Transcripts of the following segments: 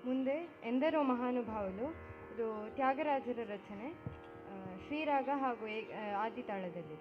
ಮುಂದೆ ಎಂದರೋ ಮಹಾನುಭಾವುಲು, ಇದು ತ್ಯಾಗರಾಜರ ರಚನೆ, ಶ್ರೀರಾಗ ಹಾಗೂ ಆದಿತಾಳದಲ್ಲಿದೆ.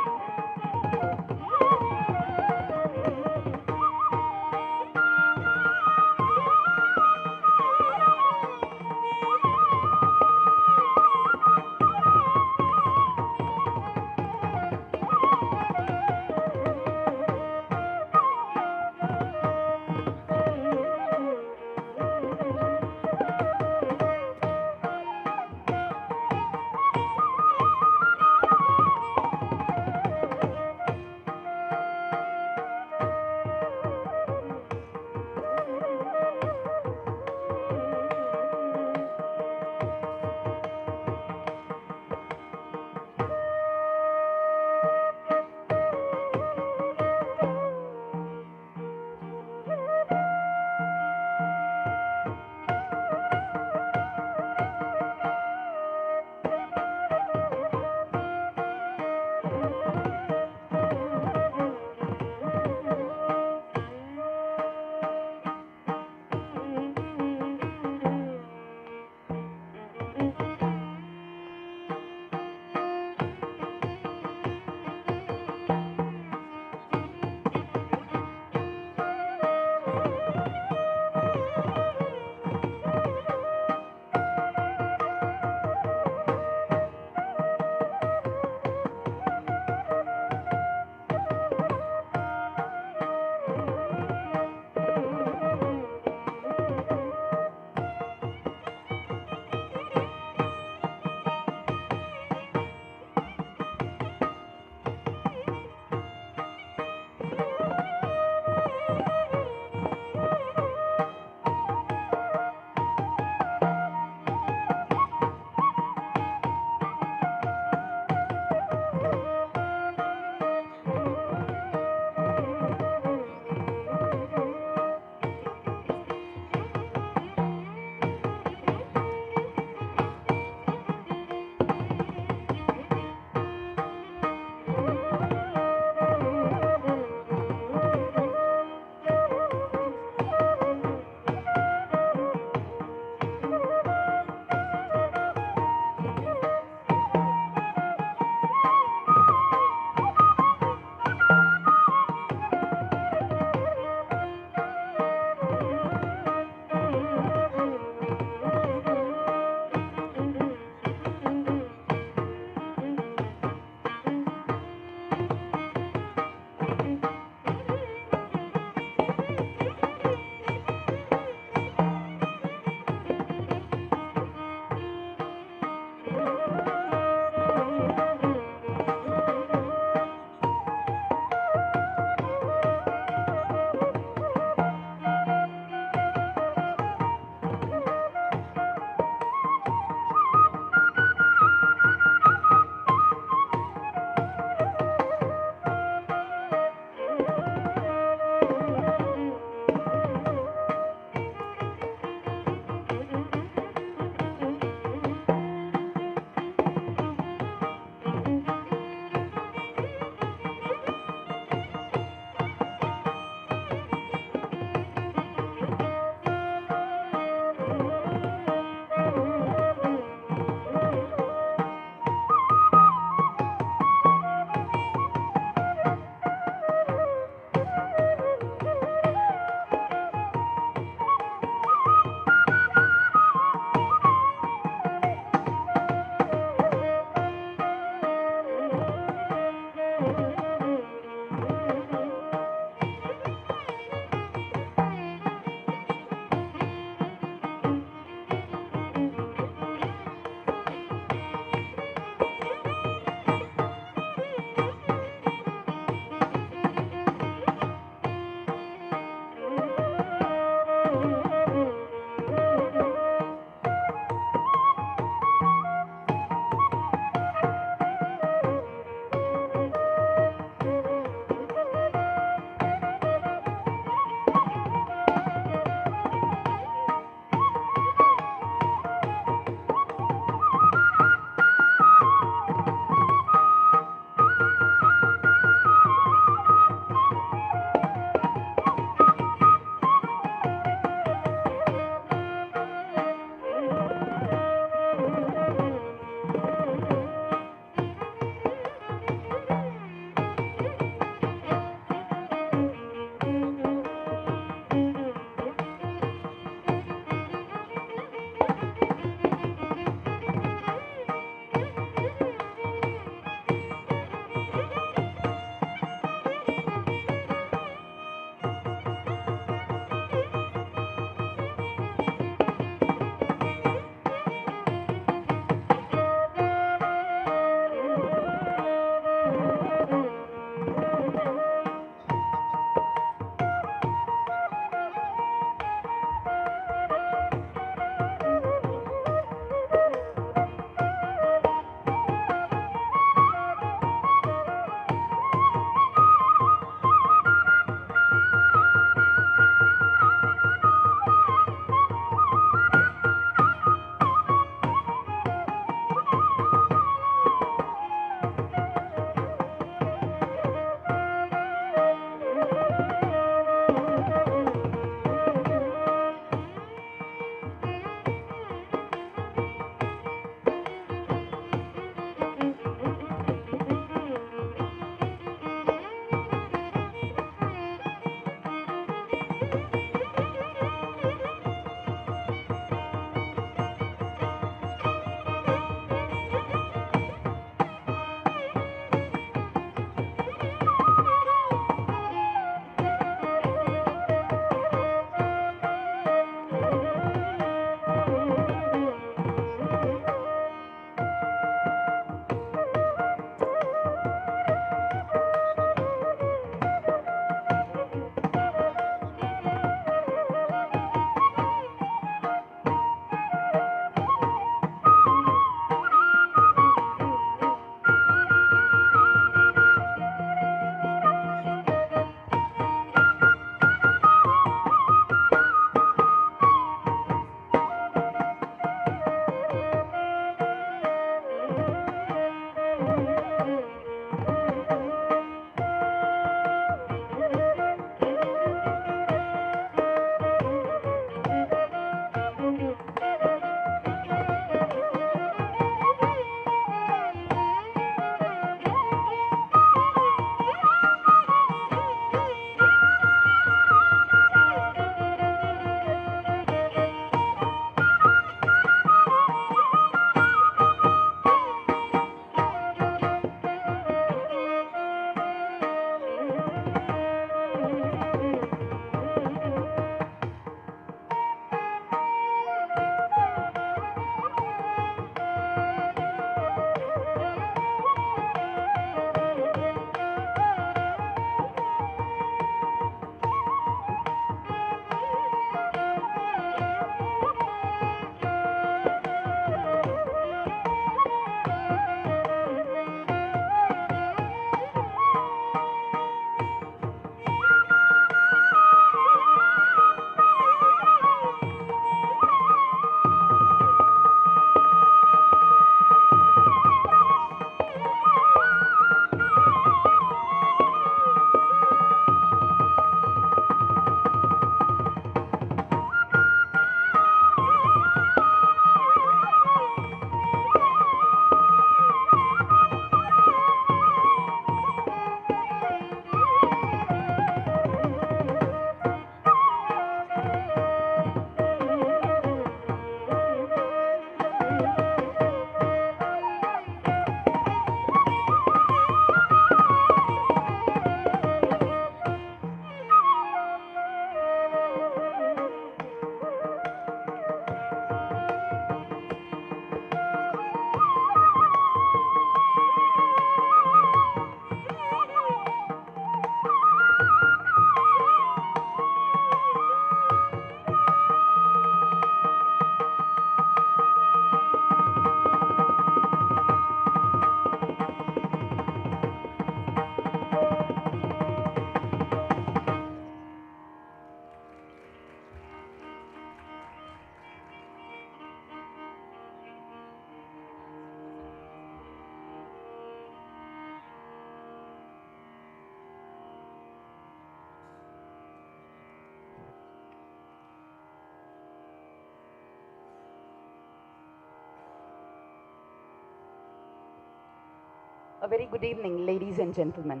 A very good evening, ladies and gentlemen,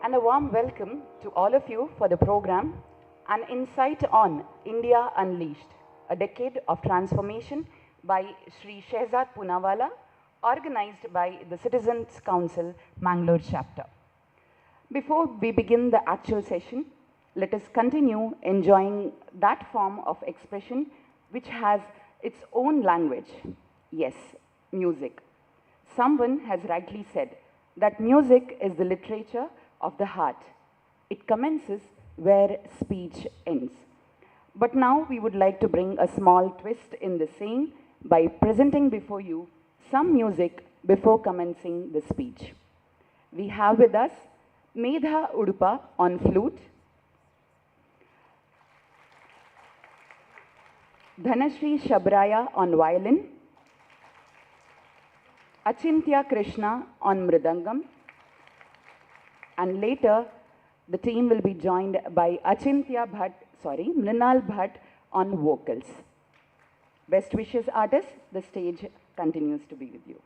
and a warm welcome to all of you for the program An Insight on India Unleashed, a decade of transformation by Shri Shehzad Poonawalla, organized by the Citizens Council, Mangaluru chapter. Before we begin the actual session, let us continue enjoying that form of expression which has its own language. Yes, music. Someone has rightly said that music is the literature of the heart. It commences where speech ends. But now we would like to bring a small twist in the saying by presenting before you some music before commencing the speech. We have with us Medha Udupa on flute, Dhanashri Shabraya on violin, Achintya Krishna on mridangam, and later the team will be joined by Mrinal Bhatt on vocals. Best wishes artists, the stage continues to be with you.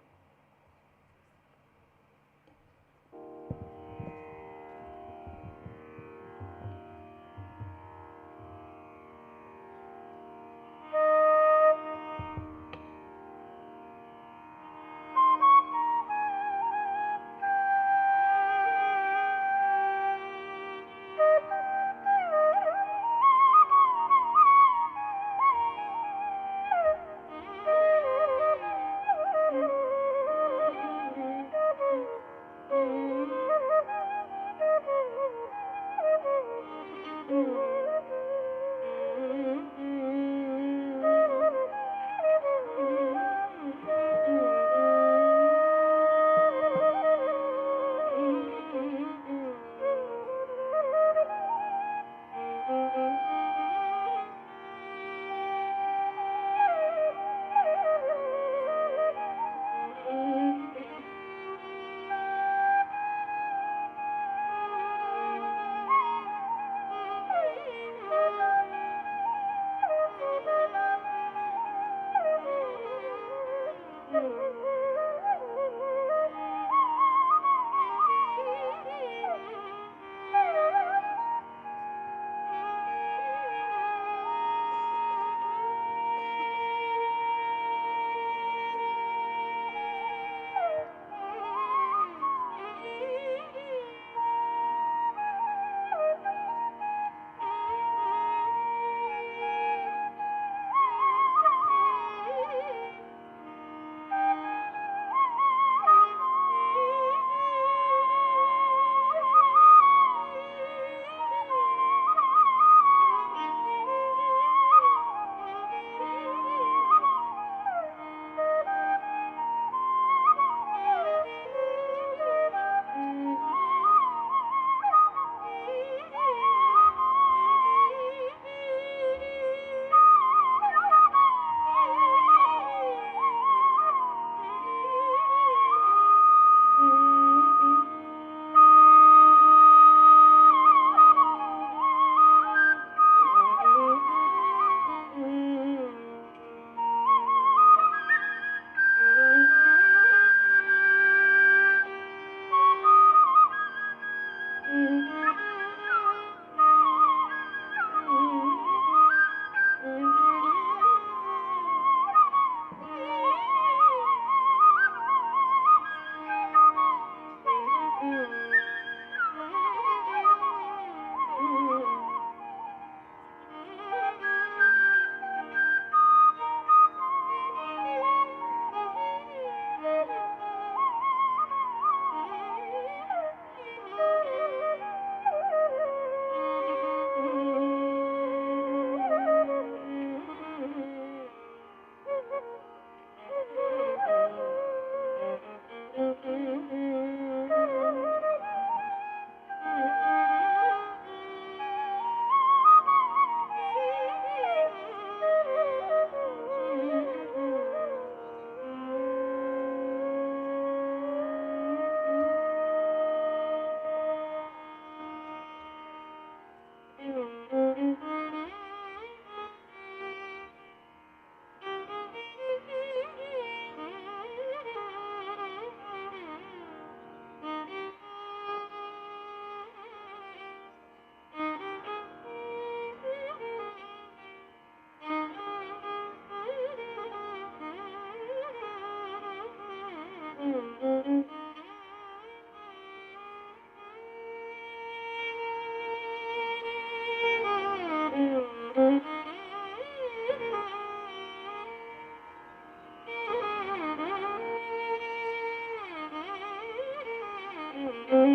ಮುಂದೆ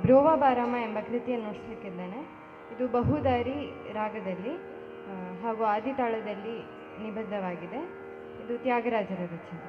ಬ್ರೋವಾ ಬಾರಾಮ ಎಂಬ ಕೃತಿಯನ್ನು ನುಡಿಸಲಿಕ್ಕಿದ್ದೇನೆ. ಇದು ಬಹುದಾರಿ ರಾಗದಲ್ಲಿ ಹಾಗೂ ಆದಿತಾಳದಲ್ಲಿ ನಿಬದ್ಧವಾಗಿದೆ. ಇದು ತ್ಯಾಗರಾಜರ ರಚನೆ.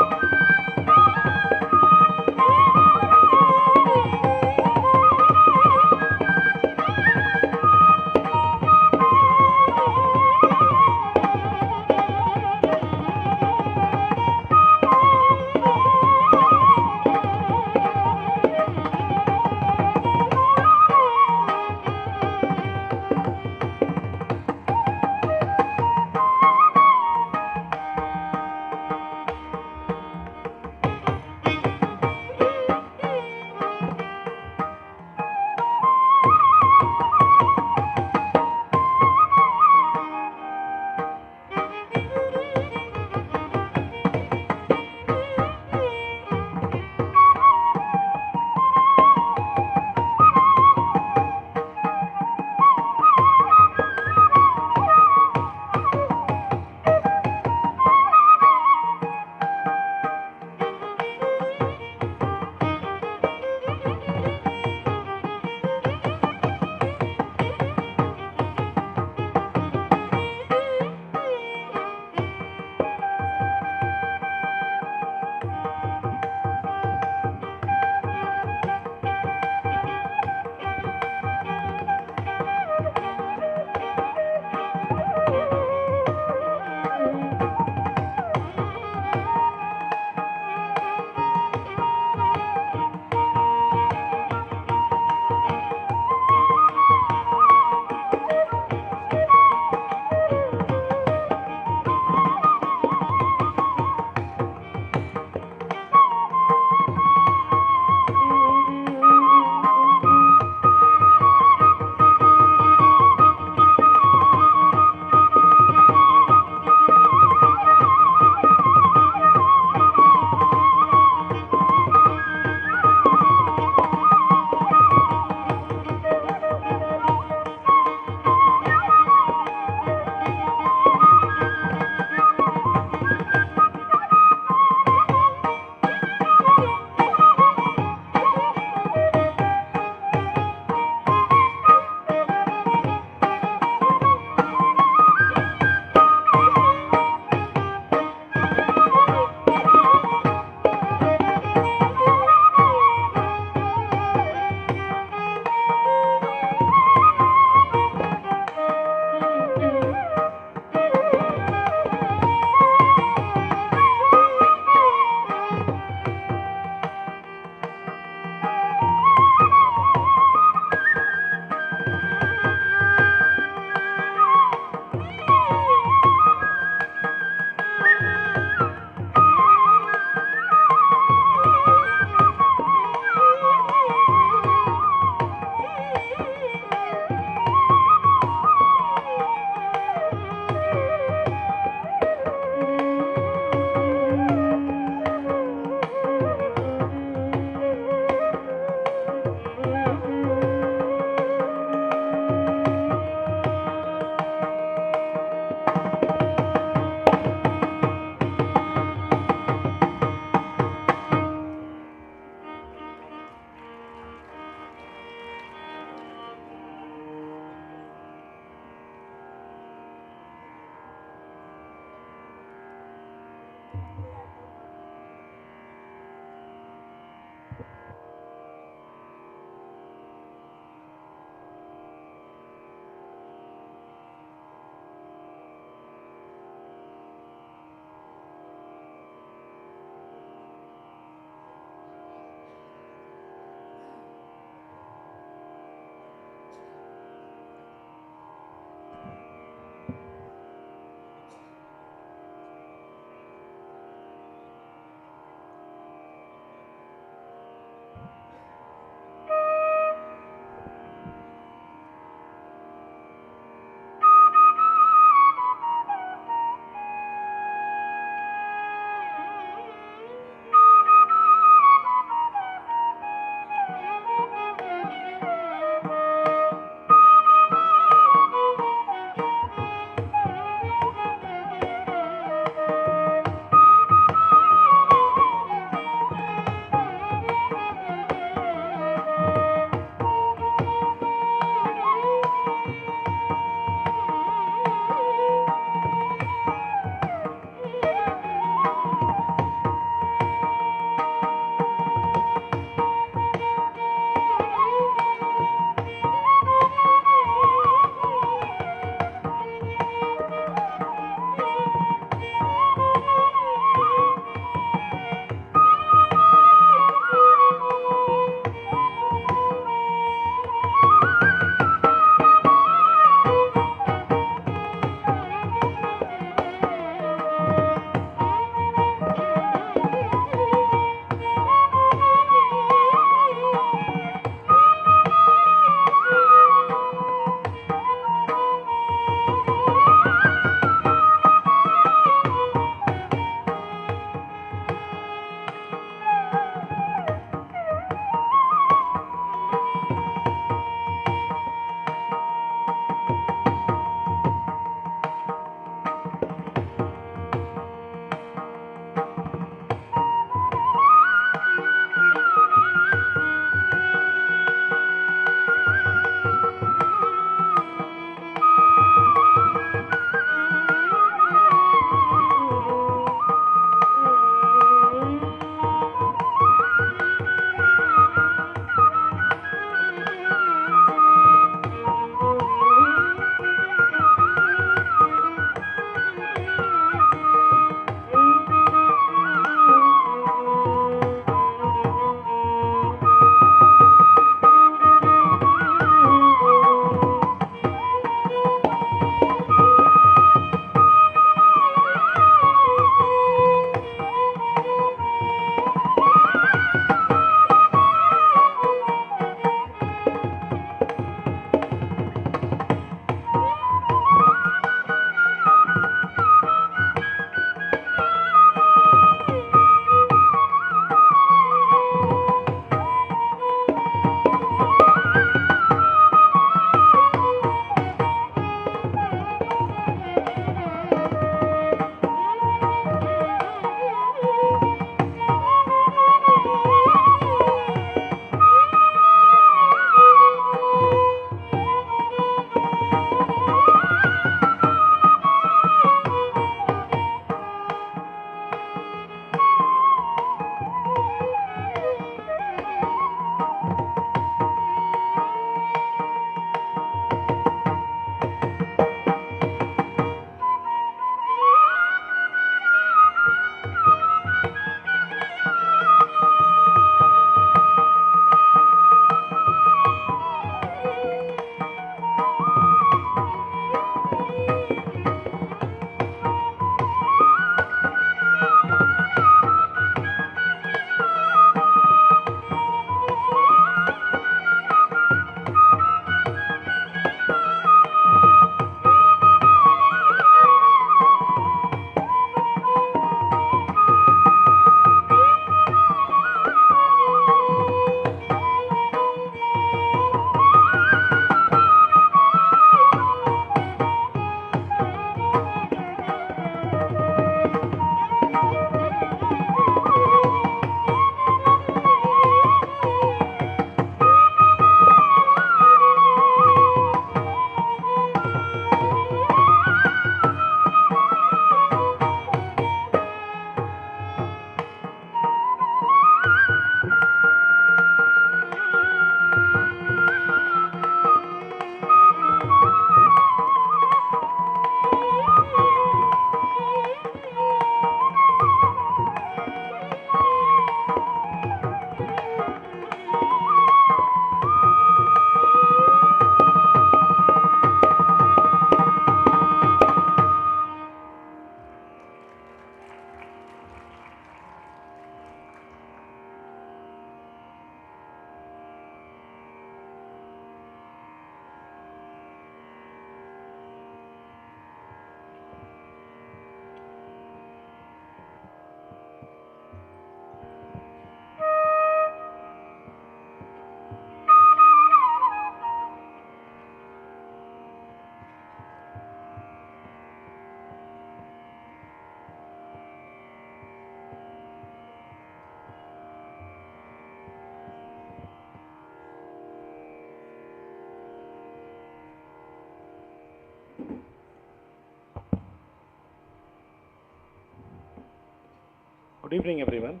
Good evening, everyone.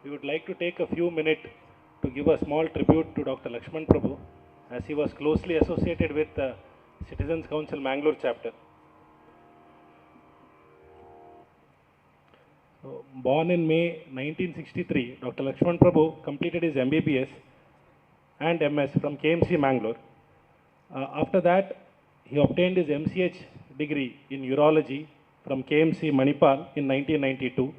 We would like to take a few minutes to give a small tribute to Dr. Lakshman Prabhu, as he was closely associated with the Citizens Council Mangalore chapter. Born in May 1963, Dr. Lakshman Prabhu completed his MBBS and MS from KMC Mangalore. After that, he obtained his MCH degree in urology from KMC Manipal in 1992,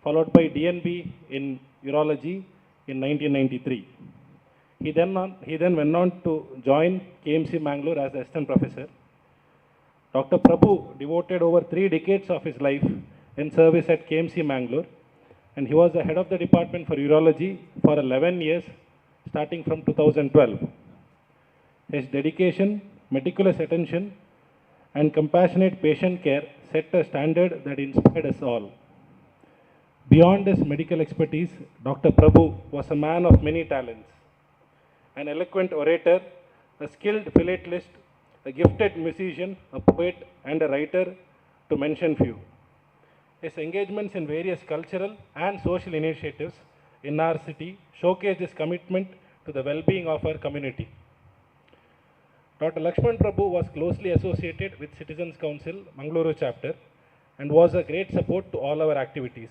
followed by DNB in urology in 1993. He then went on to join KMC Mangalore as assistant professor. Dr. Prabhu devoted over 3 decades of his life in service at KMC Mangalore, and he was the head of the department for urology for 11 years, starting from 2012. His dedication, meticulous attention, and compassionate patient care set a standard that inspired us all. Beyond his medical expertise, Dr. Prabhu was a man of many talents. An eloquent orator, a skilled philatelist, a gifted musician, a poet, and a writer, to mention few. His engagements in various cultural and social initiatives in our city showcase his commitment to the well-being of our community. Dr. Lakshman Prabhu was closely associated with Citizens Council Mangaluru chapter and was a great support to all our activities.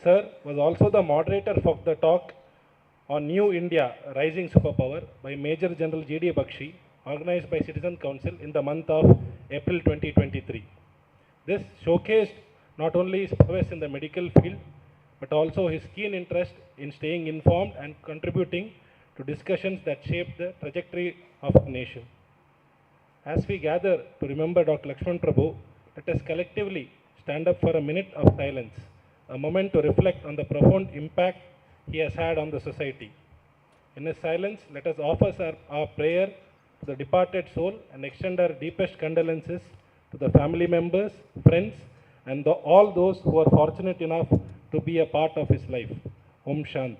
Sir was also the moderator of the talk on New India Rising Superpower by Major General G.D. Bakshi, organized by Citizen Council in the month of April 2023. This showcased not only his prowess in the medical field, but also his keen interest in staying informed and contributing to discussions that shape the trajectory of the nation. As we gather to remember Dr. Lakshman Prabhu, let us collectively stand up for a minute of silence, a moment to reflect on the profound impact he has had on the society. In his silence, let us offer our prayer to the departed soul and extend our deepest condolences to the family members, friends, and all those who are fortunate enough to be a part of his life. Om Shanti.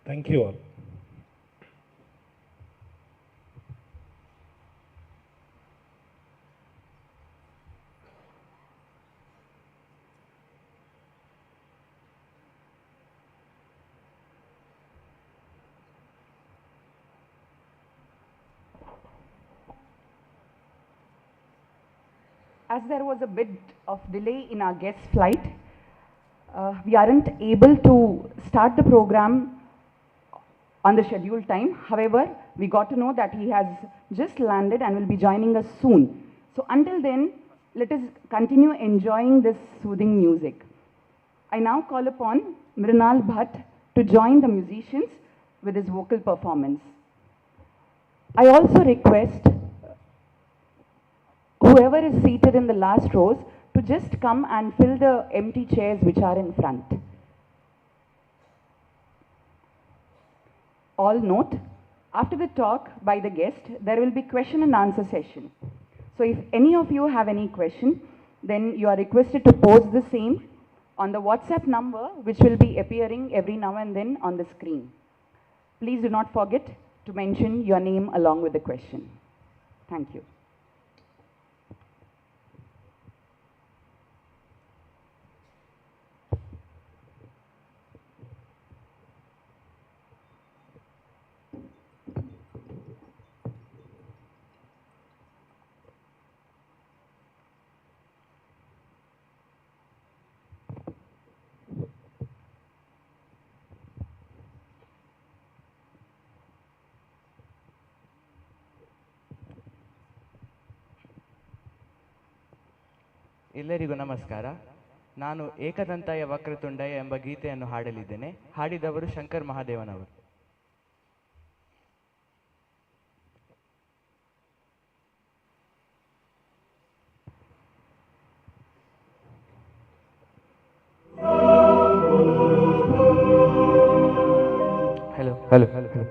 Thank you all. As there was a bit of delay in our guest flight, we aren't able to start the program on the scheduled time. However, we got to know that he has just landed and will be joining us soon. So until then, let us continue enjoying this soothing music. I now call upon Mrinal Bhatt to join the musicians with his vocal performance. I also request whoever is seated in the last rows to just come and fill the empty chairs which are in front. All note, after the talk by the guest, there will be question and answer session. So if any of you have any question, then you are requested to post the same on the WhatsApp number, which will be appearing every now and then on the screen. Please do not forget to mention your name along with the question. Thank you. ಎಲ್ಲರಿಗೂ ನಮಸ್ಕಾರ. ನಾನು ಏಕದಂತಾಯ ವಕ್ರತುಂಡಯ ಎಂಬ ಗೀತೆಯನ್ನು ಹಾಡಲಿದ್ದೇನೆ. ಹಾಡಿದವರು ಶಂಕರ್ ಮಹಾದೇವನವರು. Hello hello hello hello.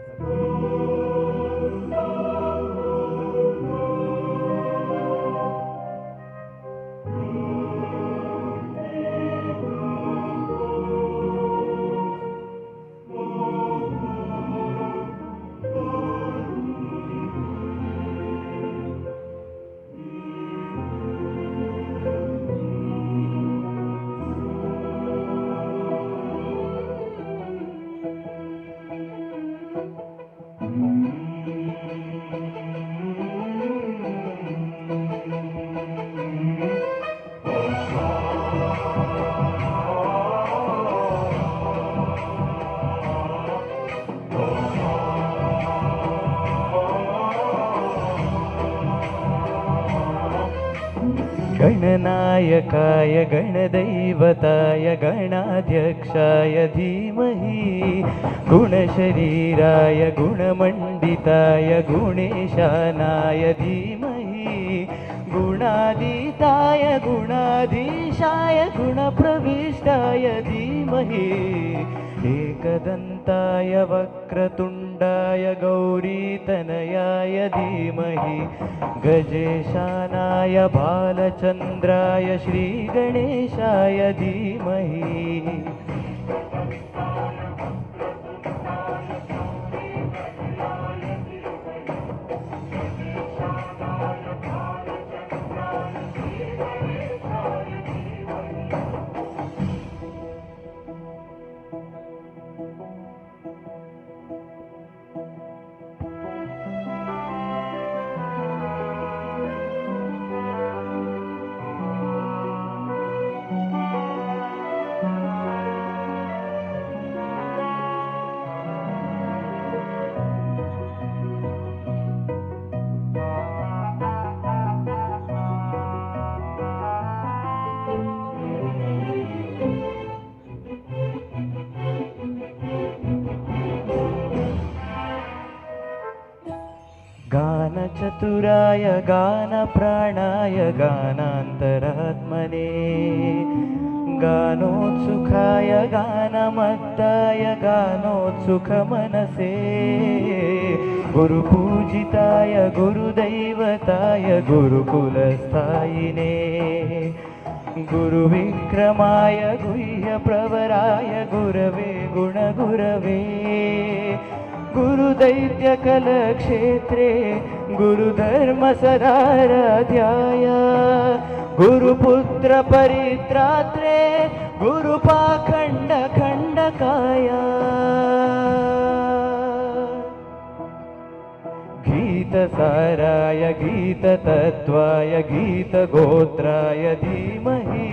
गणनायकाय गणदैवताय गणाध्यक्षाय धीमहि गुणशरीराय गुणमण्डिताय गुणेशानाय धीमहि गुणातीताय गुणाधीशाय गुणप्रविष्टाय धीमहि एकदन्ताय वक्रतुण्डाय गौरीतनयाय धीमहि गजेशानाय बालचन्द्राय श्रीगणेशाय धीमहि गानचतुराय गानप्राणाय गानान्तरात्मने गानोत्सुखाय गानमत्ताय गानोत्सुखमनसे गुरुपूजिताय गुरुदैवताय गुरुकुलस्थायिने गुरुविक्रमाय गुह्यप्रवराय गुरवे गुणगुरवे गुरुदैत्यकलक्षेत्रे गुरुधर्मसदाराध्याय गुरुपुत्रपरित्रात्रे गुरुपाखण्डखण्डकाय गीतसाराय गीततत्त्वाय गीतगोत्राय धीमहि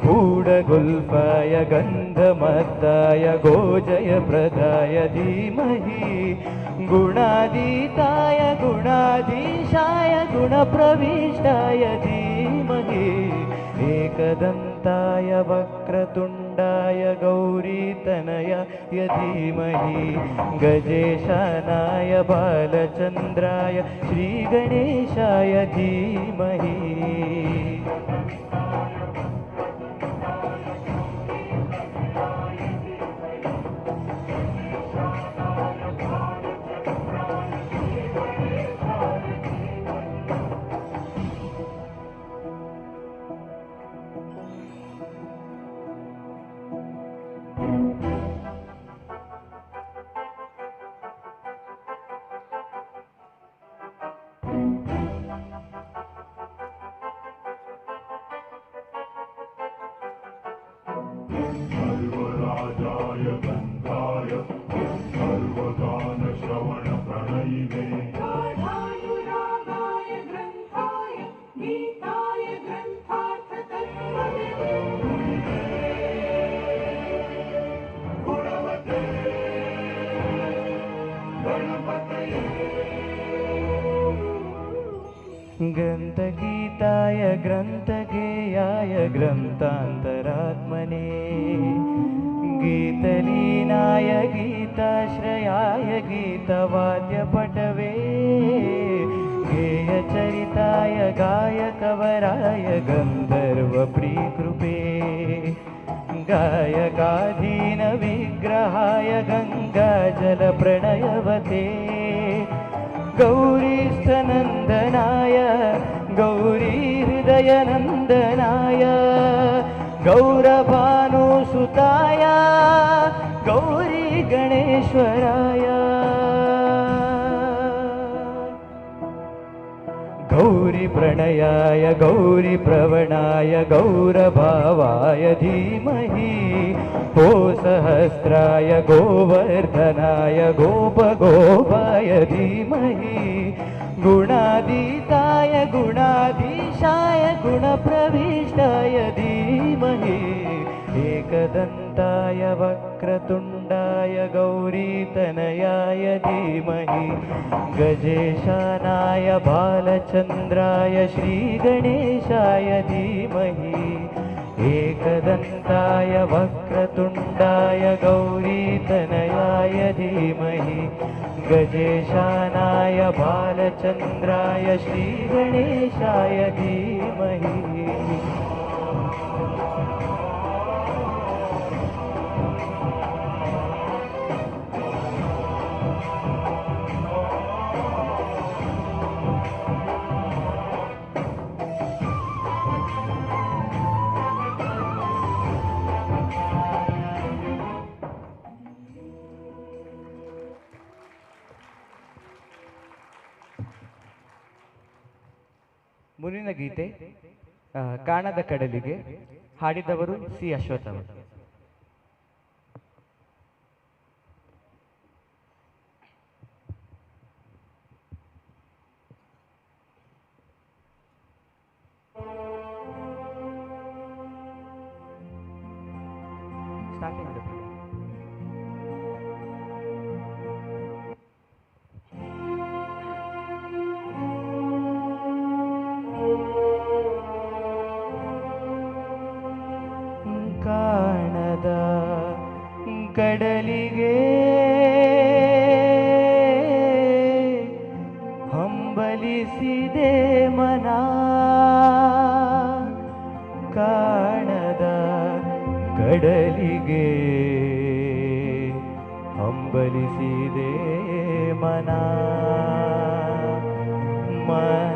गूढगुल्फाय गन्धमत्ताय गोजयप्रदाय धीमहि गुणातीताय गुणाधीशाय गुणप्रविष्टाय धीमहि एकदन्ताय वक्रतुण्डाय गौरीतनयाय धीमहि गजेशानाय बालचन्द्राय श्रीगणेशाय धीमहि ग्रन्थगीताय ग्रन्थगेयाय ग्रन्थान्तरात्मने गीतलीनाय गीताश्रयाय गीतवाद्यपटवे गेयचरिताय गायकवराय गन्धर्वप्रीकृपे गायकाधीन विग्रहाय गङ्गाजलप्रणयवते गौरीस्थनन्दनाय गौरीहृदयनन्दनाय गौरभानुसुताय गौरी गणेश्वराय गौरी प्रणयाय गौरी प्रवणाय गौरभावाय धीमहि हो सहस्राय गोवर्धनाय गोपगोपाय धीमहि गुणातीताय गुणाधीशाय गुणप्रविष्टाय धीमहि एकदन्ताय वक्रतुण्डाय गौरीतनयाय धीमहि गजेशानाय बालचन्द्राय श्रीगणेशाय धीमहि एकदन्ताय वक्रतुण्डाय गौरीतनयाय धीमहि गजेशानाय बालचन्द्राय श्रीगणेशाय धीमहि ಮುಂದಿನ ಗೀತೆ ಕಾಣದ ಕಡಲಿಗೆ. ಹಾಡಿದವರು ಸಿ ಅಶ್ವಥ್ ಅವರು. ಕಾಣದ ಕಡಲಿಗೆ ಹಂಬಲಿಸಿದೆ ಮನ, ಕಾಣದ ಕಡಲಿಗೆ ಹಂಬಲಿಸಿದೆ ಮನ ಮನ.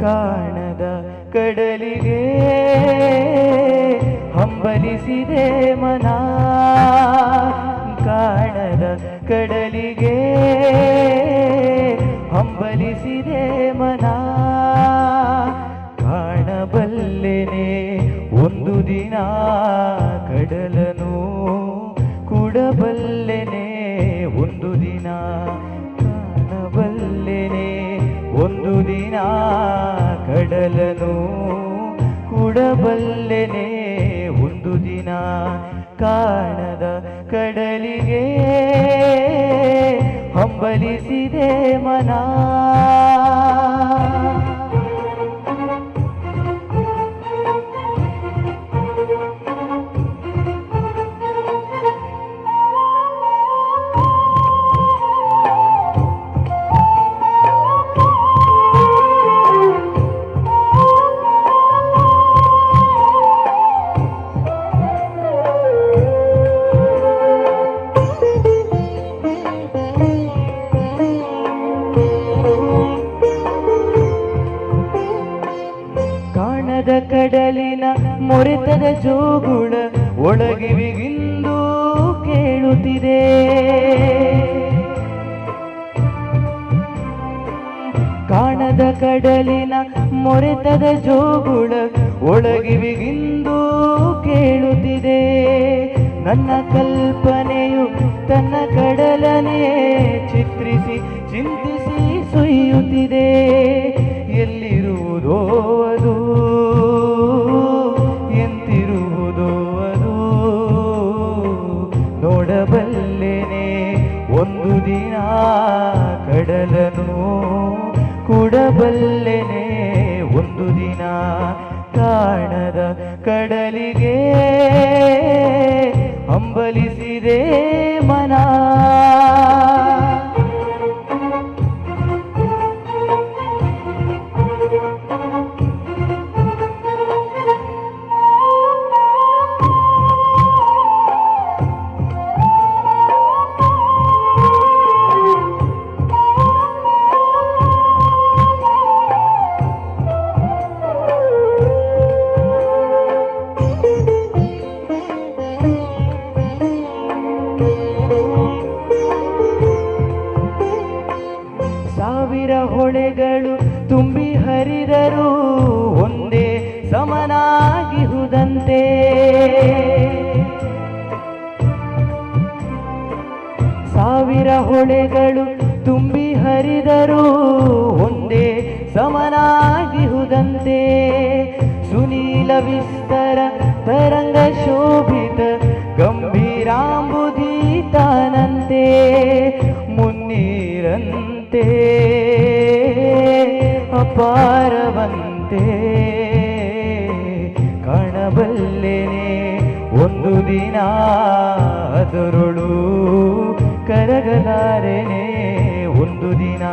ಕಾಣದ ಕಡಲಿಗೆ ಹಂಬಲಿಸಿದೆ ಮನ, ಕಾಣದ ಕಡಲಿಗೆ ಹಂಬಲಿಸಿದೆ ಮನ. ಕಾಣಬಲ್ಲೆನೆ ಒಂದು ದಿನ ಕಡಲನು, ಕೂಡಬಲ್ಲೆನೆ ಒಂದು ದಿನ. ಕಾಣಬಲ್ಲೆನೆ ಒಂದು ದಿನ ಕಡಲನು, ಕೂಡಬಲ್ಲೆನೆ ಒಂದು ದಿನ. ಕಾಣದ ಕಡಲಿಗೆ ಹಂಬಲಿಸಿದೆ ಮನ. ಕಡಲಿನ ಮೊರೆತದ ಜೋಗುಳ ಒಳಗಿವಿಗಿಂದು ಕೇಳುತ್ತಿದೆ. ಕಾಣದ ಕಡಲಿನ ಮೊರೆತದ ಜೋಗುಳ ಒಳಗಿವಿಗಿಂದು ಕೇಳುತ್ತಿದೆ. ನನ್ನ ಕಲ್ಪನೆಯು ತನ್ನ ಕಡಲನೆ ಚಿತ್ರಿಸಿ ಚಿಂತಿಸಿ ಸುಯ್ಯುತ್ತಿದೆ. ಎಲ್ಲಿರುವುದೋ ಅದು, ಎಂತಿರುವುದೋ ಅದು, ನೋಡಬಲ್ಲೆನೆ ಒಂದು ದಿನ ಕಡಲನು, ಕೂಡಬಲ್ಲೆನೆ ಒಂದು ದಿನ. ಕಾಣದ ಕಡಲಿಗೆ ಹಂಬಲಿಸಿದೆ ಮನ. ಸಾವಿರ ಹೊಳೆಗಳು ತುಂಬಿ ಹರಿದರೂ ಒಂದೇ ಸಮನಾಗಿಹುದಂತೆ. ಸಾವಿರ ಹೊಳೆಗಳು ತುಂಬಿ ಹರಿದರೂ ಒಂದೇ ಸಮನಾಗಿಹುದಂತೆ. ಸುನೀಲ ವಿಸ್ತರ ತರಂಗ ಶೋಭಿತ ಗಂಭೀರಾಂಬುದೀತಾನಂತೆ. ಮುನ್ನೀರಂತೆ ಅಪಾರವಂತೆ ಕಾಣಬಲ್ಲೆನೆ ಒಂದು ದಿನ ಅದರೊಳು ಕರಗಲಾರೆನೆ ಒಂದು ದಿನ.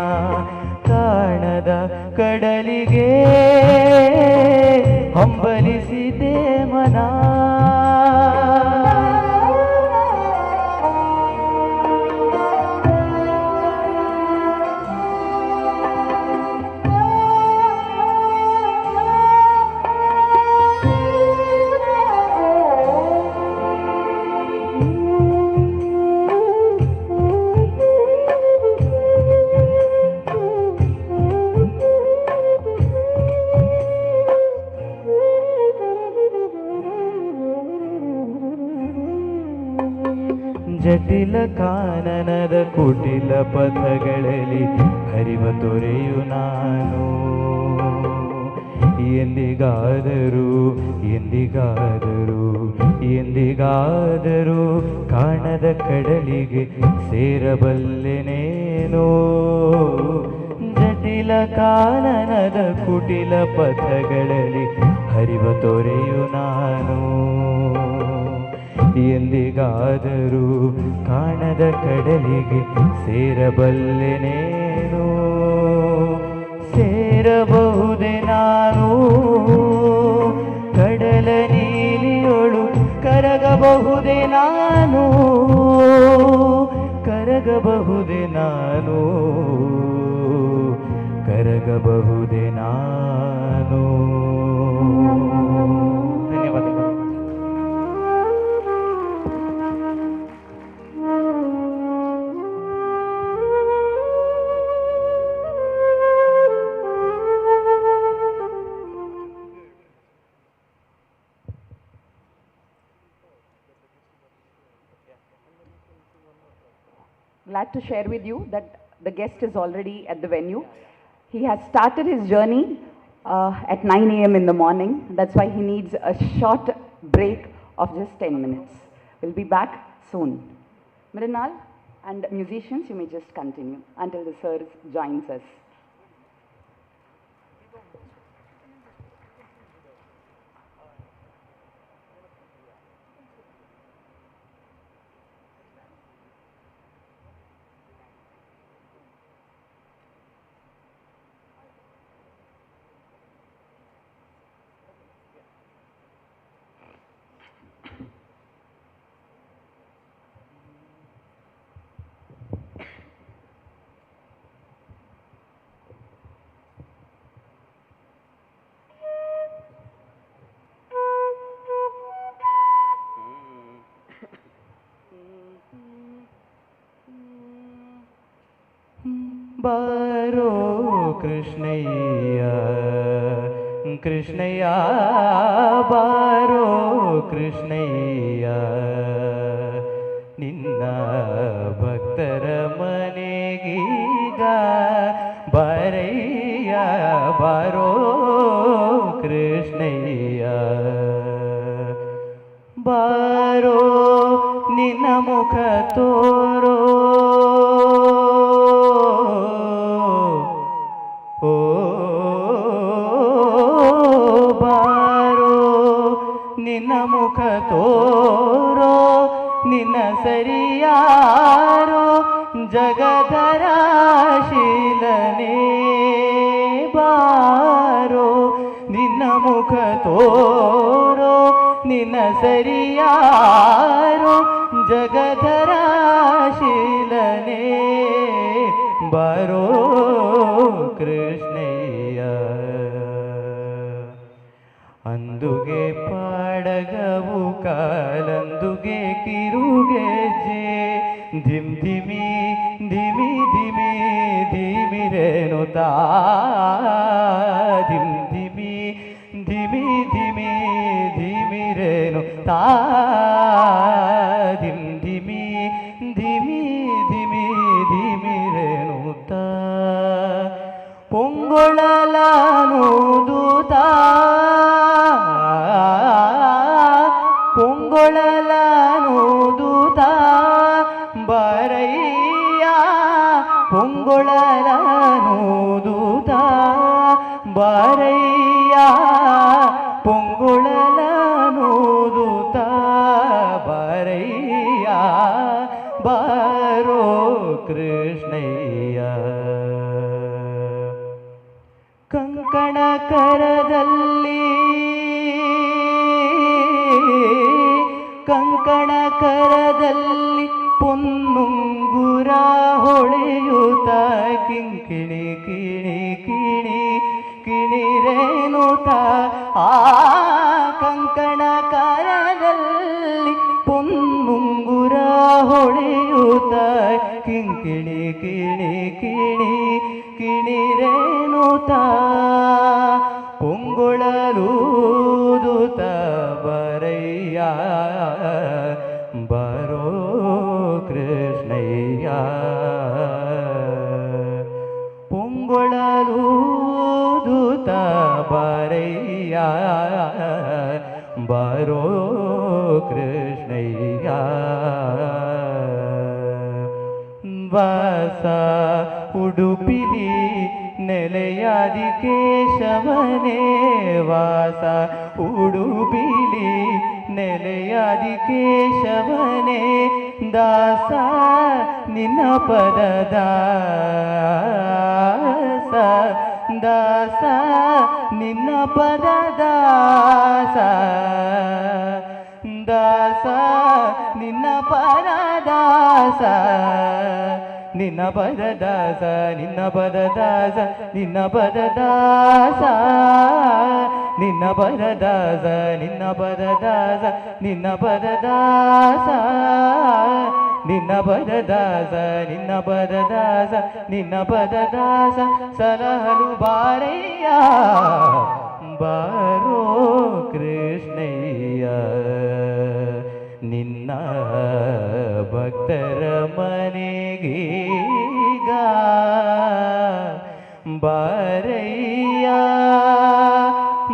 ಕಾಣದ ಕಡಲಿಗೆ ಹಂಬಲಿಸಿದೆ ಮನ. ಜಟಿಲ ಕಾನನದ ಕುಟಿಲ ಪಥಗಳಲ್ಲಿ ಹರಿವ ತೊರೆಯು ನಾನು. ಎಂದಿಗಾದರೂ ಎಂದಿಗಾದರೂ ಎಂದಿಗಾದರೂ ಕಾಣದ ಕಡಲಿಗೆ ಸೇರಬಲ್ಲೆನೇನೋ. ಜಟಿಲ ಕಾನನದ ಕುಟಿಲ ಪಥಗಳಲ್ಲಿ ಹರಿವ ತೊರೆಯು ನಾನು. ಎಂದಿಗಾದರೂ ಕಾಣದ ಕಡಲಿಗೆ ಸೇರಬಲ್ಲೆನೇನೋ. ಸೇರಬಹುದೇ ನಾನು ಕಡಲ ನೀಲಿಯೊಳು, ಕರಗಬಹುದೇ ನಾನು, ಕರಗಬಹುದೇ ನಾನು, ಕರಗಬಹುದೇ ನಾನು. ಧನ್ಯವಾದಗಳು. Glad to share with you that the guest is already at the venue. He has started his journey at 9 a.m. in the morning. That's why he needs a short break of just 10 minutes. We'll be back soon. Mrinal and musicians, you may just continue until the sir joins us. ಬಾರೋ ಕೃಷ್ಣಯ್ಯ ಕೃಷ್ಣಯ್ಯ ಬಾರೋ ಕೃಷ್ಣಯ್ಯ ನಿನ್ನ ಭಕ್ತರ ಮನೆಗೀಗ ಬಾರಯ್ಯ ಬಾರೋ ಕೃಷ್ಣಯ್ಯ ಬಾರೋ ನಿನ್ನ ಮುಖ ತೋರೋ ಓ ಬಾರೋ ನಿನ್ನ ಮುಖ ತೋರೋ ನಿನ್ನ ಸರಿಯಾರೋ ಜಗಧರ ಶೀಲನೇ ಬಾರೋ ನಿನ್ನ ಮುಖ ತೋರೋ ನಿನ್ನ ಸರಿಯಾರೋ ಜಗಧರ ಶೀಲನೇ ಬಾರೋ ಕೃಷ್ಣಯ್ಯ ಅಂದುಗೆ ಪಾಡಗವು ಕಾಲಂದುಗೆ ಕಿರುಗೆಜ್ಜೆ ಧಿಮ್ ಧಿಮಿ ಧಿಮಿ ಧಿಮಿ ಧಿಮಿರೇನುತ್ತಾ ಧಿಮ್ ಧಿಮಿ ಧಿಮಿ ಧಿಮಿ ಧಿಮಿರೇನುತ್ತಾ ಧಿಮ್ ಧಿಮಿ ಧಿಮಿ ಧಿಮಿ ಧಿಮಿರೇನುತ್ತಾ ಪೊಂಗೊಳಲನೂದೂತ ಪೊಂಗೊಳಲನೂದೂತ ಬಾರಯ್ಯ ಪೊಂಗೊಳಲನೂದೂತ ಬಾರಯ್ಯ ಪೊಂಗೊಳಲನೂದೂತ ಬಾರಯ್ಯ ಬಾರೋ ಕೃಷ್ಣಯ್ಯ ಕಂಕಣ ಕರದಲ್ಲಿ ಕಂಕಣ ಕರದಲ್ಲಿ ಪೊನ್ನುಂಗುರ ಹೊಳೆಯುತ್ತ ಕಿಂಕಿಣಿ ಕಿಣಿ ಕಿಣಿ ಕಿಣಿರೇನುತ ಆ ಕಂಕಣ ಕರದಲ್ಲಿ ಪೊನ್ನುಂಗುರ ಹೊಳೆಯುತ್ತ ಕಿಂಕಿಣಿ ಕಿಣಿ ಕಿಣಿ ಕಿಣಿರೇನುತ ಪೊಂಗೊಳಲೂದುತ ಬರಯ್ಯ ಬರೋ ಕೃಷ್ಣಯ್ಯ ಪೊಂಗೊಳಲೂದುತ ಬರಯ್ಯ ಬರೋ ಕೃಷ್ಣಯ್ಯ ವಾಸ ಉಡುಪಿಲಿ ನೆಲೆಯಾದಿ ಕೇಶವನೇ ವಾಸ ಉಡುಪಿಲಿ ನೆಲೆಯಾದಿ ಕೇಶವನೇ ದಾಸ ನಿನ್ನ ಪದದಾಸ ದಾಸ ನಿನ್ನ ಪದದಾಸ ದಾಸ ನಿನ್ನ ಪರದಾಸ ನಿನ್ನ ಪದದಾಸ ನಿನ್ನ ಪದದಾಸ ನಿನ್ನ ಪದದಾಸ ನಿನ್ನ ಪದದಾಸ ನಿನ್ನ ಪದದಾಸ ನಿನ್ನ ಪದದಾಸ ನಿನ್ನ ಪದದಾಸ ನಿನ್ನ ಪದದಾಸ ನಿನ್ನ ಪದದಾಸ ಸಲಹಲು ಬಾರಯ್ಯ ಬಾರೋ ಕೃಷ್ಣಯ್ಯ ನಿನ್ನ ಭಕ್ತರ ಮನೆಗೀಗ ಬಾರಯ್ಯ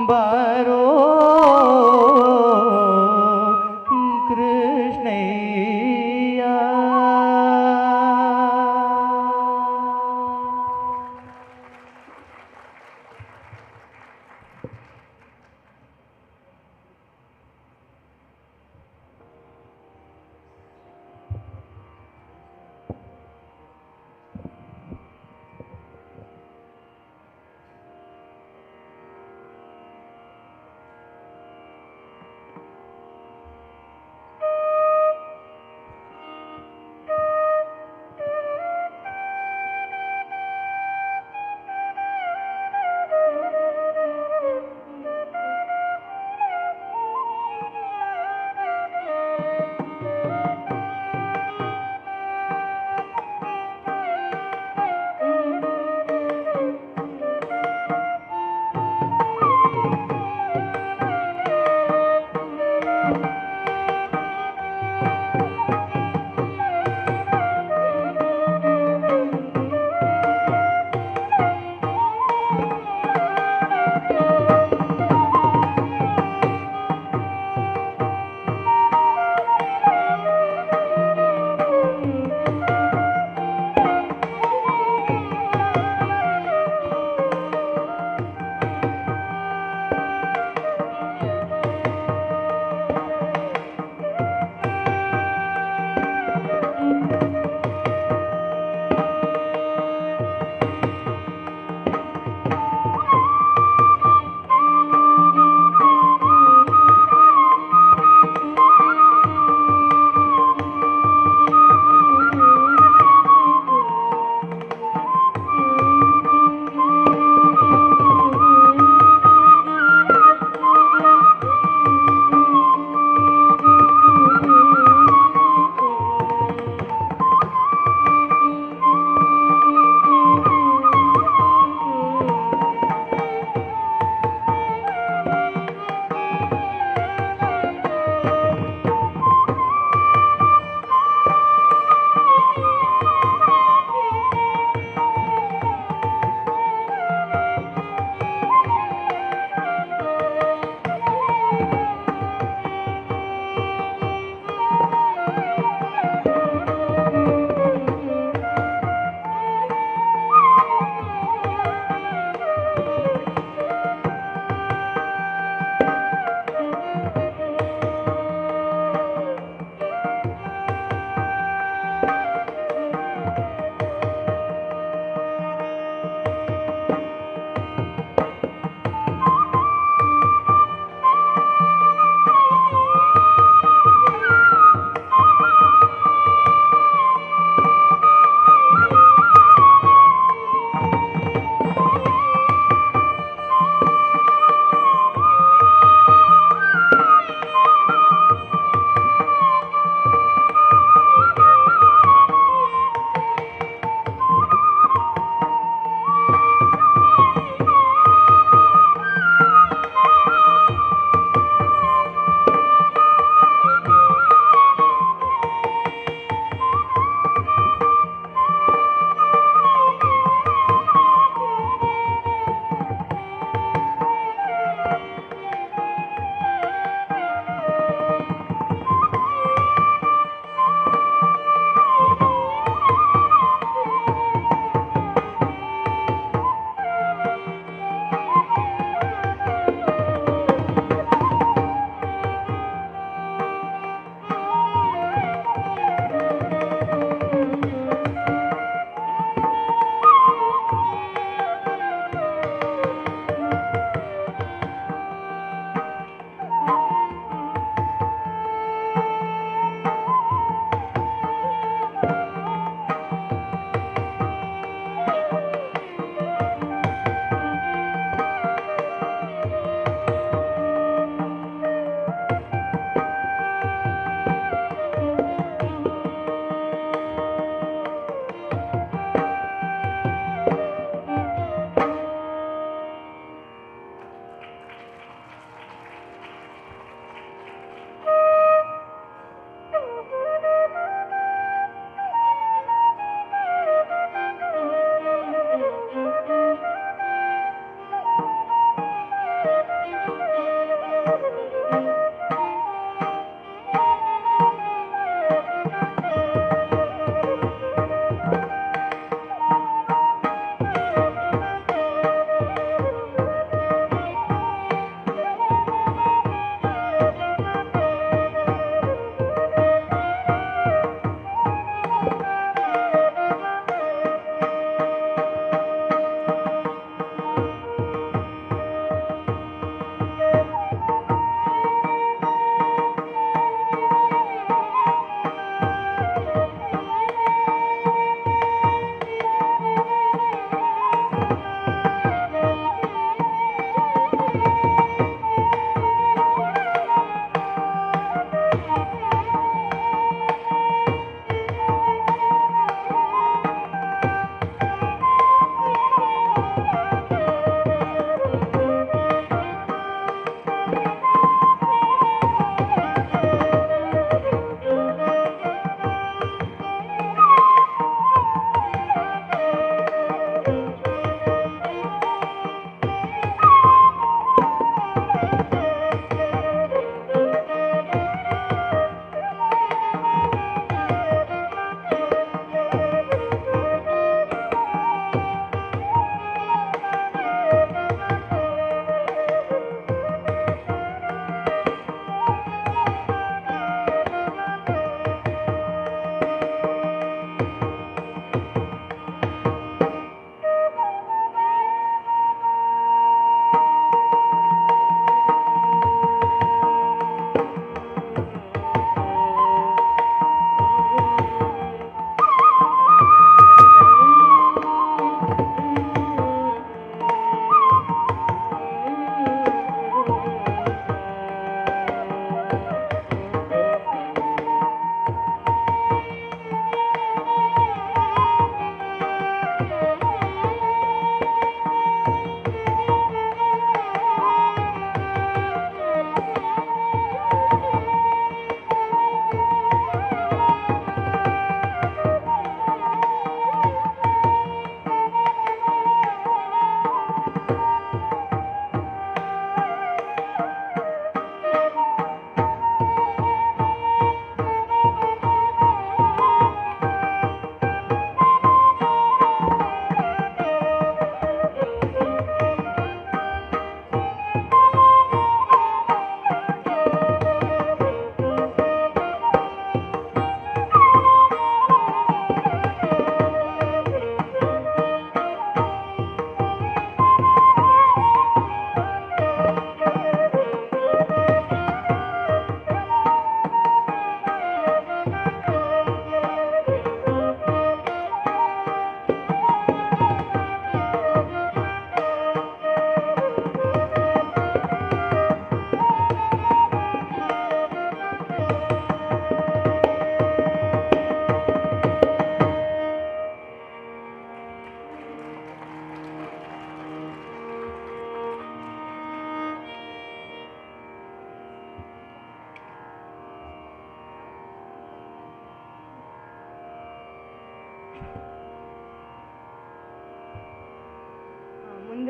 ಬಾರೋ ಕೃಷ್ಣಯ್ಯ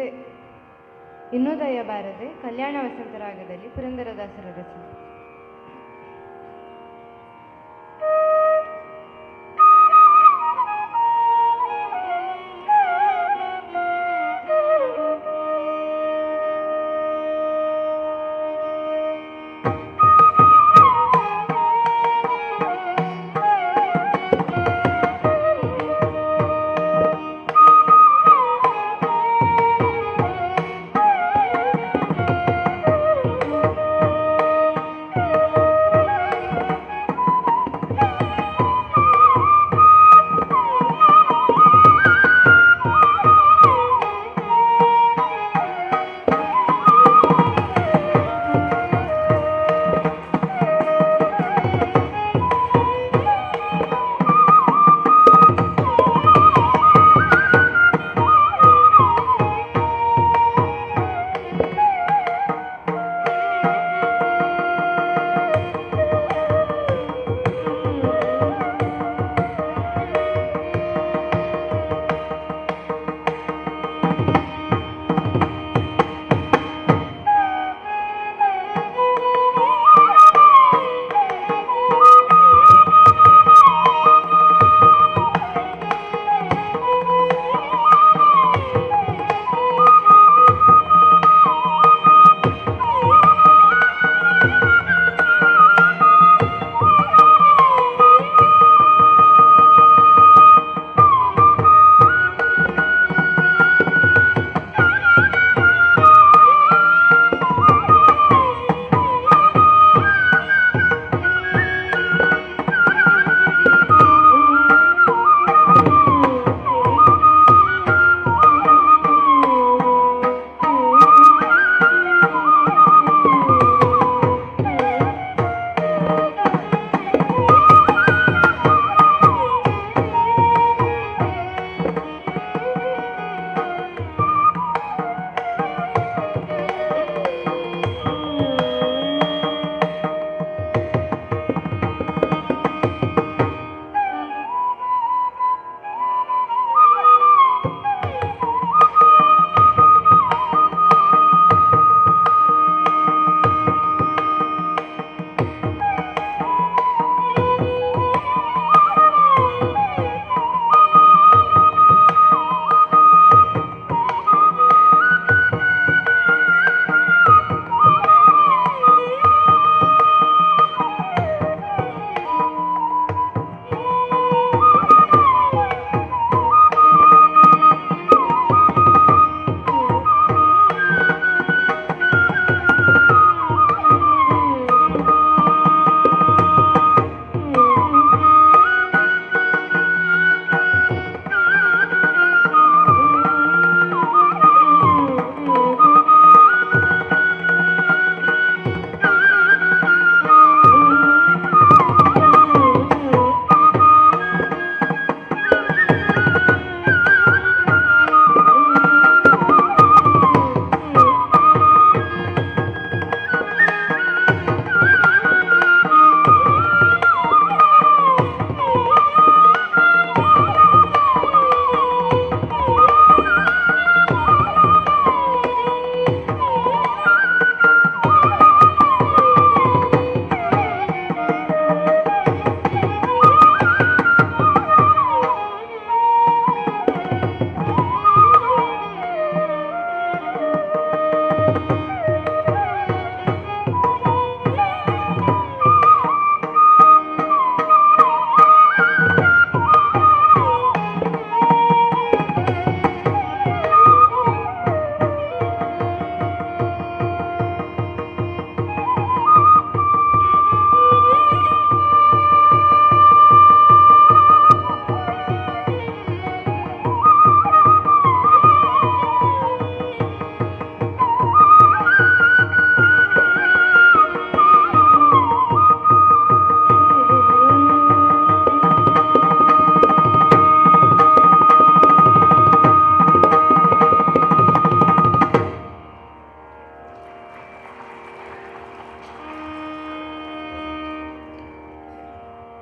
ಮುಂದೆ ಇನ್ನೂ ದಯ ಬಾರದೆ ಕಲ್ಯಾಣ ವಸಂತ ರಾಗದಲ್ಲಿ ಪುರಂದರದಾಸರ ರಚನೆ.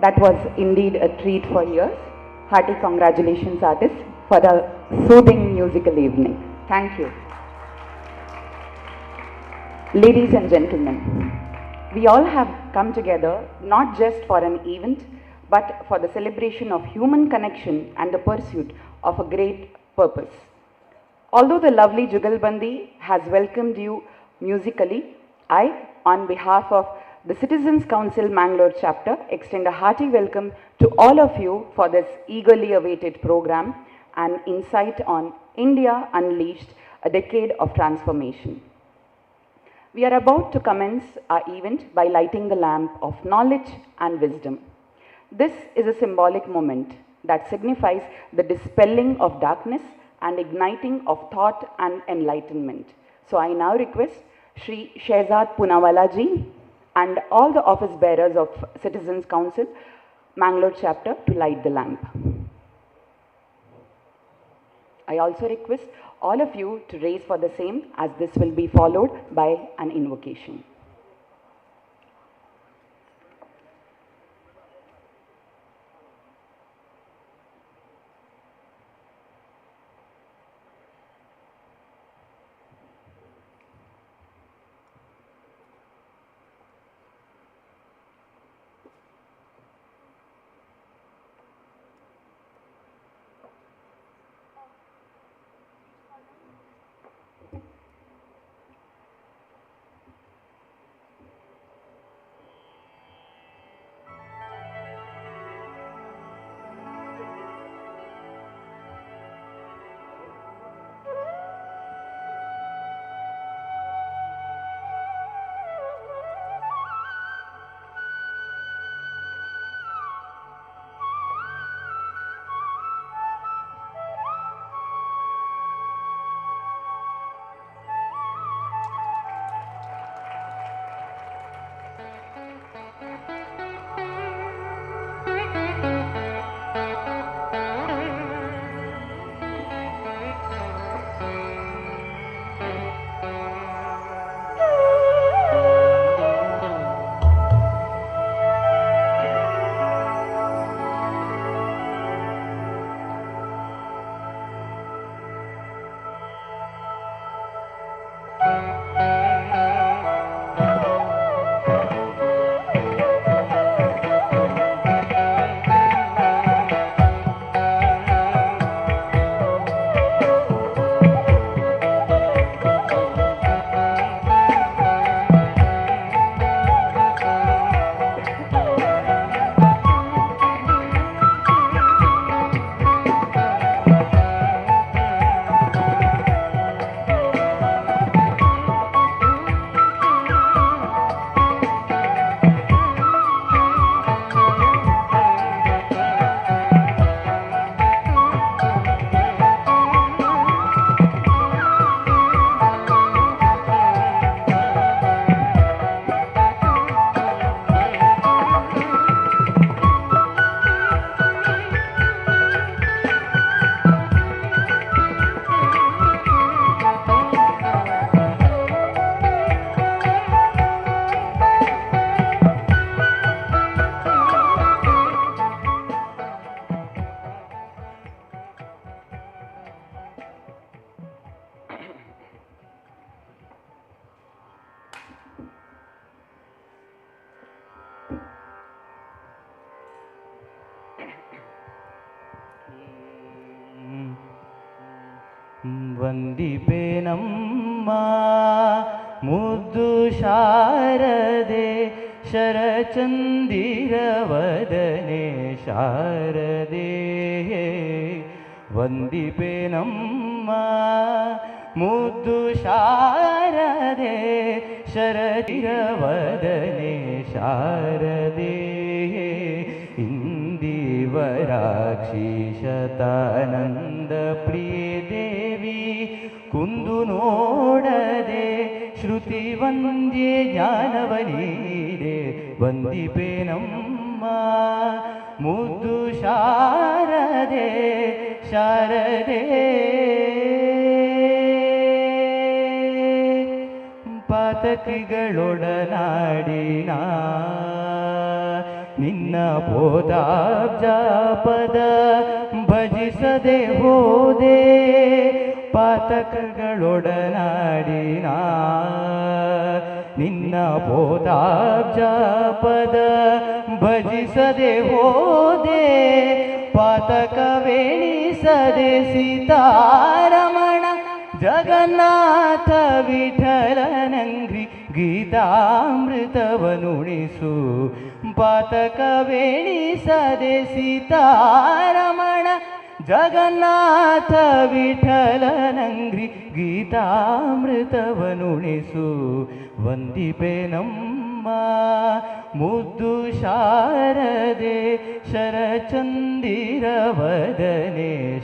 That was indeed a treat for ears. Hearty congratulations, artists, for a soothing musical evening. Thank you. Ladies and gentlemen, we all have come together not just for an event, but for the celebration of human connection and the pursuit of a great purpose. Although the lovely Jugalbandi has welcomed you musically, I, on behalf of the Citizens Council Mangalore chapter, extend a hearty welcome to all of you for this eagerly awaited program, An Insight on India Unleashed, a Decade of Transformation. We are about to commence our event by lighting the lamp of knowledge and wisdom. This is a symbolic moment that signifies the dispelling of darkness and igniting of thought and enlightenment. So I now request Shri Shehzad Poonawalla ji and all the office bearers of Citizens Council, Mangalore chapter, to light the lamp. I also request all of you to raise for the same, as this will be followed by an invocation. ವಂದಿಪೇನಮ್ಮ ಮುದ್ದು ಶಾರದೆ ಶರಚಂದಿರವದನೆ ಶಾರದೆ ವಂದಿಪೇನಮ್ಮ ಮುದ್ದು ಶಾರದೆ ಶರಚಿರವದನೆ ಶಾರದೆ ಇಂದಿವರಾಕ್ಷಿ ಶತಾನಂದ ಪ್ರಿಯ ದೇವಿ ಕುಂದು ನೋಡದೆ ಶ್ರುತಿ ವಂದ್ಯೆ ಜ್ಞಾನವನೀಡೆ ವಂದಿಪೇನಮ್ಮ ಮುದ್ದು ಶಾರದೆ ಶಾರದೆ ಪಾತಕಿಗಳೊಡನಾಡಿನ ನಿನ್ನ ಬೋಧಾಬ್ಜ ಪದ ಭಜಿಸದೆ ಹೋದೆ ಪಾತಕಗಳೊಡನಾಡಿನ ನಿನ್ನ ಬೋಧಾಬ್ಜ ಪದ ಭಜಿಸದೆ ಹೋದೆ ಪಾತಕವೆಣಿಸದೆ ಸೀತಾರಮಣ ಜಗನ್ನಾಥ ವಿಠಲನಂಗ್ರಿ ಗೀತಾಮೃತವನುಣಿಸು ಪಾತಕವೆಣಿಸದೆ ಸೀತಾರಮಣ ಜಗನ್ನಾಥ ವಿಠಲನಂಗ್ರಿ ಗೀತಾಮೃತವನುಣಿಸು ವಂದಿಪೆ ನಮ್ಮ ಮುದ್ದು ಶಾರದೆ ಶರಚಂದಿರವದನೆ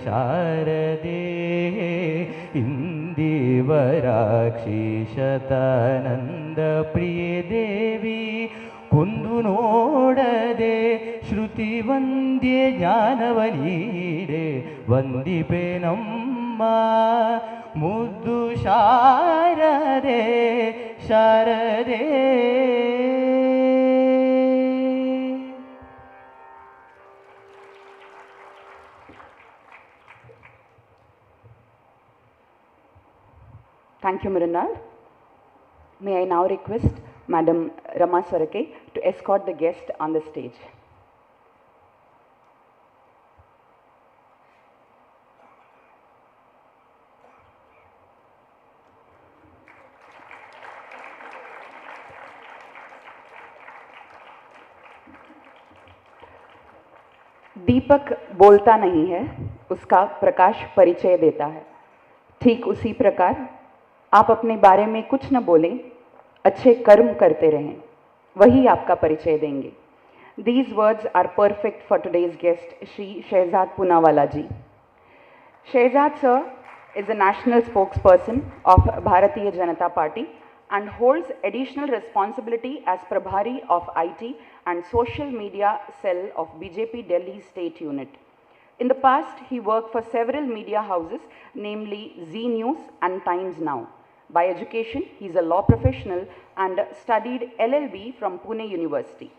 ಶಾರದೆ ಇಂದಿವರಾಕ್ಷಿ ಶತಾನಂದ ಪ್ರಿಯ ದೇವಿ ಕುಂದು ನೋಡದೆ ಶ್ರುತಿ ವಂದ್ಯ ಜ್ಞಾನವ ನೀಡೆ ವಂದಿಪೆ ನಮ್ಮ ಮುದ್ದು ಶಾರದೆ ಶಾರದೆ. Thank you, Mrinal. May I now request Madam Rama Sarake to escort the guest on the stage. दीपक बोलता नहीं है, उसका प्रकाश परिचय देता है. ठीक उसी प्रकार आप अपने बारे में कुछ न बोलें, अच्छे कर्म करते रहें, वही आपका परिचय देंगे. These words are perfect for today's guest, Shri Shehzad Poonawalla ji. Shehzad sir is the national spokesperson of Bharatiya Janata Party and holds additional responsibility as Prabhari of IT and social media cell of BJP Delhi State Unit. In the past, he worked for several media houses, namely Z News and Times Now. By education, he is a law professional and studied LLB from Pune University.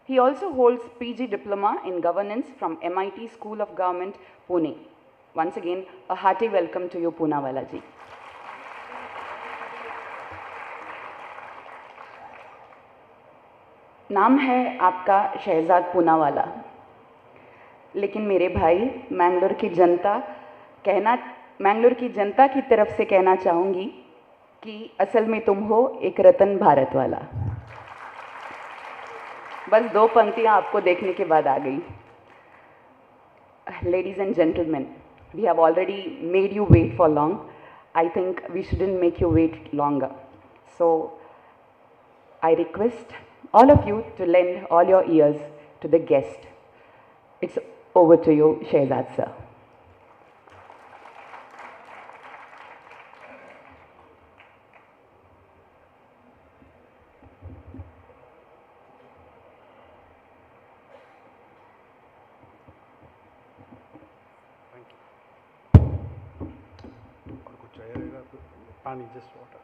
He also holds PG Diploma in Governance from MIT School of Government, Pune. Once again, a hearty welcome to you, Poonawalla ji. नाम है आपका शहजाद पूनावाला, लेकिन मेरे भाई मैंगलोर की जनता की तरफ से कहना चाहूँगी कि असल में तुम हो एक रतन भारत वाला. बस 2 पंक्तियाँ आपको देखने के बाद आ गई. Ladies and gentlemen, we have already made you wait for long. I think we shouldn't make you wait longer. So I request all of you to lend all your ears to the guest. It's over to you, Shehzad sir. और कुछ चाहिए रहेगा तो पानी, just water.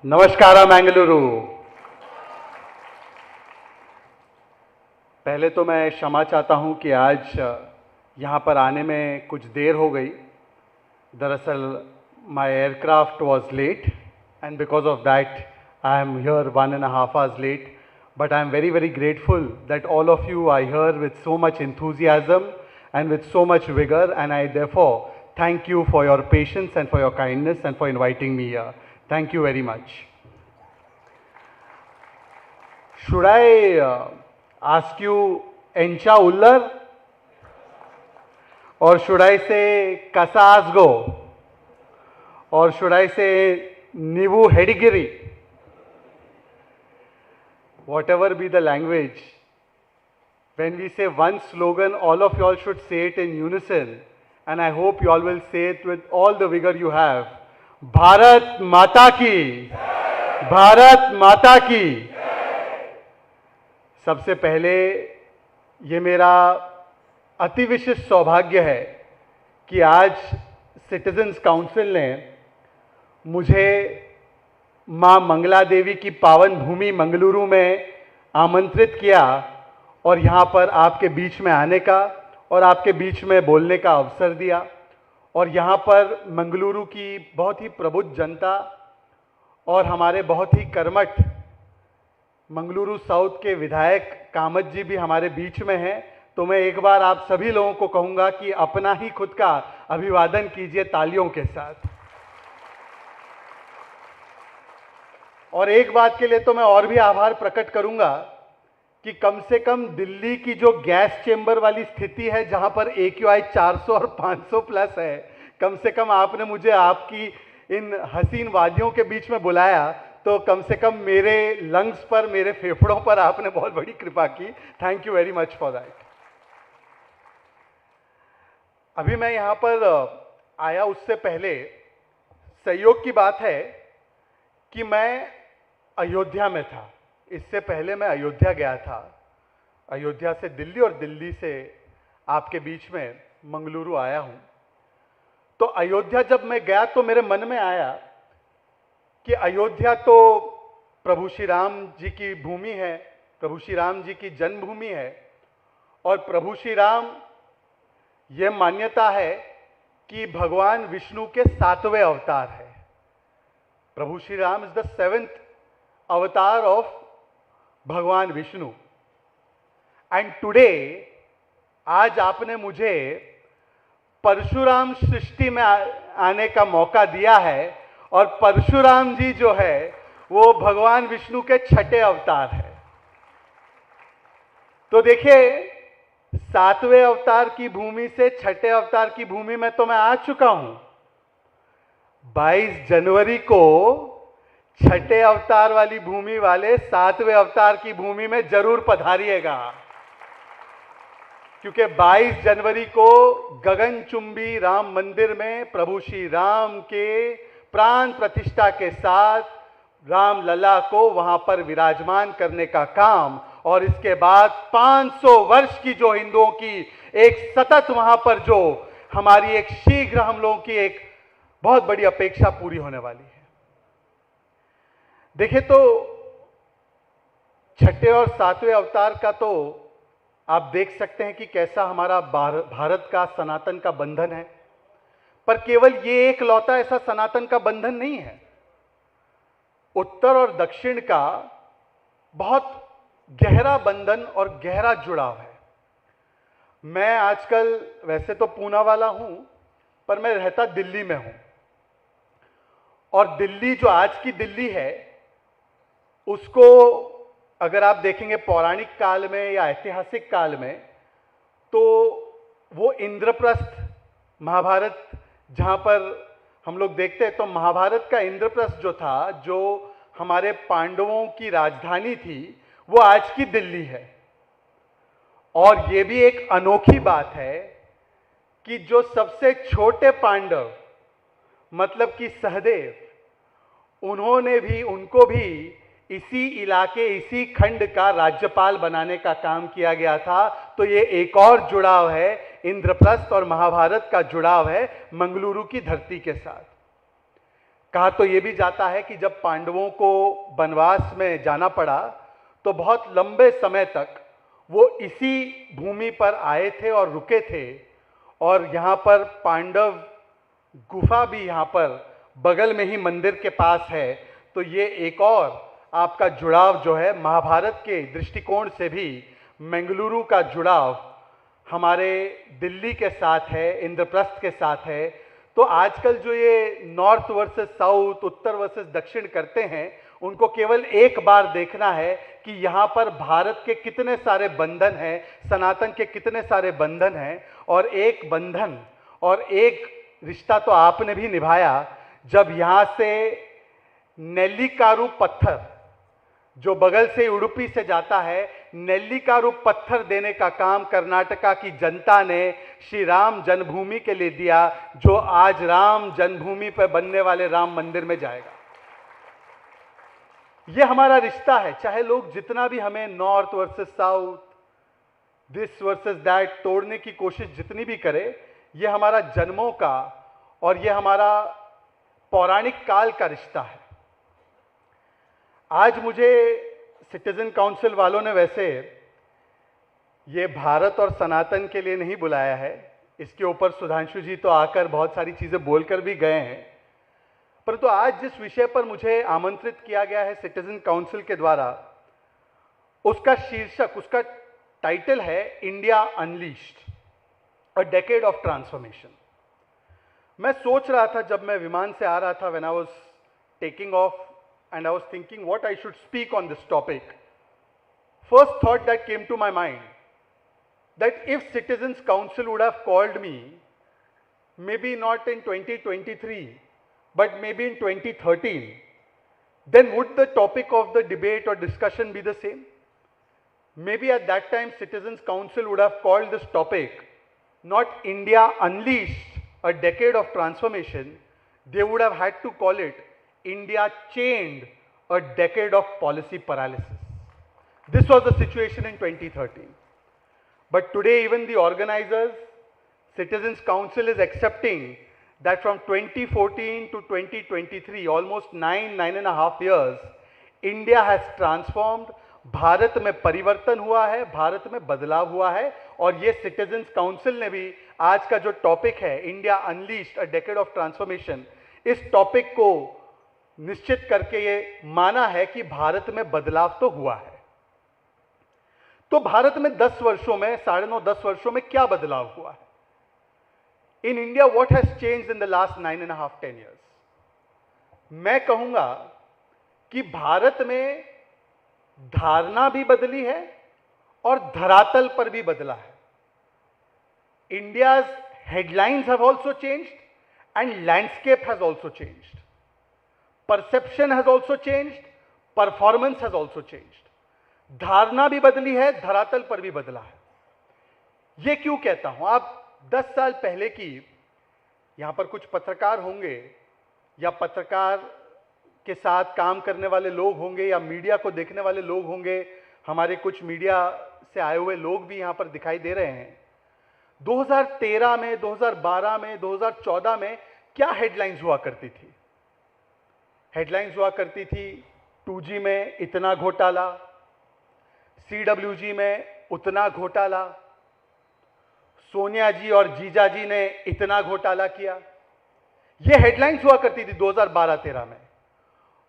नमस्कार मंगलुरु. पहले तो मैं क्षमा चाहता हूं कि आज यहाँ पर आने में कुछ देर हो गई. दरअसल my aircraft was late and because of that I am here 1.5 hours late. But I am very, very grateful that all of you are here with so much enthusiasm and with so much vigor, and I therefore thank you for your patience and for your kindness and for inviting me here. Thank you very much. Should I ask you Encha Ullar, or should I say Kasa Asgo, or should I say Nivu Hedigiri? Whatever be the language, when we say one slogan, all of you all should say it in unison, and I hope you all will say it with all the vigor you have. Bharat Mata ki! Bharat Mata ki! सबसे पहले ये मेरा अति विशिष्ट सौभाग्य है कि आज सिटीजन्स काउंसिल ने मुझे मां मंगला देवी की पावन भूमि मंगलुरु में आमंत्रित किया और यहाँ पर आपके बीच में आने का और आपके बीच में बोलने का अवसर दिया। और यहाँ पर मंगलुरु की बहुत ही प्रबुद्ध जनता और हमारे बहुत ही कर्मठ मंगलुरु साउथ के विधायक कामत जी भी हमारे बीच में हैं। तो मैं एक बार आप सभी लोगों को कहूँगा कि अपना ही खुद का अभिवादन कीजिए तालियों के साथ। और एक बात के लिए तो मैं और भी आभार प्रकट करूंगा कि कम से कम दिल्ली की जो गैस चेंबर वाली स्थिति है, जहां पर AQI 400 और 500 प्लस है, कम से कम आपने मुझे आपकी इन हसीन वादियों के बीच में बुलाया, तो कम से कम मेरे लंग्स पर, मेरे फेफड़ों पर आपने बहुत बड़ी कृपा की। Thank you very much for that. अभी मैं यहां पर आया उससे पहले संयोग की बात है कि मैं अयोध्या में था। इससे पहले मैं अयोध्या गया था, अयोध्या से दिल्ली और दिल्ली से आपके बीच में मंगलुरु आया हूं। तो अयोध्या जब मैं गया तो मेरे मन में आया कि अयोध्या तो प्रभु श्री राम जी की भूमि है, प्रभु श्री राम जी की जन्मभूमि है। और प्रभु श्री राम, यह मान्यता है कि भगवान विष्णु के 7वें अवतार है। प्रभु Shri Ram is the 7th avatar of भगवान विष्णु। एंड टुडे, आज आपने मुझे परशुराम सृष्टि में आने का मौका दिया है। और परशुराम जी जो है वो भगवान विष्णु के 6ठे अवतार है। तो देखिए, 7वें अवतार की भूमि से 6ठे अवतार की भूमि में तो मैं आ चुका हूं। 22 जनवरी को 6ठे अवतार वाली भूमि वाले 7वें अवतार की भूमि में जरूर पधारिएगा, क्योंकि 22 जनवरी को गगनचुंबी राम मंदिर में प्रभु श्री राम के प्राण प्रतिष्ठा के साथ राम लला को वहां पर विराजमान करने का काम, और इसके बाद 500 वर्ष की जो हिंदुओं की एक सतत वहां पर जो हमारी एक शीघ्र हम लोगों की एक बहुत बड़ी अपेक्षा पूरी होने वाली है। देखिए, तो 6ठे और 7वें अवतार का तो आप देख सकते हैं कि कैसा हमारा भारत का सनातन का बंधन है। पर केवल ये एक लौता ऐसा सनातन का बंधन नहीं है, उत्तर और दक्षिण का बहुत गहरा बंधन और गहरा जुड़ाव है। मैं आजकल वैसे तो पूनावाला हूं, पर मैं रहता दिल्ली में हूं। और दिल्ली, जो आज की दिल्ली है, उसको अगर आप देखेंगे पौराणिक काल में या ऐतिहासिक काल में, तो वो इंद्रप्रस्थ, महाभारत जहां पर हम लोग देखते हैं, तो महाभारत का इंद्रप्रस्थ जो था, जो हमारे पांडवों की राजधानी थी, वो आज की दिल्ली है। और ये भी एक अनोखी बात है कि जो सबसे छोटे पांडव, मतलब कि सहदेव, उनको भी इसी इलाके, इसी खंड का राज्यपाल बनाने का काम किया गया था। तो ये एक और जुड़ाव है, इंद्रप्रस्थ और महाभारत का जुड़ाव है मंगलुरु की धरती के साथ। कहा तो ये भी जाता है कि जब पांडवों को वनवास में जाना पड़ा, तो बहुत लंबे समय तक वो इसी भूमि पर आए थे और रुके थे। और यहाँ पर पांडव गुफा भी यहाँ पर बगल में ही मंदिर के पास है। तो ये एक और आपका जुड़ाव जो है महाभारत के दृष्टिकोण से भी मंगलुरु का जुड़ाव हमारे दिल्ली के साथ है, इंद्रप्रस्थ के साथ है। तो आजकल जो ये नॉर्थ वर्सेस साउथ, उत्तर वर्सेस दक्षिण करते हैं, उनको केवल एक बार देखना है कि यहाँ पर भारत के कितने सारे बंधन हैं, सनातन के कितने सारे बंधन हैं। और एक बंधन और एक रिश्ता तो आपने भी निभाया, जब यहाँ से नेल्लिकारू पत्थर, जो बगल से उडुपी से जाता है, नेल्लिकारू पत्थर देने का काम कर्नाटका की जनता ने श्री राम जन्मभूमि के लिए दिया, जो आज राम जन्मभूमि पर बनने वाले राम मंदिर में जाएगा। यह हमारा रिश्ता है। चाहे लोग जितना भी हमें north versus south, this versus that तोड़ने की कोशिश जितनी भी करे, यह हमारा जन्मों का और यह हमारा पौराणिक काल का रिश्ता है। आज मुझे सिटीजन काउंसिल वालों ने वैसे ये भारत और सनातन के लिए नहीं बुलाया है, इसके ऊपर सुधांशु जी तो आकर बहुत सारी चीज़ें बोलकर भी गए हैं, परंतु आज जिस विषय पर मुझे आमंत्रित किया गया है सिटीजन काउंसिल के द्वारा, उसका शीर्षक, उसका टाइटल है India unleashed, a decade of transformation. मैं सोच रहा था जब मैं विमान से आ रहा था, when I was taking off, and I was thinking what I should speak on this topic, first thought that came to my mind that if Citizens Council would have called me, maybe not in 2023, but maybe in 2013, then would the topic of the debate or discussion be the same? Maybe at that time Citizens Council would have called this topic not India Unleashed, a decade of transformation, they would have had to call it India Chained, a decade of policy paralysis. This was the situation in 2013. But today, even the organizers, Citizens Council is accepting that from 2014 to 2023, almost 9.5 years, India has transformed. Bharat में परिवर्तन हुआ है, भारत में बदलाव हुआ है, और ये Citizens Council ने भी आज का जो टॉपिक है India unleashed, a decade of transformation, इस टॉपिक को निश्चित करके ये माना है कि भारत में बदलाव तो हुआ है। तो भारत में 10 वर्षों में, 9.5-10 वर्षों में क्या बदलाव हुआ है? In India what has changed in the last 9.5-10 years? मैं कहूंगा कि भारत में धारणा भी बदली है और धरातल पर भी बदला है। India's headlines have also changed and landscape has also changed, perception has also changed, performance has also changed. धारणा भी बदली है, धरातल पर भी बदला है। यह क्यों कहता हूं? आप 10 साल पहले की, यहां पर कुछ पत्रकार होंगे या पत्रकार के साथ काम करने वाले लोग होंगे या मीडिया को देखने वाले लोग होंगे, हमारे कुछ मीडिया से आए हुए लोग भी यहां पर दिखाई दे रहे हैं। 2013 में, 2012 में, 2014 में क्या हेडलाइंस हुआ करती थी? हेडलाइंस हुआ करती थी 2G में इतना घोटाला, CWG में उतना घोटाला, सोनिया जी और जीजा जी ने इतना घोटाला किया। यह हेडलाइंस हुआ करती थी 2012-13 में।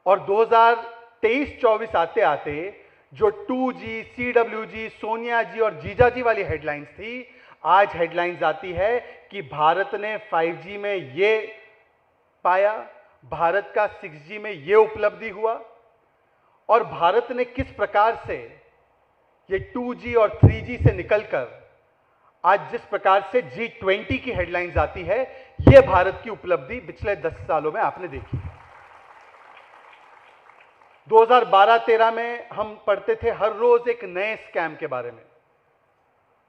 और 2023-24 आते आते जो 2G, CWG, सोनिया जी और जीजा जी वाली हेडलाइंस थी, आज हेडलाइंस आती है कि भारत ने 5G में ये पाया, भारत का 6G में ये उपलब्धि हुआ, और भारत ने किस प्रकार से ये 2G और 3G से निकलकर आज जिस प्रकार से G20 की हेडलाइंस आती है, यह भारत की उपलब्धि पिछले 10 सालों में आपने देखी है। 2012-13 में हम पढ़ते थे हर रोज एक नए स्कैम के बारे में,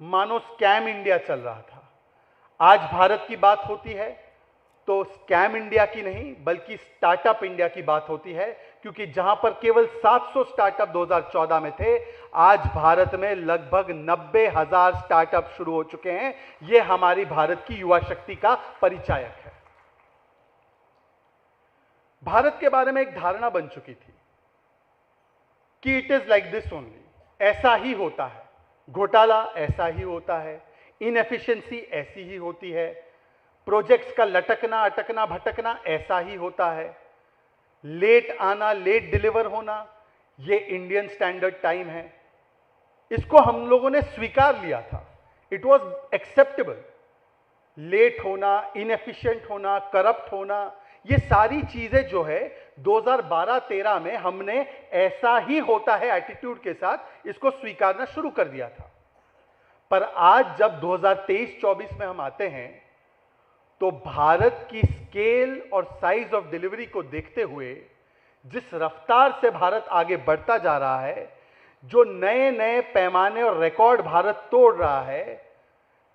मानो स्कैम इंडिया चल रहा था। आज भारत की बात होती है तो स्कैम इंडिया की नहीं बल्कि स्टार्टअप इंडिया की बात होती है, क्योंकि जहां पर केवल 700 स्टार्टअप 2014 में थे, आज भारत में लगभग 90,000 स्टार्टअप शुरू हो चुके हैं। यह हमारी भारत की युवा शक्ति का परिचायक है। भारत के बारे में एक धारणा बन चुकी थी कि it is like this only, ऐसा ही होता है, घोटाला ऐसा ही होता है, इनएफिशिएंसी ऐसी ही होती है, प्रोजेक्ट्स का लटकना अटकना भटकना ऐसा ही होता है, लेट आना, लेट डिलीवर होना, ये इंडियन स्टैंडर्ड टाइम है। इसको हम लोगों ने स्वीकार लिया था, इट वॉज एक्सेप्टेबल। लेट होना, इनएफिशिएंट होना, करप्ट होना, ये सारी चीजें जो है 2012-13 में हमने ऐसा ही होता है एटीट्यूड के साथ इसको स्वीकारना शुरू कर दिया था। पर आज जब 2023-24 में हम आते हैं तो भारत की स्केल और साइज ऑफ डिलीवरी को देखते हुए जिस रफ्तार से भारत आगे बढ़ता जा रहा है, जो नए नए पैमाने और रिकॉर्ड भारत तोड़ रहा है,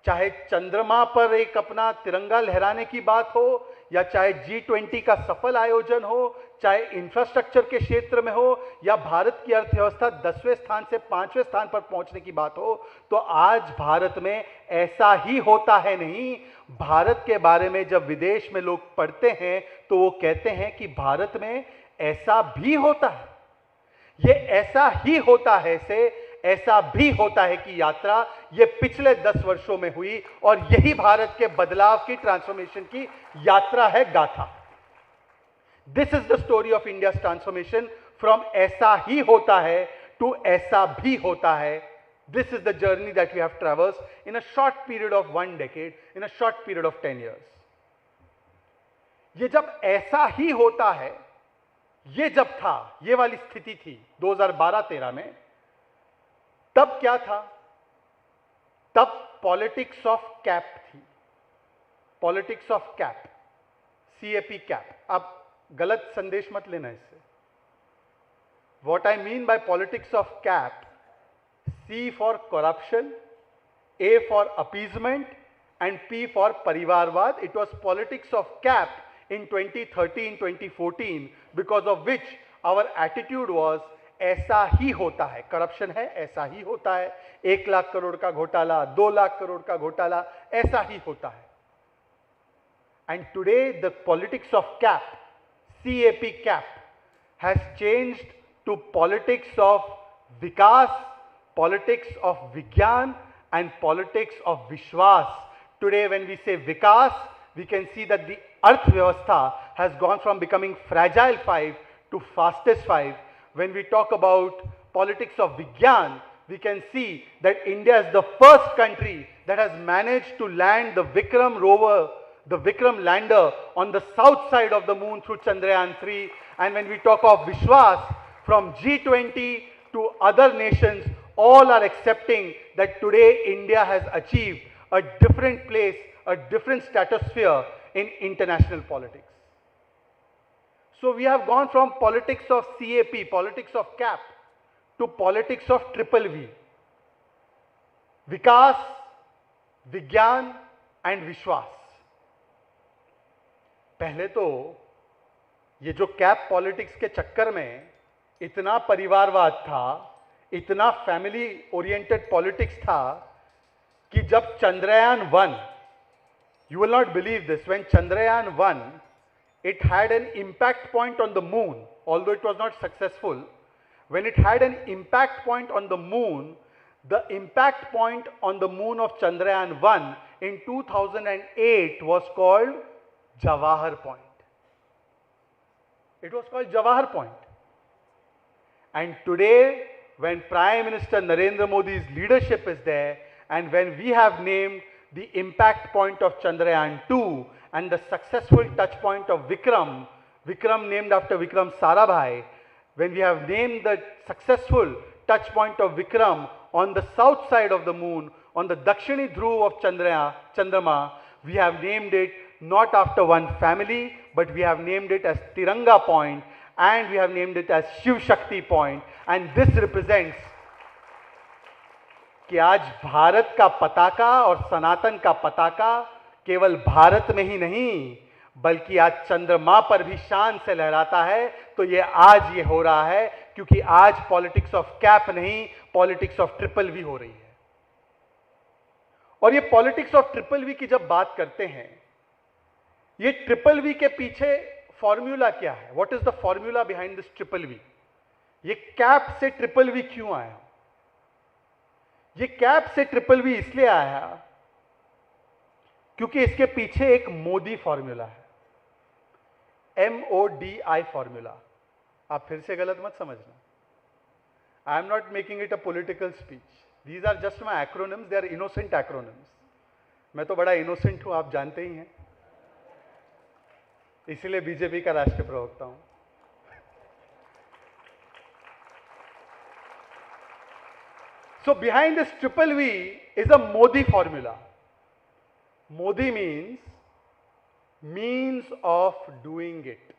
चाहे चंद्रमा पर एक अपना तिरंगा लहराने की बात हो, या चाहे G20 का सफल आयोजन हो, चाहे इंफ्रास्ट्रक्चर के क्षेत्र में हो, या भारत की अर्थव्यवस्था 10वें स्थान से 5वें स्थान पर पहुंचने की बात हो, तो आज भारत में ऐसा ही होता है नहीं। भारत के बारे में जब विदेश में लोग पढ़ते हैं तो वो कहते हैं कि भारत में ऐसा भी होता है। ये ऐसा ही होता है से ऐसा भी होता है कि यात्रा ये पिछले 10 वर्षों में हुई और यही भारत के बदलाव की, ट्रांसफॉर्मेशन की यात्रा है, गाथा। This is the story of India transformation, from ऐसा ही होता है टू ऐसा भी होता है। This is the journey that we have traversed in a short period of 1 decade, in a short period of 10 years। ये जब ऐसा ही होता है, ये जब था, ये वाली स्थिति थी 2012-13 में, तब क्या था? तब पॉलिटिक्स ऑफ कैप थी, politics of cap, CAP cap. आप गलत संदेश मत लेना इससे। What I mean by politics of cap, C for corruption, A for appeasement and P for parivarvad. It was politics of cap in 2013, 2014, because of which our attitude was ऐसा ही होता है, करप्शन है, ऐसा ही होता है, 1 लाख करोड़ का घोटाला, 2 लाख करोड़ का घोटाला, ऐसा ही होता है। And today the politics of cap, CAP cap, has changed to politics of vikas, politics of vigyan and politics of vishwas. Today when we say vikas, we can see that the Arthvyavastha has gone from becoming fragile 5 to fastest 5. When we talk about politics of Vigyan, we can see that India is the first country that has managed to land the Vikram rover, the Vikram lander on the south side of the moon through Chandrayaan 3. And when we talk of Vishwas, from G20 to other nations, all are accepting that today India has achieved a different place, a different stratosphere in international politics. So we have gone from politics of CAP, politics of cap, to politics of triple V. Vikas, Vigyan and Vishwas. पहले तो ये जो cap politics के चक्कर में इतना परिवारवाद था, इतना फैमिली ओरिएंटेड पॉलिटिक्स था कि जब Chandrayaan 1, you will not believe this, when Chandrayaan 1, it had an impact point on the moon, although it was not successful. When it had an impact point on the moon, the impact point on the moon of Chandrayaan 1 in 2008 was called Jawahar Point. It was called Jawahar Point. And today, when Prime Minister Narendra Modi's leadership is there, and when we have named the impact point of Chandrayaan 2 and the successful touch point of Vikram, Vikram named after Vikram Sarabhai, when we have named the successful touch point of Vikram on the south side of the moon, on the Dakshini Dhruv of Chandrama, we have named it not after one family, but we have named it as Tiranga Point, and we have named it as Shiv Shakti Point, and this represents कि आज भारत का पताका और सनातन का पताका केवल भारत में ही नहीं बल्कि आज चंद्रमा पर भी शान से लहराता है। तो ये आज ये हो रहा है क्योंकि आज पॉलिटिक्स ऑफ कैप नहीं, पॉलिटिक्स ऑफ ट्रिपल वी हो रही है। और ये पॉलिटिक्स ऑफ ट्रिपल वी की जब बात करते हैं, ये ट्रिपल वी के पीछे फॉर्मूला क्या है? What is the formula behind this triple V? ये कैप से ट्रिपल वी क्यों आया? ये कैप से ट्रिपल वी इसलिए आया क्योंकि इसके पीछे एक मोदी फॉर्मूला है, MODI फॉर्मूला। आप फिर से गलत मत समझना, I am not making it a political speech, these are just my acronyms, they are innocent acronyms. मैं तो बड़ा इनोसेंट हूं, आप जानते ही हैं, इसलिए बीजेपी का राष्ट्रीय प्रवक्ता हूं। So behind this triple V is a Modi formula. Modi means of doing it.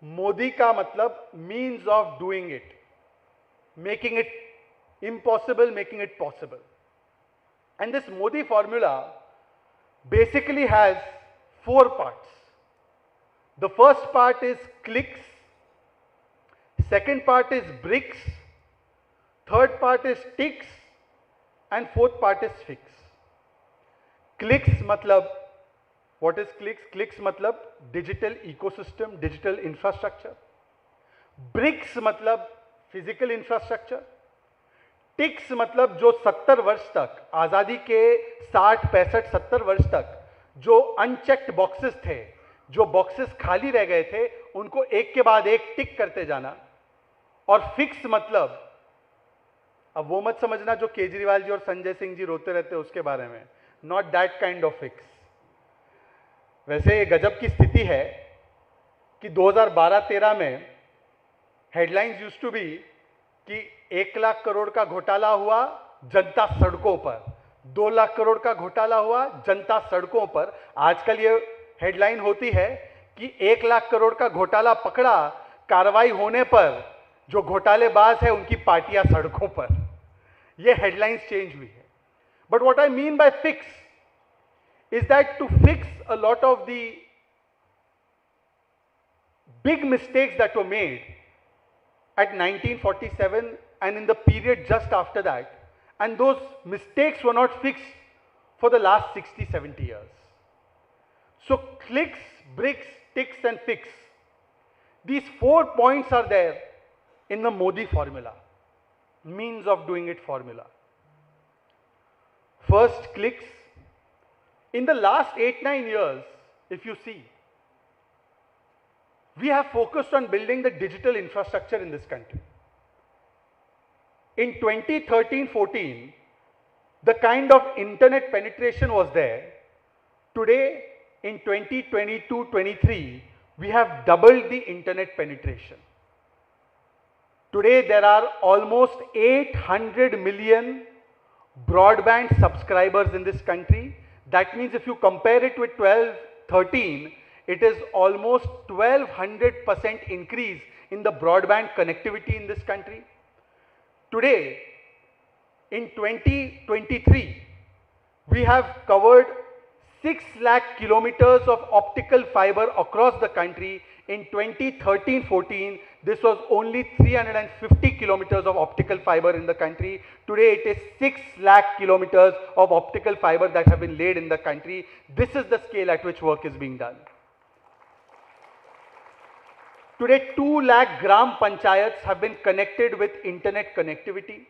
Modi का मतलब means of doing it, making it impossible, making it possible. And this Modi formula basically has 4 parts. The first part is clicks, second part is bricks, third part is ticks and fourth part is fix. Clicks मतलब, what is clicks? Clicks मतलब digital ecosystem, digital infrastructure. Bricks मतलब physical infrastructure ticks मतलब जो 70 वर्ष तक, आज़ादी के 60, 65, 70 वर्ष तक जो अनचेक्ड बॉक्सेस थे, जो बॉक्सेस खाली रह गए थे, उनको एक के बाद एक टिक करते जाना। और फिक्स मतलब, अब वो मत समझना जो केजरीवाल जी और संजय सिंह जी रोते रहते हैं उसके बारे में, not that kind of fix. वैसे गजब की स्थिति है कि 2012-13 में हेडलाइंस यूज्ड टू बी कि 1 लाख करोड़ का घोटाला हुआ, जनता सड़कों पर, 2 लाख करोड़ का घोटाला हुआ, जनता सड़कों पर। आजकल ये हेडलाइन होती है कि 1 लाख करोड़ का घोटाला पकड़ा, कार्रवाई होने पर जो घोटालेबाज है उनकी पार्टियां सड़कों पर। ये हेडलाइंस चेंज हुई है। But what I mean by fix is that to fix a lot of the big mistakes that were made at 1947 and in the period just after that, and those mistakes were not fixed for the last 60, 70 years. So clicks, bricks, ticks and fix. These 4 points are there in the Modi formula, means of doing it formula. First, clicks. In the last 8-9 years, if you see, we have focused on building the digital infrastructure in this country. In 2013-14, the kind of internet penetration was there. Today, in 2022-23, we have doubled the internet penetration. Today, there are almost 800 million broadband subscribers in this country. That means if you compare it with 12-13, it is almost 1200% increase in the broadband connectivity in this country. Today, in 2023, we have covered 6 lakh kilometers of optical fiber across the country. In 2013-14, this was only 350 kilometers of optical fiber in the country. Today, it is 6 lakh kilometers of optical fiber that have been laid in the country. This is the scale at which work is being done. Today, 2 lakh gram panchayats have been connected with internet connectivity.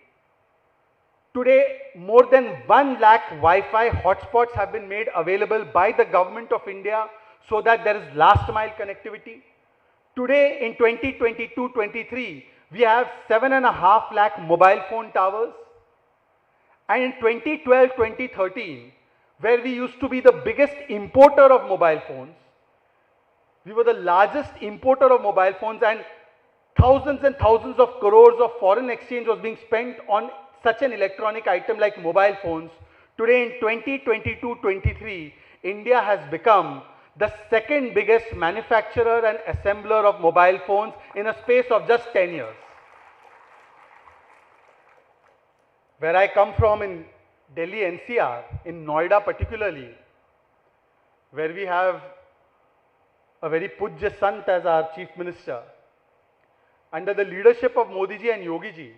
Today, more than 1 lakh Wi-Fi hotspots have been made available by the government of India so that there is last mile connectivity. Today, in 2022-23, we have 7.5 lakh mobile phone towers. And in 2012-2013, where we used to be the biggest importer of mobile phones, we were the largest importer of mobile phones, and thousands of crores of foreign exchange was being spent on such an electronic item like mobile phones. Today in 2022-23, India has become the second biggest manufacturer and assembler of mobile phones in a space of just 10 years. Where I come from in Delhi NCR, in Noida particularly, where we have a very Pujya Sant as our Chief Minister, under the leadership of Modi ji and Yogi ji,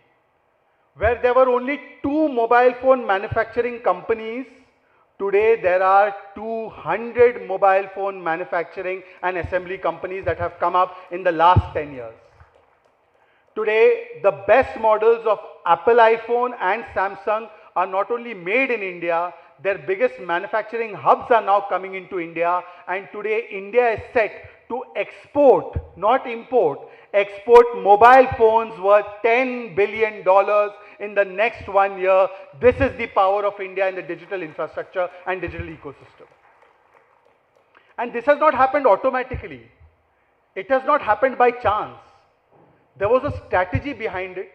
where there were only 2 mobile phone manufacturing companies, today there are 200 mobile phone manufacturing and assembly companies that have come up in the last 10 years. Today, the best models of Apple iPhone and Samsung are not only made in India, their biggest manufacturing hubs are now coming into India, and today India is set to export, not import, export mobile phones worth $10 billion in the next 1 year. This is the power of India in the digital infrastructure and digital ecosystem. And this has not happened automatically. It has not happened by chance. There was a strategy behind it.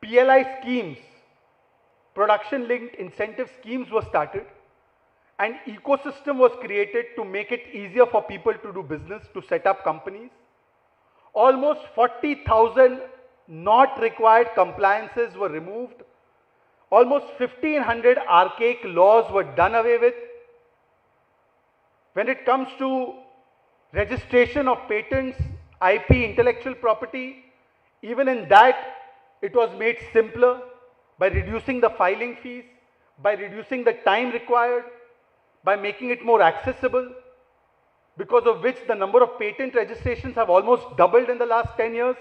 PLI schemes, production-linked incentive schemes were started. An ecosystem was created to make it easier for people to do business, to set up companies. Almost 40,000 not required compliances were removed. Almost 1,500 archaic laws were done away with. When it comes to registration of patents, IP, intellectual property, even in that, it was made simpler by reducing the filing fees, by reducing the time required, by making it more accessible, because of which the number of patent registrations have almost doubled in the last 10 years.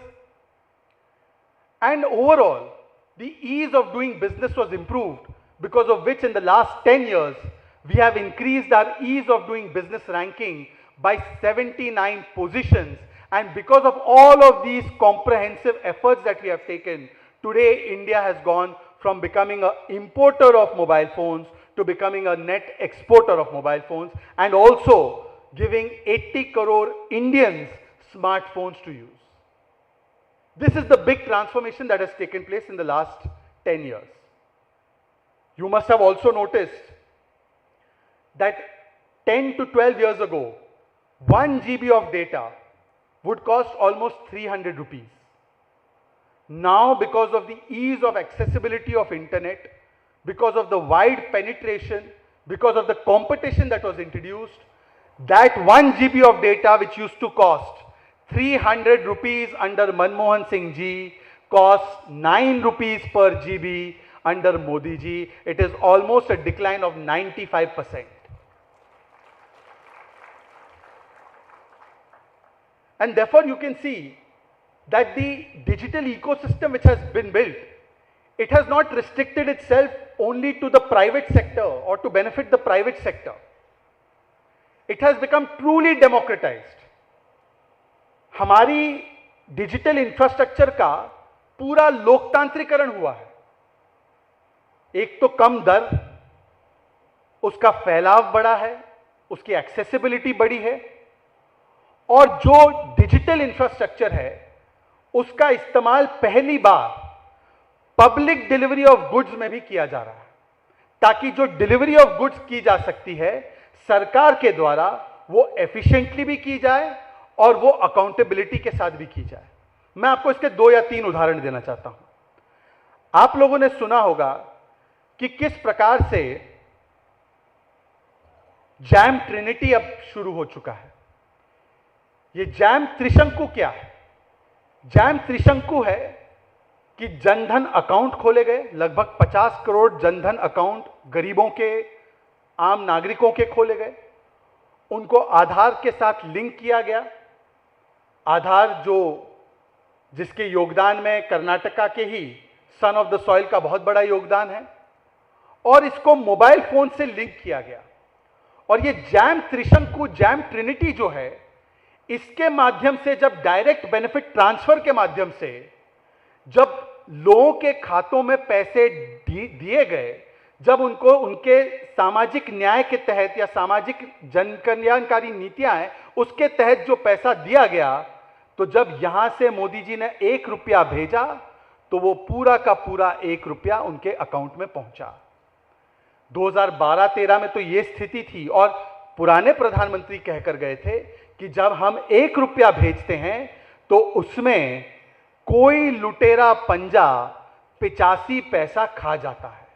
And overall, the ease of doing business was improved, because of which in the last 10 years, we have increased our ease of doing business ranking by 79 positions. And because of all of these comprehensive efforts that we have taken, today India has gone from becoming an importer of mobile phones to becoming a net exporter of mobile phones, and also giving 80 crore Indians smartphones to use. This is the big transformation that has taken place in the last 10 years. You must have also noticed that 10 to 12 years ago, 1 GB of data would cost almost 300 rupees. Now, because of the ease of accessibility of internet, because of the wide penetration, because of the competition that was introduced, that 1 GB of data which used to cost 300 rupees under Manmohan Singh ji costs 9 rupees per GB under Modi ji. It is almost a decline of 95%. And therefore you can see that the digital ecosystem which has been built, it has not restricted itself only to the private sector or to benefit the private sector. It has become truly democratized. हमारी digital infrastructure का पूरा लोकतांत्रिकरण हुआ है. एक तो कम दर, उसका फैलाव बड़ा है, उसकी एक्सेसिबिलिटी बड़ी है, और जो डिजिटल इंफ्रास्ट्रक्चर है उसका इस्तेमाल पहली बार पब्लिक डिलीवरी ऑफ गुड्स में भी किया जा रहा है, ताकि जो डिलीवरी ऑफ गुड्स की जा सकती है सरकार के द्वारा वो एफिशिएंटली भी की जाए और वो अकाउंटेबिलिटी के साथ भी की जाए. मैं आपको इसके 2 या 3 उदाहरण देना चाहता हूं. आप लोगों ने सुना होगा कि किस प्रकार से जैम ट्रिनिटी अब शुरू हो चुका है. ये जैम त्रिशंकु क्या है? जैम त्रिशंकु है कि जनधन अकाउंट खोले गए, लगभग 50 करोड़ जनधन अकाउंट गरीबों के, आम नागरिकों के खोले गए. उनको आधार के साथ लिंक किया गया. आधार जिसके योगदान में कर्नाटका के ही सन ऑफ द सॉइल का बहुत बड़ा योगदान है, और इसको मोबाइल फोन से लिंक किया गया. और ये जैम त्रिशंकु, जैम ट्रिनिटी जो है, इसके माध्यम से जब डायरेक्ट बेनिफिट ट्रांसफर के माध्यम से जब लोगों के खातों में पैसे दिए गए, जब उनको उनके सामाजिक न्याय के तहत या सामाजिक जन कल्याणकारी नीतियां हैं उसके तहत जो पैसा दिया गया, तो जब यहां से मोदी जी ने 1 रुपया भेजा तो वो पूरा का पूरा 1 रुपया उनके अकाउंट में पहुंचा. 2012-13 में तो ये स्थिति थी, और पुराने प्रधानमंत्री कहकर गए थे कि जब हम 1 रुपया भेजते हैं तो उसमें कोई लुटेरा पंजा 85 पैसा खा जाता है.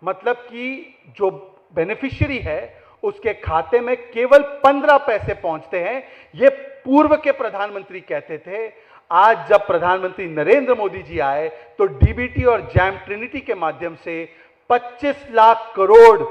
मतलब कि जो बेनिफिशियरी है उसके खाते में केवल 15 पैसे पहुंचते हैं. ये पूर्व के प्रधानमंत्री कहते थे. आज जब प्रधानमंत्री नरेंद्र मोदी जी आए तो डीबीटी और जैम ट्रिनिटी के माध्यम से 25 लाख करोड़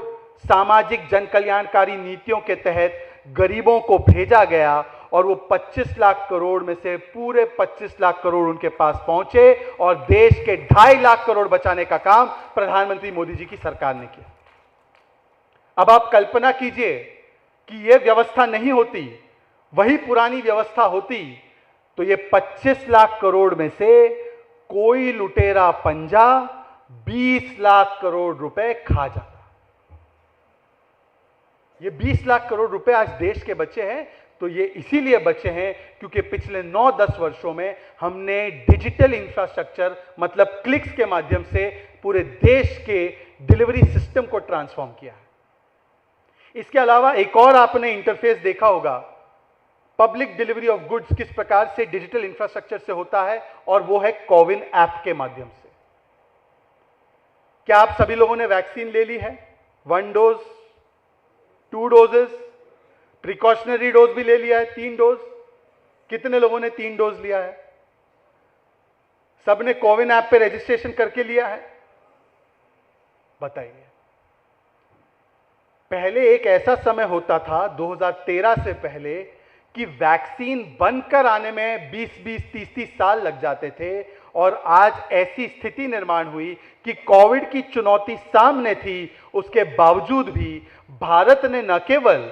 सामाजिक जन कल्याणकारी नीतियों के तहत गरीबों को भेजा गया, और वो 25 लाख करोड़ में से पूरे 25 लाख करोड़ उनके पास पहुंचे, और देश के 2.5 लाख करोड़ बचाने का काम प्रधानमंत्री मोदी जी की सरकार ने किया. अब आप कल्पना कीजिए कि ये व्यवस्था नहीं होती, वही पुरानी व्यवस्था होती, तो ये 25 लाख करोड़ में से कोई लुटेरा पंजा 20 लाख करोड़ रुपए खा जाता. ये 20 लाख करोड़ रुपए आज देश के बचे हैं, तो ये इसीलिए बचे हैं क्योंकि पिछले 9-10 वर्षों में हमने डिजिटल इंफ्रास्ट्रक्चर, मतलब क्लिक्स के माध्यम से पूरे देश के डिलीवरी सिस्टम को ट्रांसफॉर्म किया है. इसके अलावा एक और आपने इंटरफेस देखा होगा, पब्लिक डिलीवरी ऑफ गुड्स किस प्रकार से डिजिटल इंफ्रास्ट्रक्चर से होता है, और वो है कोविन ऐप के माध्यम से. क्या आप सभी लोगों ने वैक्सीन ले ली है? 1 डोज, 2 डोजेस, प्रिकॉशनरी डोज भी ले लिया है, 3 डोज. कितने लोगों ने 3 डोज लिया है? सबने कोविन ऐप पे रजिस्ट्रेशन करके लिया है? बताइए. पहले एक ऐसा समय होता था 2013 से पहले कि वैक्सीन बनकर आने में 20-20, 30-30 साल लग जाते थे, और आज ऐसी स्थिति निर्माण हुई कि कोविड की चुनौती सामने थी, उसके बावजूद भी भारत ने न केवल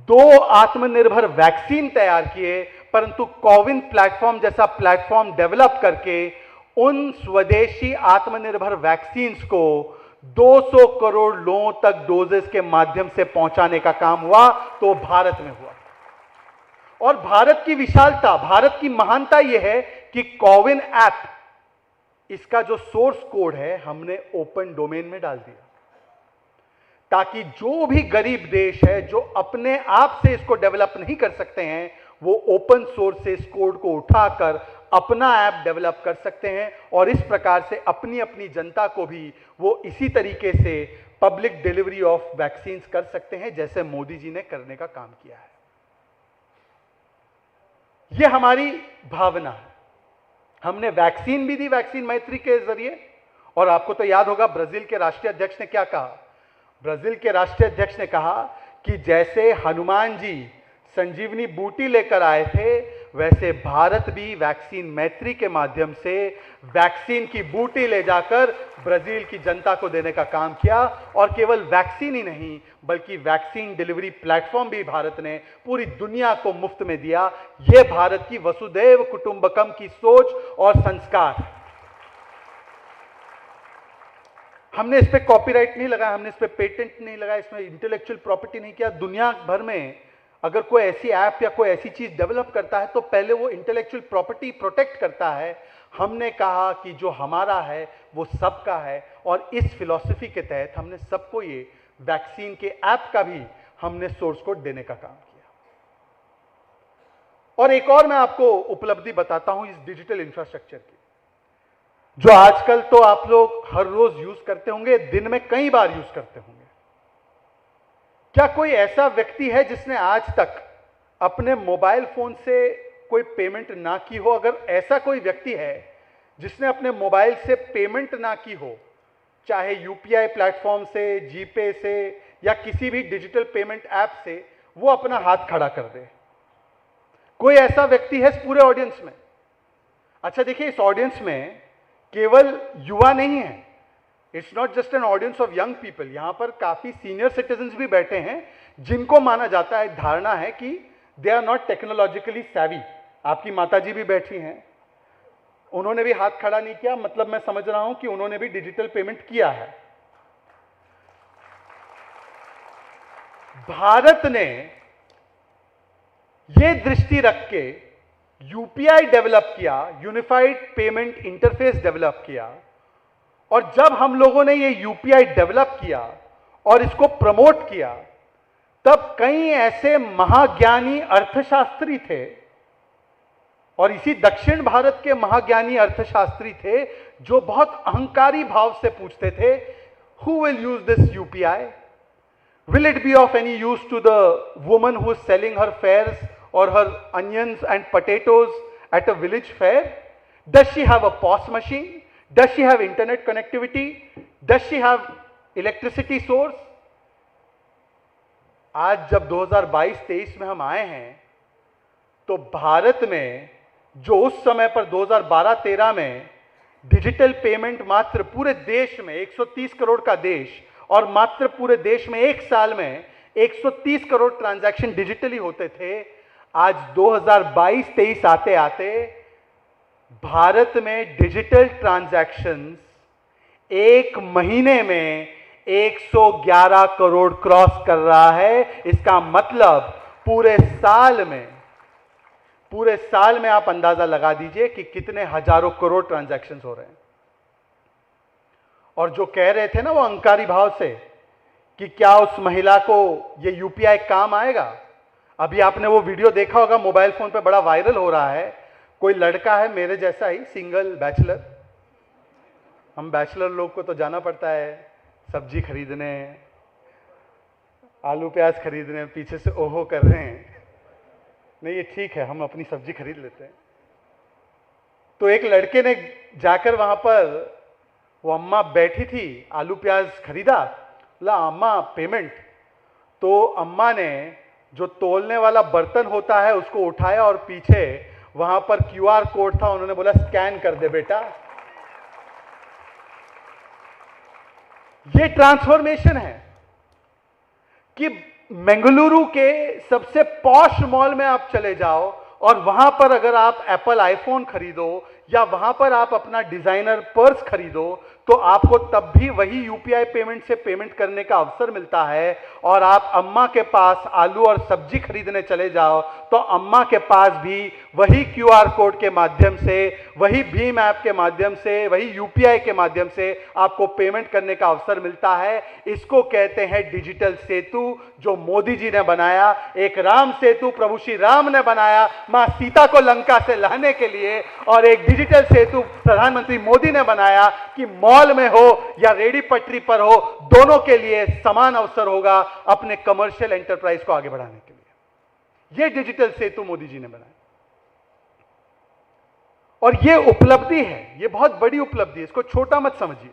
2 आत्मनिर्भर वैक्सीन तैयार किए, परंतु कोविन प्लेटफॉर्म जैसा प्लेटफॉर्म डेवलप करके उन स्वदेशी आत्मनिर्भर वैक्सीन्स को 200 करोड़ लोगों तक डोजेस के माध्यम से पहुंचाने का काम हुआ, तो भारत में हुआ। और भारत की विशालता, भारत की महानता यह है कि कोविन ऐप, इसका जो सोर्स कोड है हमने ओपन डोमेन में डाल दिया, ताकि जो भी गरीब देश है जो अपने आप से इसको डेवलप नहीं कर सकते हैं, वो ओपन सोर्स से इस कोड को उठाकर अपना ऐप डेवलप कर सकते हैं, और इस प्रकार से अपनी अपनी जनता को भी वो इसी तरीके से पब्लिक डिलीवरी ऑफ वैक्सीन्स कर सकते हैं, जैसे मोदी जी ने करने का काम किया है। ये हमारी भावना है। हमने वैक्सीन भी दी, वैक्सीन मैत्री के जरिए, और आपको तो याद होगा ब्राजील के राष्ट्रीय अध्यक्ष ने क्या कहा। ब्राजील के राष्ट्रीय अध्यक्ष ने कहा कि जैसे हनुमान जी संजीवनी बूटी लेकर आए थे, वैसे भारत भी वैक्सीन मैत्री के माध्यम से वैक्सीन की बूटी ले जाकर ब्राजील की जनता को देने का काम किया। और केवल वैक्सीन ही नहीं, बल्कि वैक्सीन डिलीवरी प्लेटफॉर्म भी भारत ने पूरी दुनिया को मुफ्त में दिया। यह भारत की वसुधैव कुटुंबकम की सोच और संस्कार है। हमने इस पे कॉपीराइट नहीं लगाया, हमने इस पे पेटेंट नहीं लगाया, इसमें इंटेलेक्चुअल प्रॉपर्टी नहीं किया। दुनिया भर में अगर कोई ऐसी ऐप या कोई ऐसी चीज डेवलप करता है तो पहले वो इंटेलेक्चुअल प्रॉपर्टी प्रोटेक्ट करता है। हमने कहा कि जो हमारा है वो सबका है, और इस फिलॉसफी के तहत हमने सबको ये वैक्सीन के ऐप का भी हमने सोर्स कोड देने का काम किया। और एक और मैं आपको उपलब्धि बताता हूं इस डिजिटल इंफ्रास्ट्रक्चर की, जो आजकल तो आप लोग हर रोज यूज करते होंगे, दिन में कई बार यूज करते होंगे। क्या कोई ऐसा व्यक्ति है जिसने आज तक अपने मोबाइल फोन से कोई पेमेंट ना की हो? अगर ऐसा कोई व्यक्ति है जिसने अपने मोबाइल से पेमेंट ना की हो, चाहे यूपीआई प्लेटफॉर्म से, जीपे से, या किसी भी डिजिटल पेमेंट ऐप से, वो अपना हाथ खड़ा कर दे। कोई ऐसा व्यक्ति है इस पूरे ऑडियंस में? अच्छा देखिए, इस ऑडियंस में केवल युवा नहीं है, it's not just an audience of young people. यहां पर काफी सीनियर सिटीजन्स भी बैठे हैं, जिनको माना जाता है, धारणा है कि they are not technologically savvy. आपकी माताजी भी बैठी हैं, उन्होंने भी हाथ खड़ा नहीं किया, मतलब मैं समझ रहा हूं कि उन्होंने भी डिजिटल पेमेंट किया है। भारत ने यह दृष्टि रख के यूपीआई डेवलप किया, यूनिफाइड पेमेंट इंटरफेस डेवलप किया, और जब हम लोगों ने ये यूपीआई डेवलप किया और इसको प्रमोट किया, तब कई ऐसे महाज्ञानी अर्थशास्त्री थे, और इसी दक्षिण भारत के महाज्ञानी अर्थशास्त्री थे, जो बहुत अहंकारी भाव से पूछते थे, who will use this UPI? Will it be of any use to the woman who is selling her fares or her onions and potatoes at a village fair? Does she have a POS machine? Does she have internet connectivity? Does she have electricity source? आज जब 2022-23 में हम आए हैं, तो भारत में जो उस समय पर 2012-13 में डिजिटल पेमेंट मात्र पूरे देश में 130 करोड़ का देश, और मात्र पूरे देश में एक साल में 130 करोड़ ट्रांजैक्शन डिजिटली होते थे, आज 2022-23 आते आते भारत में डिजिटल ट्रांजैक्शंस एक महीने में 111 करोड़ क्रॉस कर रहा है। इसका मतलब पूरे साल में आप अंदाजा लगा दीजिए कि कितने हजारों करोड़ ट्रांजैक्शंस हो रहे हैं। और जो कह रहे थे ना वो अहंकारी भाव से कि क्या उस महिला को ये यूपीआई काम आएगा, अभी आपने वो वीडियो देखा होगा, मोबाइल फोन पे बड़ा वायरल हो रहा है। कोई लड़का है मेरे जैसा ही, सिंगल बैचलर, हम बैचलर लोग को तो जाना पड़ता है सब्जी खरीदने, आलू प्याज खरीदने, पीछे से ओहो कर रहे हैं, नहीं ये ठीक है, हम अपनी सब्जी खरीद लेते हैं। तो एक लड़के ने जाकर वहां पर, वो अम्मा बैठी थी, आलू प्याज खरीदा, बोला अम्मा पेमेंट, तो अम्मा ने जो तोलने वाला बर्तन होता है उसको उठाया और पीछे वहां पर क्यूआर कोड था, उन्होंने बोला स्कैन कर दे बेटा। ये ट्रांसफॉर्मेशन है कि मंगलुरु के सबसे पॉश मॉल में आप चले जाओ और वहां पर अगर आप एप्पल आईफोन खरीदो या वहां पर आप अपना डिजाइनर पर्स खरीदो तो आपको तब भी वही यूपीआई पेमेंट से पेमेंट करने का अवसर मिलता है। और आप अम्मा के पास आलू और सब्जी खरीदने चले जाओ तो अम्मा के पास भी वही क्यूआर कोड के माध्यम से, वही भीम ऐप के माध्यम से, वही यूपीआई के माध्यम से आपको पेमेंट करने का अवसर मिलता है। इसको कहते हैं डिजिटल सेतु, जो मोदी जी ने बनाया। एक राम सेतु प्रभु श्री राम ने बनाया मां सीता को लंका से लाने के लिए, और एक डिजिटल सेतु प्रधानमंत्री मोदी ने बनाया कि मॉल में हो या रेडी पटरी पर हो, दोनों के लिए समान अवसर होगा अपने कमर्शियल एंटरप्राइज को आगे बढ़ाने के लिए। यह डिजिटल सेतु मोदी जी ने बनाया और यह उपलब्धि है, यह बहुत बड़ी उपलब्धि है, इसको छोटा मत समझिए।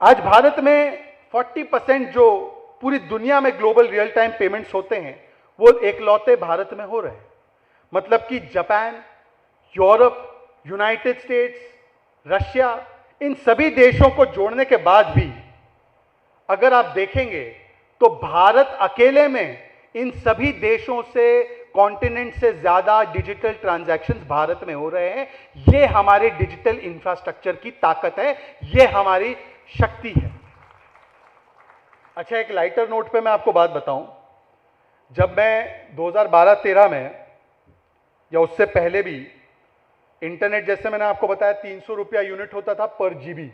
आज भारत में 40% जो पूरी दुनिया में ग्लोबल रियल टाइम पेमेंट्स होते हैं वो एकलौते भारत में हो रहे हैं। मतलब कि Japan, Europe, United States, Russia, इन सभी देशों को जोड़ने के बाद भी अगर आप देखेंगे तो भारत अकेले में इन सभी देशों से, कॉन्टिनेंट से ज्यादा डिजिटल ट्रांजैक्शंस भारत में हो रहे हैं। यह हमारे डिजिटल इंफ्रास्ट्रक्चर की ताकत है, यह हमारी शक्ति है। अच्छा, एक लाइटर नोट पे मैं आपको बात बताऊं। जब मैं 2012-13 में या उससे पहले भी इंटरनेट, जैसे मैंने आपको बताया 300 रुपया यूनिट होता था पर जीबी।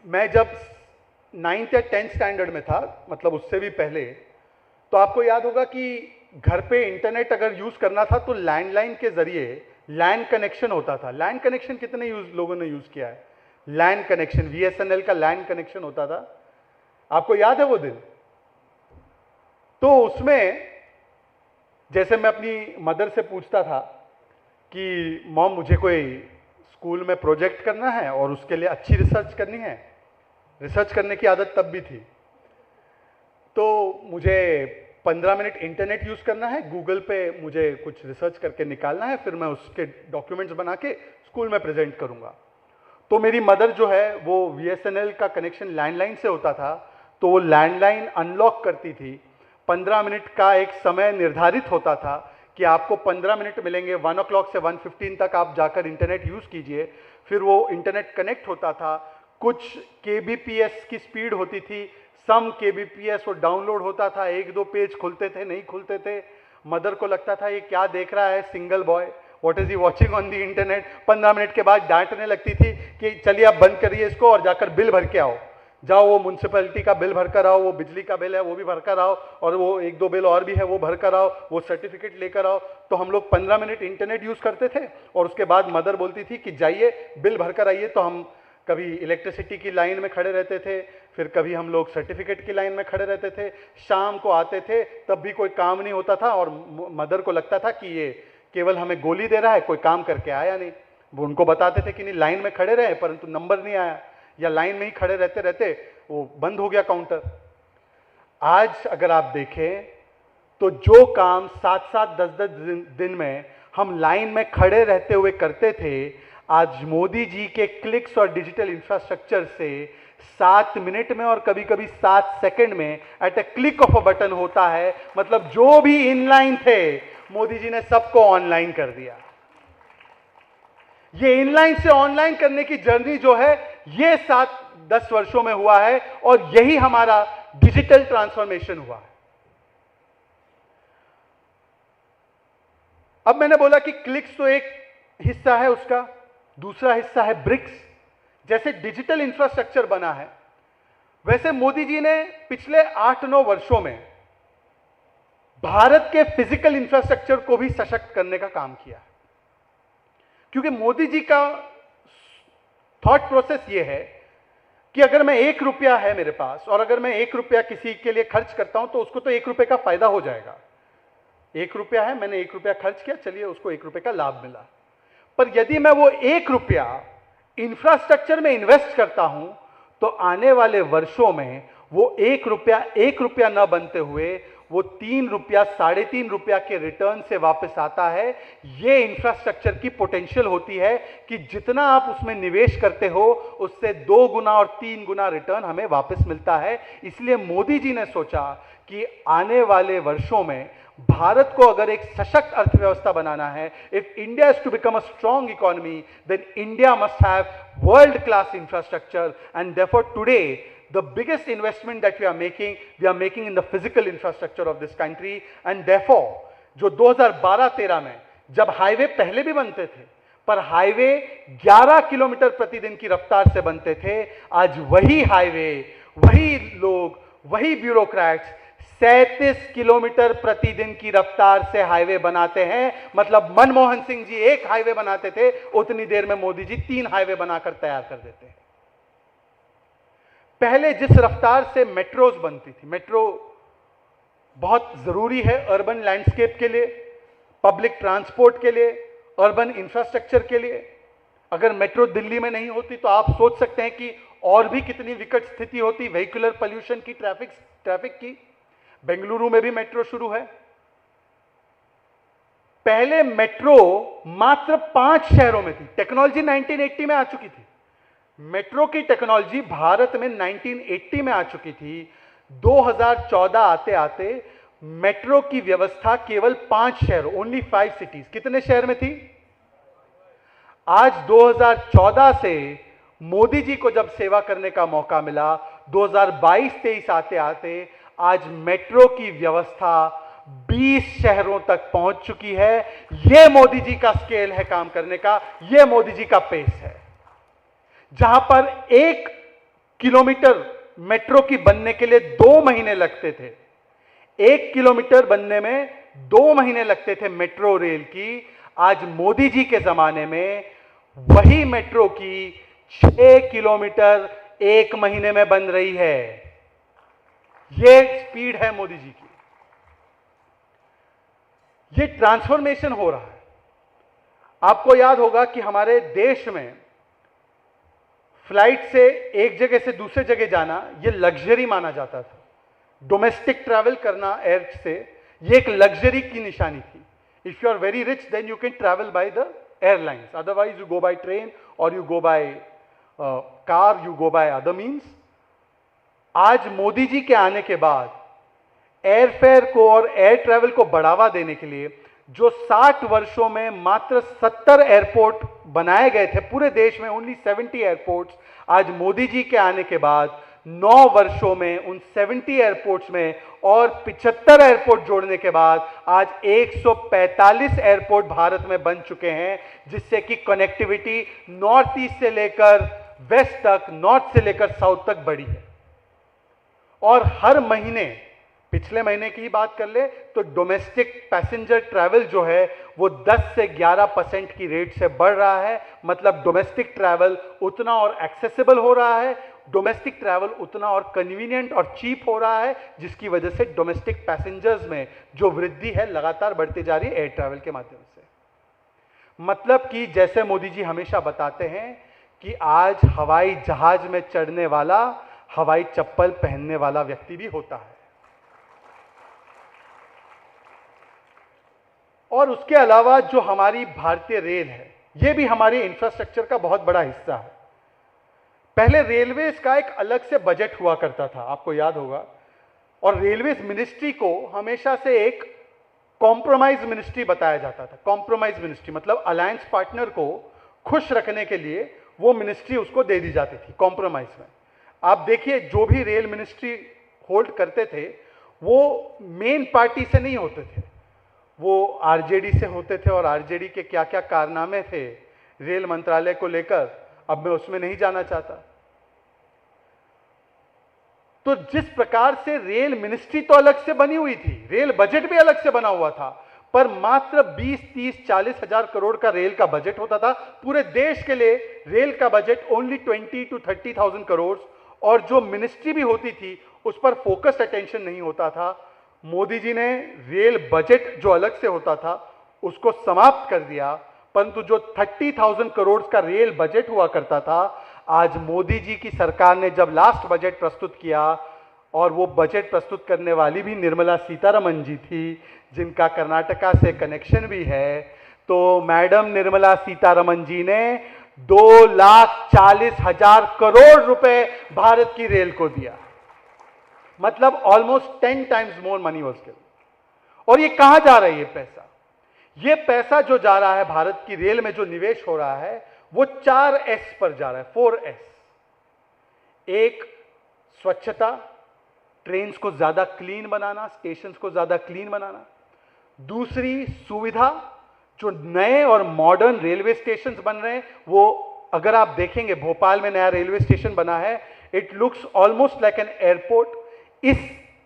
मैं जब 9th या 10th स्टैंडर्ड में था, मतलब उससे भी पहले, तो आपको याद होगा कि घर पे इंटरनेट अगर यूज करना था तो लैंडलाइन के जरिए लैंड कनेक्शन होता था। लैंड कनेक्शन कितने लोगों ने यूज किया है? लैंड कनेक्शन, वीएसएनएल का लैंड कनेक्शन होता था, आपको याद है वो दिन? तो उसमें जैसे मैं अपनी मदर से पूछता था कि मॉम मुझे कोई स्कूल में प्रोजेक्ट करना है और उसके लिए अच्छी रिसर्च करनी है, रिसर्च करने की आदत तब भी थी, तो मुझे 15 मिनट इंटरनेट यूज करना है, गूगल पे मुझे कुछ रिसर्च करके निकालना है, फिर मैं उसके डॉक्यूमेंट्स बना के स्कूल में प्रेजेंट करूंगा। तो मेरी मदर जो है वो वीएसएनएल का कनेक्शन लैंडलाइन से होता था, तो वो लैंडलाइन अनलॉक करती थी। 15 मिनट का एक समय निर्धारित होता था कि आपको 15 मिनट मिलेंगे, 1 o'clock से 1:15 तक आप जाकर इंटरनेट यूज कीजिए। फिर वो इंटरनेट कनेक्ट होता था, कुछ केबीपीएस की स्पीड होती थी, सम केबीपीएस वो डाउनलोड होता था, 1-2 पेज खुलते थे, नहीं खुलते थे। मदर को लगता था ये क्या देख रहा है single boy, what is he watching on the internet. 15 minute के बाद डांटने लगती थी कि चलिए आप बंद करिए इसको और जाकर बिल भर के आओ, जाओ वो म्युनिसिपैलिटी का बिल भर कर आओ, वो बिजली का बिल है वो भी भर कर आओ, और वो 1-2 बिल और भी है वो भर कर आओ, वो सर्टिफिकेट लेकर आओ। तो हम लोग 15 मिनट इंटरनेट यूज करते थे और उसके बाद मदर बोलती थी कि जाइए बिल भर कर आइए। तो हम कभी इलेक्ट्रिसिटी की लाइन में खड़े रहते थे, फिर कभी हम लोग सर्टिफिकेट की लाइन में खड़े रहते थे। शाम को आते थे तब भी कोई काम नहीं होता था और मदर को लगता था कि ये केवल हमें गोली दे रहा है, कोई काम करके आया नहीं। वो उनको बताते थे कि नहीं लाइन में खड़े रहे परंतु नंबर नहीं आया, या लाइन में ही खड़े रहते रहते वो बंद हो गया काउंटर। आज अगर आप देखें तो जो काम 7-7, 10-10 दिन में हम लाइन में खड़े रहते हुए करते थे, आज मोदी जी के क्लिक्स और डिजिटल इंफ्रास्ट्रक्चर से 7 मिनट में और कभी कभी 7 सेकंड में at a click of a button होता है। मतलब जो भी इनलाइन थे मोदी जी ने सबको ऑनलाइन कर दिया। ये इनलाइन से ऑनलाइन करने की जर्नी जो है ये 7-10 वर्षों में हुआ है और यही हमारा डिजिटल ट्रांसफॉर्मेशन हुआ है। अब मैंने बोला कि क्लिक्स तो एक हिस्सा है उसका, दूसरा हिस्सा है ब्रिक्स। जैसे डिजिटल इंफ्रास्ट्रक्चर बना है वैसे मोदी जी ने पिछले 8-9 वर्षों में भारत के फिजिकल इंफ्रास्ट्रक्चर को भी सशक्त करने का काम किया है। क्योंकि मोदी जी का थॉट प्रोसेस यह है कि अगर मैं 1 रुपया है मेरे पास और अगर मैं 1 रुपया किसी के लिए खर्च करता हूं तो उसको तो 1 रुपये का फायदा हो जाएगा। 1 रुपया है, मैंने 1 रुपया खर्च किया, चलिए उसको 1 रुपये का लाभ मिला। पर यदि मैं वो 1 रुपया इंफ्रास्ट्रक्चर में इन्वेस्ट करता हूं तो आने वाले वर्षों में वो 1 रुपया न बनते हुए वो 3 रुपया, 3.5 रुपया के रिटर्न से वापस आता है। ये इंफ्रास्ट्रक्चर की पोटेंशियल होती है कि जितना आप उसमें निवेश करते हो उससे 2 गुना और 3 गुना रिटर्न हमें वापस मिलता है। इसलिए मोदी जी ने सोचा कि आने वाले वर्षों में भारत को अगर एक सशक्त अर्थव्यवस्था बनाना है, if India is to become a strong economy, then India must have world class infrastructure, and therefore today the biggest investment that we are making in the physical infrastructure of this country, and therefore जो 2012-13 में जब highway पहले भी बनते थे पर highway 11 kilometre प्रतिदिन की रफ्तार से बनते थे, आज वही हाईवे, वही लोग, वही ब्यूरोक्रेट्स 37 किलोमीटर प्रतिदिन की रफ्तार से हाईवे बनाते हैं। मतलब मनमोहन सिंह जी एक हाईवे बनाते थे, उतनी देर में मोदी जी 3 हाईवे बनाकर तैयार कर देते हैं। पहले जिस रफ्तार से मेट्रोज बनती थी, मेट्रो बहुत जरूरी है अर्बन लैंडस्केप के लिए, पब्लिक ट्रांसपोर्ट के लिए, अर्बन इंफ्रास्ट्रक्चर के लिए। अगर मेट्रो दिल्ली में नहीं होती तो आप सोच सकते हैं कि और भी कितनी विकट स्थिति होती व्हीकुलर पोल्यूशन की, ट्रैफिक की। बेंगलुरु में भी मेट्रो शुरू है। पहले मेट्रो मात्र 5 शहरों में थी। टेक्नोलॉजी 1980 में आ चुकी थी। मेट्रो की टेक्नोलॉजी भारत में 1980 में आ चुकी थी। 2014 आते आते मेट्रो की व्यवस्था केवल 5 शहरों, ओनली 5 सिटीज, कितने शहर में थी? आज 2014 से मोदी जी को जब सेवा करने का मौका मिला, 2022-23 आते आते आज मेट्रो की व्यवस्था 20 शहरों तक पहुंच चुकी है। यह मोदी जी का स्केल है काम करने का, यह मोदी जी का पेस है। जहां पर 1 किलोमीटर मेट्रो की बनने के लिए 2 महीने लगते थे, 1 किलोमीटर बनने में 2 महीने लगते थे मेट्रो रेल की, आज मोदी जी के जमाने में वही मेट्रो की 6 किलोमीटर 1 महीने में बन रही है। यह स्पीड है मोदी जी की। यह ट्रांसफॉर्मेशन हो रहा है। आपको याद होगा कि हमारे देश में फ्लाइट से एक जगह से दूसरे जगह जाना यह लग्जरी माना जाता था। डोमेस्टिक ट्रैवल करना एयर से यह एक लग्जरी की निशानी थी। If you are very rich then you can travel by the airlines, otherwise you go by train or you go by car, you go by other means. आज मोदी जी के आने के बाद एयरफेयर को और एयर ट्रैवल को बढ़ावा देने के लिए जो 60 वर्षों में मात्र 70 एयरपोर्ट बनाए गए थे पूरे देश में, ओनली 70 एयरपोर्ट्स, आज मोदी जी के आने के बाद 9 वर्षों में उन 70 एयरपोर्ट्स में और 75 एयरपोर्ट जोड़ने के बाद आज 145 एयरपोर्ट भारत में बन चुके हैं, जिससे कि कनेक्टिविटी नॉर्थ ईस्ट से लेकर वेस्ट तक, नॉर्थ से लेकर साउथ तक बढ़ी है। और हर महीने, पिछले महीने की ही बात कर ले तो डोमेस्टिक पैसेंजर ट्रैवल जो है वो 10 से 11% की रेट से बढ़ रहा है। मतलब डोमेस्टिक ट्रैवल उतना और एक्सेसिबल हो रहा है, डोमेस्टिक ट्रैवल उतना और कन्वीनियंट और चीप हो रहा है, जिसकी वजह से डोमेस्टिक पैसेंजर्स में जो वृद्धि है लगातार बढ़ती जा रही है एयर ट्रैवल के माध्यम से। मतलब कि जैसे मोदी जी हमेशा बताते हैं कि आज हवाई जहाज में चढ़ने वाला हवाई चप्पल पहनने वाला व्यक्ति भी होता है। और उसके अलावा जो हमारी भारतीय रेल है, यह भी हमारे इंफ्रास्ट्रक्चर का बहुत बड़ा हिस्सा है। पहले रेलवेज का एक अलग से बजट हुआ करता था, आपको याद होगा, और रेलवेज मिनिस्ट्री को हमेशा से एक कॉम्प्रोमाइज मिनिस्ट्री बताया जाता था। कॉम्प्रोमाइज मिनिस्ट्री मतलब अलायंस पार्टनर को खुश रखने के लिए वो मिनिस्ट्री उसको दे दी जाती थी कॉम्प्रोमाइज में। आप देखिए जो भी रेल मिनिस्ट्री होल्ड करते थे वो मेन पार्टी से नहीं होते थे, वो आरजेडी से होते थे। और आरजेडी के क्या क्या कारनामे थे रेल मंत्रालय को लेकर, अब मैं उसमें नहीं जाना चाहता। तो जिस प्रकार से रेल मिनिस्ट्री तो अलग से बनी हुई थी, रेल बजट भी अलग से बना हुआ था, पर मात्र 20, 30, 40 हजार करोड़ का रेल का बजट होता था। पूरे देश के लिए रेल का बजट ओनली 20 to 30,000 करोड़, और जो मिनिस्ट्री भी होती थी उस पर फोकस्ड अटेंशन नहीं होता था। मोदी जी ने रेल बजट जो अलग से होता था उसको समाप्त कर दिया, परंतु जो 30,000 करोड़ का रेल बजट हुआ करता था, आज मोदी जी की सरकार ने जब लास्ट बजट प्रस्तुत किया और वो बजट प्रस्तुत करने वाली भी निर्मला सीतारमण जी थी, जिनका कर्नाटका से कनेक्शन भी है। तो मैडम निर्मला सीतारमण जी ने 2,40,000 करोड़ रुपए भारत की रेल को दिया, मतलब almost 10 times more money was given. और ये कहां जा रहा है ये पैसा? ये पैसा जो जा रहा है भारत की रेल में, जो निवेश हो रहा है, वो 4S पर जा रहा है, 4S। एक, स्वच्छता, ट्रेन्स को ज्यादा क्लीन बनाना, स्टेशंस को ज्यादा क्लीन बनाना। दूसरी, सुविधा, जो नए और मॉडर्न रेलवे स्टेशंस बन रहे हैं, वो अगर आप देखेंगे भोपाल में नया रेलवे स्टेशन बना है, it looks almost like an airport. इस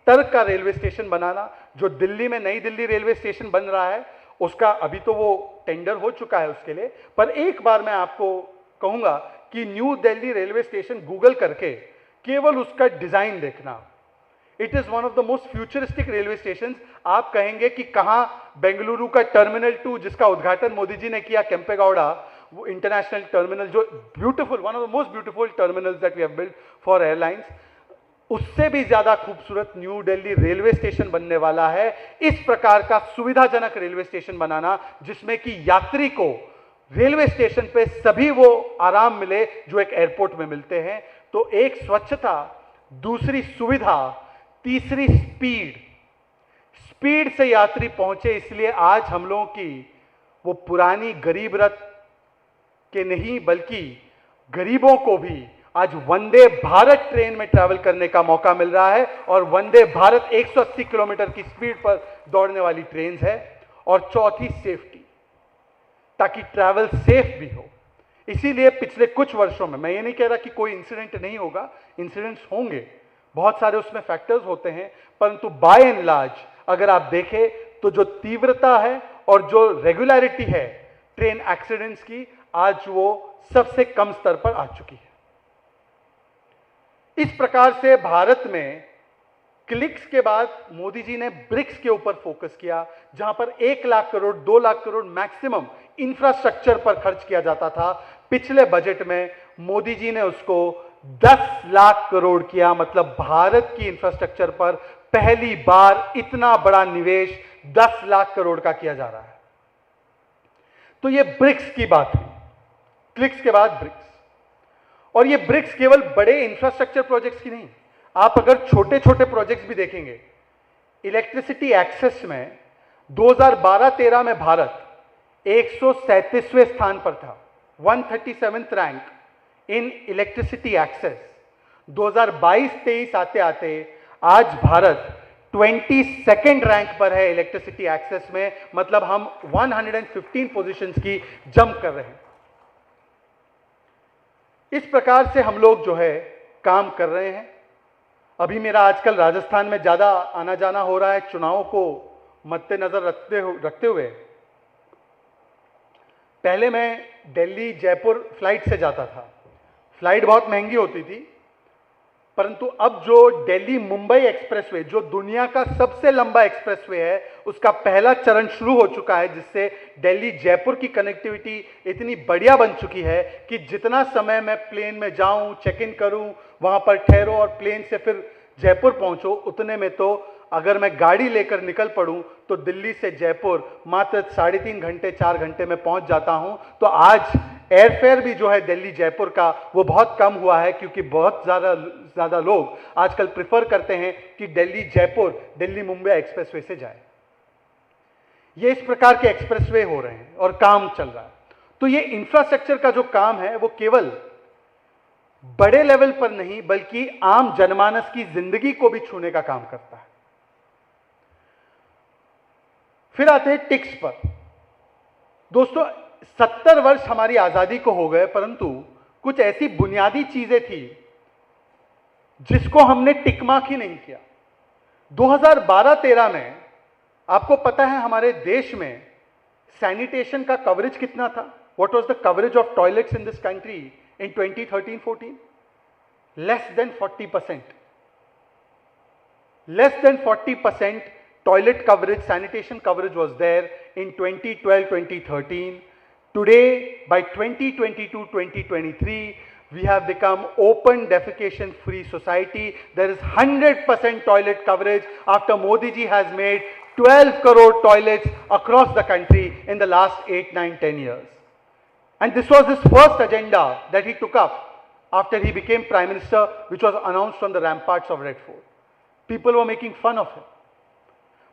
तरह का रेलवे स्टेशन बनाना, जो दिल्ली में नई दिल्ली रेलवे स्टेशन बन रहा है, उसका अभी तो वो टेंडर हो चुका है उसके लिए, पर एक बार मैं आपको कहूंगा कि new Delhi railway station Google करके केवल उसका डिजाइन देखना, it is one of the most futuristic railway station. आप कहेंगे कि कहां? बेंगलुरु का टर्मिनल 2, जिसका उद्घाटन मोदी जी ने किया, केम्पेगौड़ा, वो इंटरनेशनल टर्मिनल, जो beautiful, one of the most beautiful terminals that we have built for airlines, उससे भी ज्यादा खूबसूरत न्यू दिल्ली रेलवे स्टेशन बनने वाला है। इस प्रकार का सुविधाजनक रेलवे स्टेशन बनाना, जिसमें कि यात्री को रेलवे स्टेशन पे सभी वो आराम मिले जो एक एयरपोर्ट में मिलते हैं। तो एक, स्वच्छता, दूसरी सुविधा, तीसरी स्पीड। स्पीड से यात्री पहुंचे, इसलिए आज हम लोगों की वो पुरानी गरीब रथ के नहीं, बल्कि गरीबों को भी आज वंदे भारत ट्रेन में ट्रैवल करने का मौका मिल रहा है। और वंदे भारत 180 किलोमीटर की स्पीड पर दौड़ने वाली ट्रेन है। और चौथी, सेफ्टी, ताकि ट्रैवल सेफ भी हो। इसीलिए पिछले कुछ वर्षों में, मैं ये नहीं कह रहा कि कोई इंसिडेंट नहीं होगा, इंसिडेंट्स होंगे, बहुत सारे उसमें फैक्टर्स होते हैं, परंतु बाय एंड लार्ज अगर आप देखें तो जो तीव्रता है और जो रेगुलरिटी है ट्रेन एक्सीडेंट्स की, आज वो सबसे कम स्तर पर आ चुकी है। इस प्रकार से भारत में क्लिक्स के बाद मोदी जी ने ब्रिक्स के ऊपर फोकस किया, जहां पर 1 लाख करोड़, 2 लाख करोड़ मैक्सिमम इंफ्रास्ट्रक्चर पर खर्च किया जाता था। पिछले बजट में मोदी जी ने उसको 10 लाख करोड़ किया, मतलब भारत की इंफ्रास्ट्रक्चर पर पहली बार इतना बड़ा निवेश 10 लाख करोड़ का किया जा रहा है। तो ये ब्रिक्स की बात हुई, क्लिक्स के बाद ब्रिक्स। और ये ब्रिक्स केवल बड़े इंफ्रास्ट्रक्चर प्रोजेक्ट्स की नहीं, आप अगर छोटे छोटे प्रोजेक्ट्स भी देखेंगे, इलेक्ट्रिसिटी एक्सेस में 2012-13 में भारत 137वें स्थान पर था, 137th rank in electricity access. 2022-23 आते आते आज भारत 22nd रैंक पर है इलेक्ट्रिसिटी एक्सेस में, मतलब हम 115 पोजीशंस की जंप कर रहे हैं। इस प्रकार से हम लोग जो है काम कर रहे हैं। अभी मेरा आजकल राजस्थान में ज्यादा आना जाना हो रहा है, चुनावों को मद्देनजर रखते हुए। पहले मैं दिल्ली जयपुर फ्लाइट से जाता था, फ्लाइट बहुत महंगी होती थी, परंतु अब जो दिल्ली मुंबई एक्सप्रेसवे, जो दुनिया का सबसे लंबा एक्सप्रेसवे है, उसका पहला चरण शुरू हो चुका है, जिससे दिल्ली जयपुर की कनेक्टिविटी इतनी बढ़िया बन चुकी है कि जितना समय मैं प्लेन में जाऊं, चेक इन करूं, वहां पर ठहरो और प्लेन से फिर जयपुर पहुंचो, उतने में तो अगर मैं गाड़ी लेकर निकल पड़ूं तो दिल्ली से जयपुर मात्र 3.5 घंटे 4 घंटे में पहुंच जाता हूं। तो आज एयरफेयर भी जो है दिल्ली जयपुर का वो बहुत कम हुआ है, क्योंकि बहुत ज़्यादा लोग आजकल प्रिफर करते हैं कि दिल्ली जयपुर, दिल्ली मुंबई एक्सप्रेसवे से जाए। ये इस प्रकार के एक्सप्रेसवे हो रहे हैं और काम चल रहा है। तो ये इंफ्रास्ट्रक्चर का जो काम है वो केवल बड़े लेवल पर नहीं, बल्कि आम जनमानस की जिंदगी को भी छूने का काम करता है। फिर आते हैं टिक्स पर। दोस्तों, 70 वर्ष हमारी आजादी को हो गए, परंतु कुछ ऐसी बुनियादी चीजें थी जिसको हमने टिक मार्क ही नहीं किया। 2012-13 में आपको पता है हमारे देश में सैनिटेशन का कवरेज कितना था? What was the coverage of toilets in this country in 2013-14? Less than 40%। Less than 40% toilet coverage, sanitation coverage was there in 2012-2013. Today, by 2022-2023, We have become open defecation free society. There is 100% toilet coverage after Modi ji has made 12 crore toilets across the country in the last 8, 9, 10 years. And this was his first agenda that he took up after he became Prime Minister, which was announced from the ramparts of Red Fort. People were making fun of him.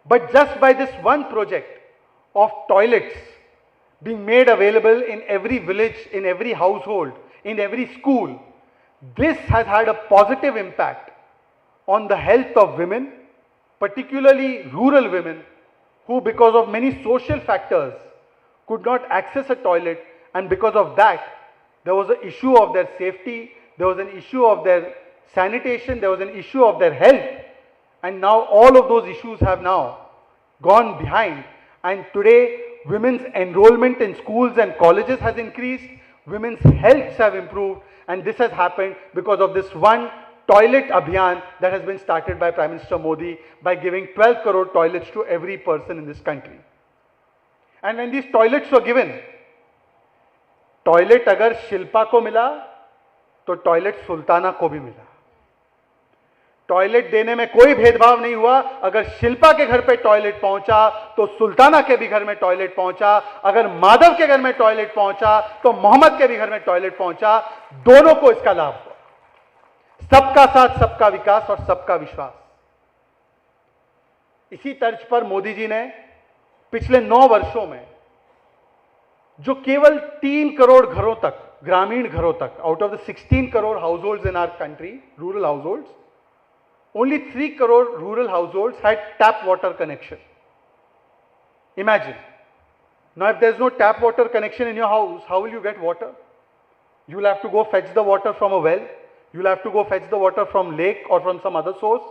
But just by this one project of toilets being made available in every village, in every household, in every school, this has had a positive impact on the health of women, particularly rural women, who because of many social factors could not access a toilet, and because of that, there was an issue of their safety, there was an issue of their sanitation, there was an issue of their health, and now all of those issues have now gone behind, and today women's enrollment in schools and colleges has increased, women's healths have improved, and this has happened because of this one toilet abhiyan that has been started by Prime Minister Modi by giving 12 crore toilets to every person in this country. And when these toilets were given, toilet अगर शिल्पा को मिला तो toilet Sultana को भी मिला. Toilet देने में कोई भेदभाव नहीं हुआ. अगर शिल्पा के घर पे टॉयलेट पहुंचा तो सुल्ताना के भी घर में टॉयलेट पहुंचा. अगर माधव के घर में टॉयलेट पहुंचा तो मोहम्मद के भी घर में टॉयलेट पहुंचा. दोनों को इसका लाभ हुआ. सबका साथ, सबका विकास और सबका विश्वास. इसी तर्ज पर मोदी जी ने पिछले 9 वर्षों में जो केवल 3 करोड़ घरों तक, ग्रामीण घरों तक, out of the 16 crore households in our country, rural households, only 3 crore rural households had tap water connection. Imagine. Now if there is no tap water connection in your house, how will you get water? You will have to go fetch the water from a well. You will have to go fetch the water from lake or from some other source.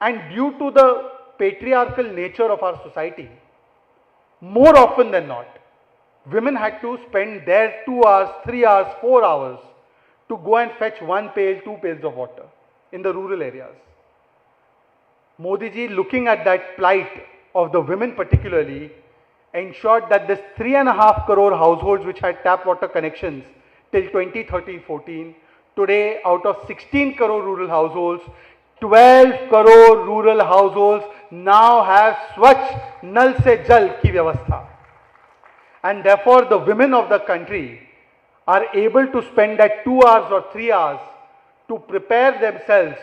And due to the patriarchal nature of our society, more often than not, women had to spend their 2 hours, 3 hours, 4 hours to go and fetch 1 pail, 2 pails of water in the rural areas. Modi ji, looking at that plight of the women particularly, ensured that this 3.5 crore households which had tap water connections till 2013-14, today out of 16 crore rural households, 12 crore rural households now have Swachh Nal Se Jal ki vyavastha. And therefore the women of the country are able to spend that 2 hours or 3 hours to prepare themselves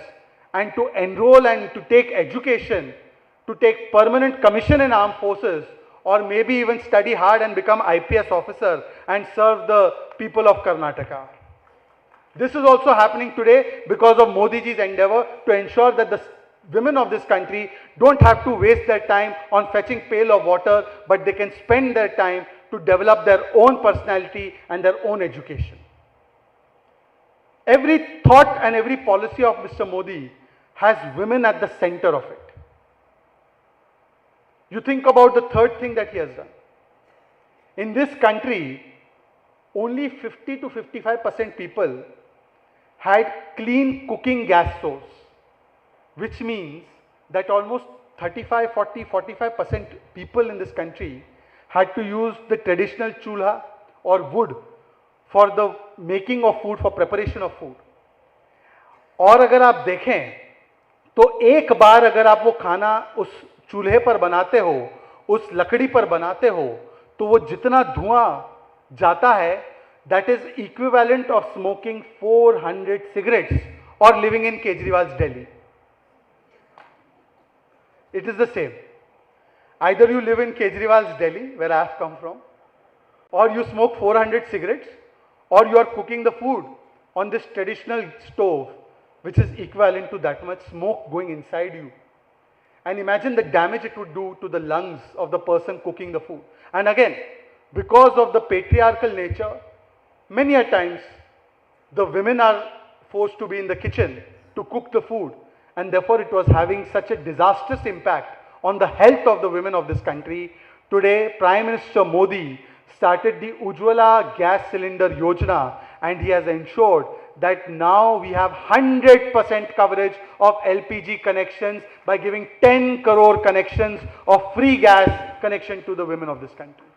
and to enroll and to take education, to take permanent commission in armed forces, or maybe even study hard and become IPS officer and serve the people of Karnataka. This is also happening today because of Modi ji's endeavor to ensure that the women of this country don't have to waste their time on fetching pail of water, but they can spend their time to develop their own personality and their own education. Every thought and every policy of Mr. Modi has women at the center of it. You think about the third thing that he has done. In this country, only 50 to 55% people had clean cooking gas stoves, which means that almost 35, 40, 45% people in this country had to use the traditional chulha or wood for the making of food, for preparation of food. और अगर आप देखें तो एक बार अगर आप वो खाना उस चूल्हे पर बनाते हो, उस लकड़ी पर बनाते हो, तो वो जितना धुआं जाता है, that is equivalent of smoking 400 cigarettes or living in Kejriwal's Delhi. It is the same. Either you live in Kejriwal's Delhi, where I have come from, or you smoke 400 cigarettes, or you are cooking the food on this traditional stove, which is equivalent to that much smoke going inside you. And imagine the damage it would do to the lungs of the person cooking the food. And again, because of the patriarchal nature, many a times the women are forced to be in the kitchen to cook the food, and therefore it was having such a disastrous impact on the health of the women of this country. Today, Prime Minister Modi started the Ujjwala gas cylinder Yojana, and he has ensured that now we have 100% coverage of LPG connections by giving 10 crore connections of free gas connection to the women of this country.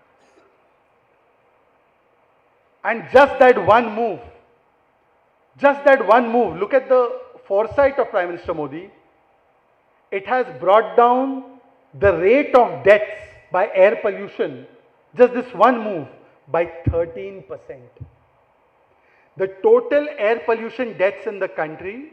And just that one move Just that one move, look at the foresight of Prime Minister Modi. It has brought down the rate of deaths by air pollution, just this one move, by 13%. The total air pollution deaths in the country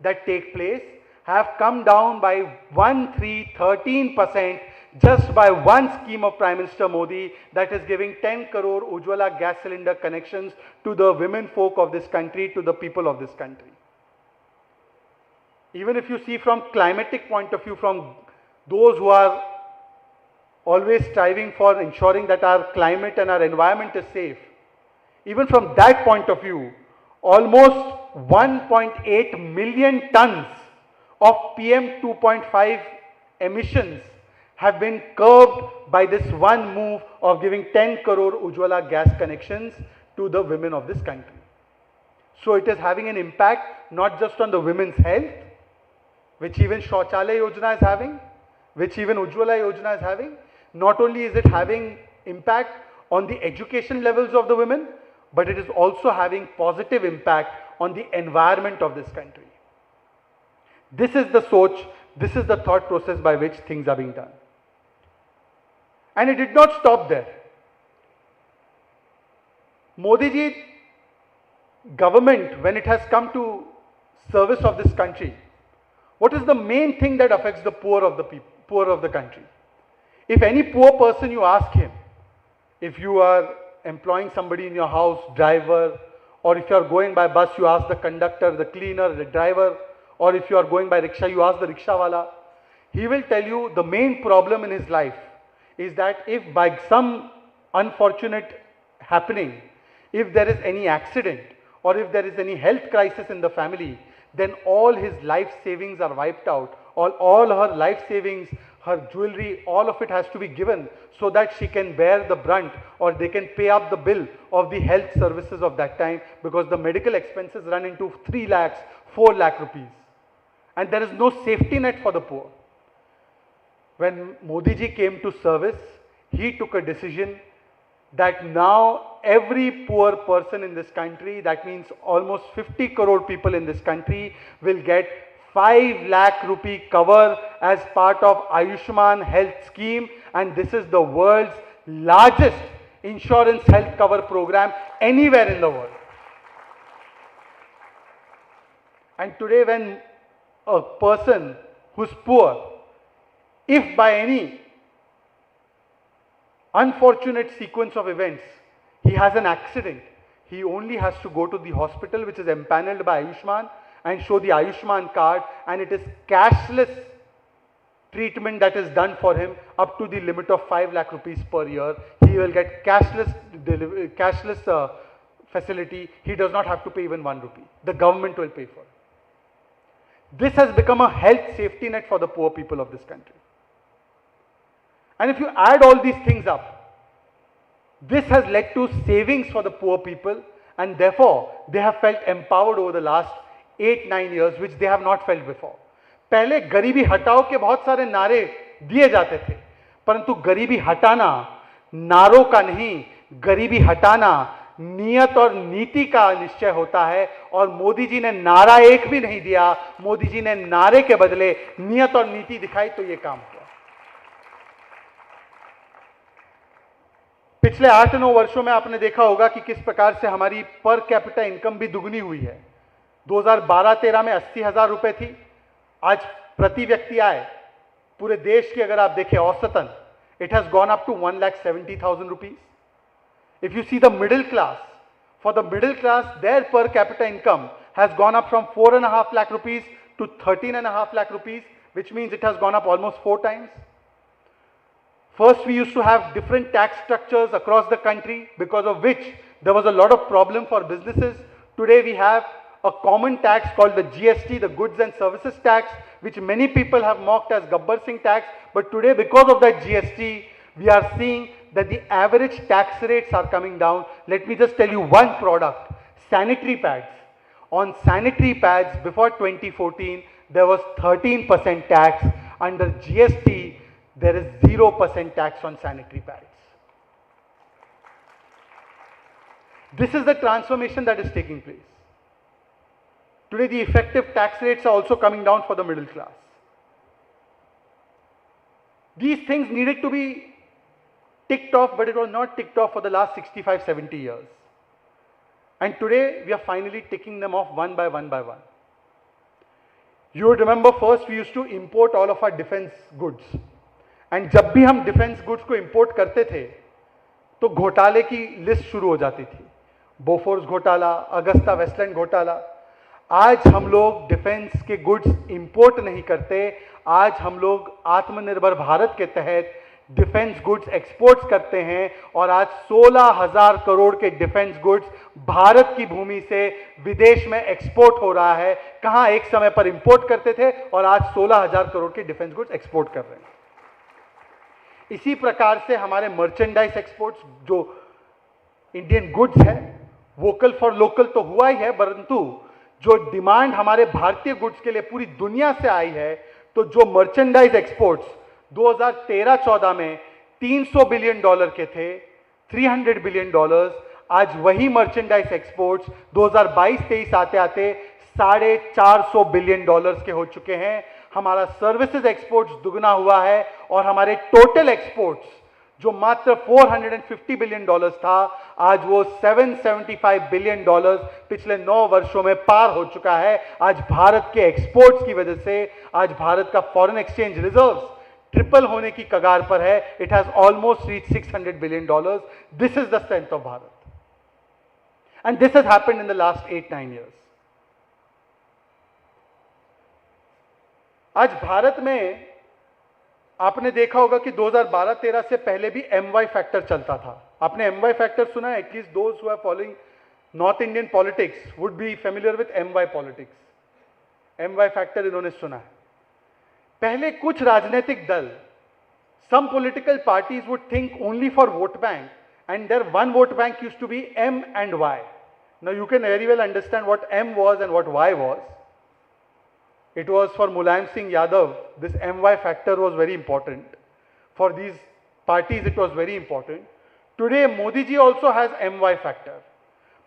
that take place have come down by 13% just by one scheme of Prime Minister Modi, that is giving 10 crore Ujjwala gas cylinder connections to the women folk of this country, to the people of this country. Even if you see from climatic point of view, from those who are always striving for ensuring that our climate and our environment is safe, even from that point of view, almost 1.8 million tons of PM 2.5 emissions have been curbed by this one move of giving 10 crore Ujjwala gas connections to the women of this country. So it is having an impact not just on the women's health, which even Shauchalaya Yojana is having, which even Ujjwala Yojana is having. Not only is it having impact on the education levels of the women, but it is also having positive impact on the environment of this country. This is the soch, this is the thought process by which things are being done. And it did not stop there. Modi ji government, when it has come to service of this country, what is the main thing that affects the poor of the people, poor of the country? If any poor person you ask him, if you are employing somebody in your house, driver, or if you are going by bus, you ask the conductor, the cleaner, the driver, or if you are going by rickshaw, you ask the rickshawala, he will tell you the main problem in his life is that if by some unfortunate happening, if there is any accident or if there is any health crisis in the family, then all his life savings are wiped out. All her life savings, her jewelry, all of it has to be given so that she can bear the brunt or they can pay up the bill of the health services of that time, because the medical expenses run into 3 lakhs, 4 lakh rupees. And there is no safety net for the poor. When Modi ji came to service, he took a decision that now every poor person in this country, that means almost 50 crore people in this country, will get 5 lakh rupee cover as part of Ayushman Health Scheme, and this is the world's largest insurance health cover program anywhere in the world. And today when a person who's poor, if by any unfortunate sequence of events he has an accident, he only has to go to the hospital which is empaneled by Ayushman and show the Ayushman card, and it is cashless treatment that is done for him up to the limit of 5 lakh rupees per year. He will get cashless facility. He does not have to pay even 1 rupee. The government will pay for it. This has become a health safety net for the poor people of this country. And if you add all these things up, this has led to savings for the poor people, and therefore they have felt empowered over the last 8-9 years, which they have not felt before. पहले गरीबी हटाओ के बहुत सारे नारे दिए जाते थे, परंतु गरीबी हटाना नारों का नहीं, गरीबी हटाना नियत और नीति का निश्चय होता है। और मोदी जी ने नारा एक भी नहीं दिया, मोदी जी ने नारे के बदले नियत और नीति दिखाई, तो ये काम हुआ। पिछले 8-9 वर्षों में आपने देखा होगा कि किस प्रकार से हमारी पर कैपिटा इनकम भी दुगनी हुई है। 2012-13 में 80,000 रुपए थी, आज प्रति व्यक्ति आय पूरे देश की अगर आप देखें औसतन, it has gone up to 1,70,000 rupees. If you see the middle class, for the middle class, their per capita income has gone up from 4.5 lakh rupees to 13.5 lakh rupees, which means it has gone up almost 4 times. First, we used to have different tax structures across the country, because of which there was a lot of problem for businesses. Today, we have a common tax called the GST, the Goods and Services Tax, which many people have mocked as Gabbar Singh tax. But today, because of that GST, we are seeing that the average tax rates are coming down. Let me just tell you one product, sanitary pads. On sanitary pads, before 2014, there was 13% tax. Under GST, there is 0% tax on sanitary pads. This is the transformation that is taking place. Today, the effective tax rates are also coming down for the middle class. These things needed to be ticked off, but it was not ticked off for the last 65, 70 years. And today, we are finally ticking them off one by one by one. You would remember first we used to import all of our defense goods. And जब भी हम defense goods को import करते थे, तो घोटाले की list शुरू हो जाती थी. बोफोर्स घोटाला, अगस्ता वेस्टलैंड घोटाला. आज हम लोग डिफेंस के गुड्स इंपोर्ट नहीं करते. आज हम लोग आत्मनिर्भर भारत के तहत डिफेंस गुड्स एक्सपोर्ट्स करते हैं और आज 16,000 करोड़ के डिफेंस गुड्स भारत की भूमि से विदेश में एक्सपोर्ट हो रहा है. कहां एक समय पर इंपोर्ट करते थे और आज 16,000 करोड़ के डिफेंस गुड्स एक्सपोर्ट कर रहे हैं. इसी प्रकार से हमारे मर्चेंडाइज एक्सपोर्ट्स जो इंडियन गुड्स है, वोकल फॉर लोकल तो हुआ ही है, परंतु जो डिमांड हमारे भारतीय गुड्स के लिए पूरी दुनिया से आई है, तो जो मर्चेंडाइज एक्सपोर्ट्स 2013-14 में $300 बिलियन के थे, $300 बिलियन, आज वही मर्चेंडाइज एक्सपोर्ट्स 2022-23 आते आते $450 बिलियन के हो चुके हैं. हमारा सर्विसेज एक्सपोर्ट्स दुगना हुआ है और हमारे टोटल एक्सपोर्ट्स जो मात्र $450 बिलियन था, आज वो $775 बिलियन पिछले 9 वर्षों में पार हो चुका है. आज भारत के एक्सपोर्ट्स की वजह से आज भारत का फॉरेन एक्सचेंज रिजर्व्स ट्रिपल होने की कगार पर है. It has almost reach $600 billion. This is the strength of Bharat and this has happened in the last 8-9 years. आज भारत में आपने देखा होगा कि 2012-13 से पहले भी MY फैक्टर चलता था. आपने MY फैक्टर सुना है? At least those who are following north Indian politics would be familiar with MY politics. MY factor इन्होंने सुना है. पहले कुछ राजनीतिक दल, some political parties would think only for vote bank, and their one vote bank used to be M and Y. Now you can very well understand what M was and what Y was. It was for Mulayam Singh Yadav. This MY factor was very important. For these parties, it was very important. Today, Modi ji also has MY factor.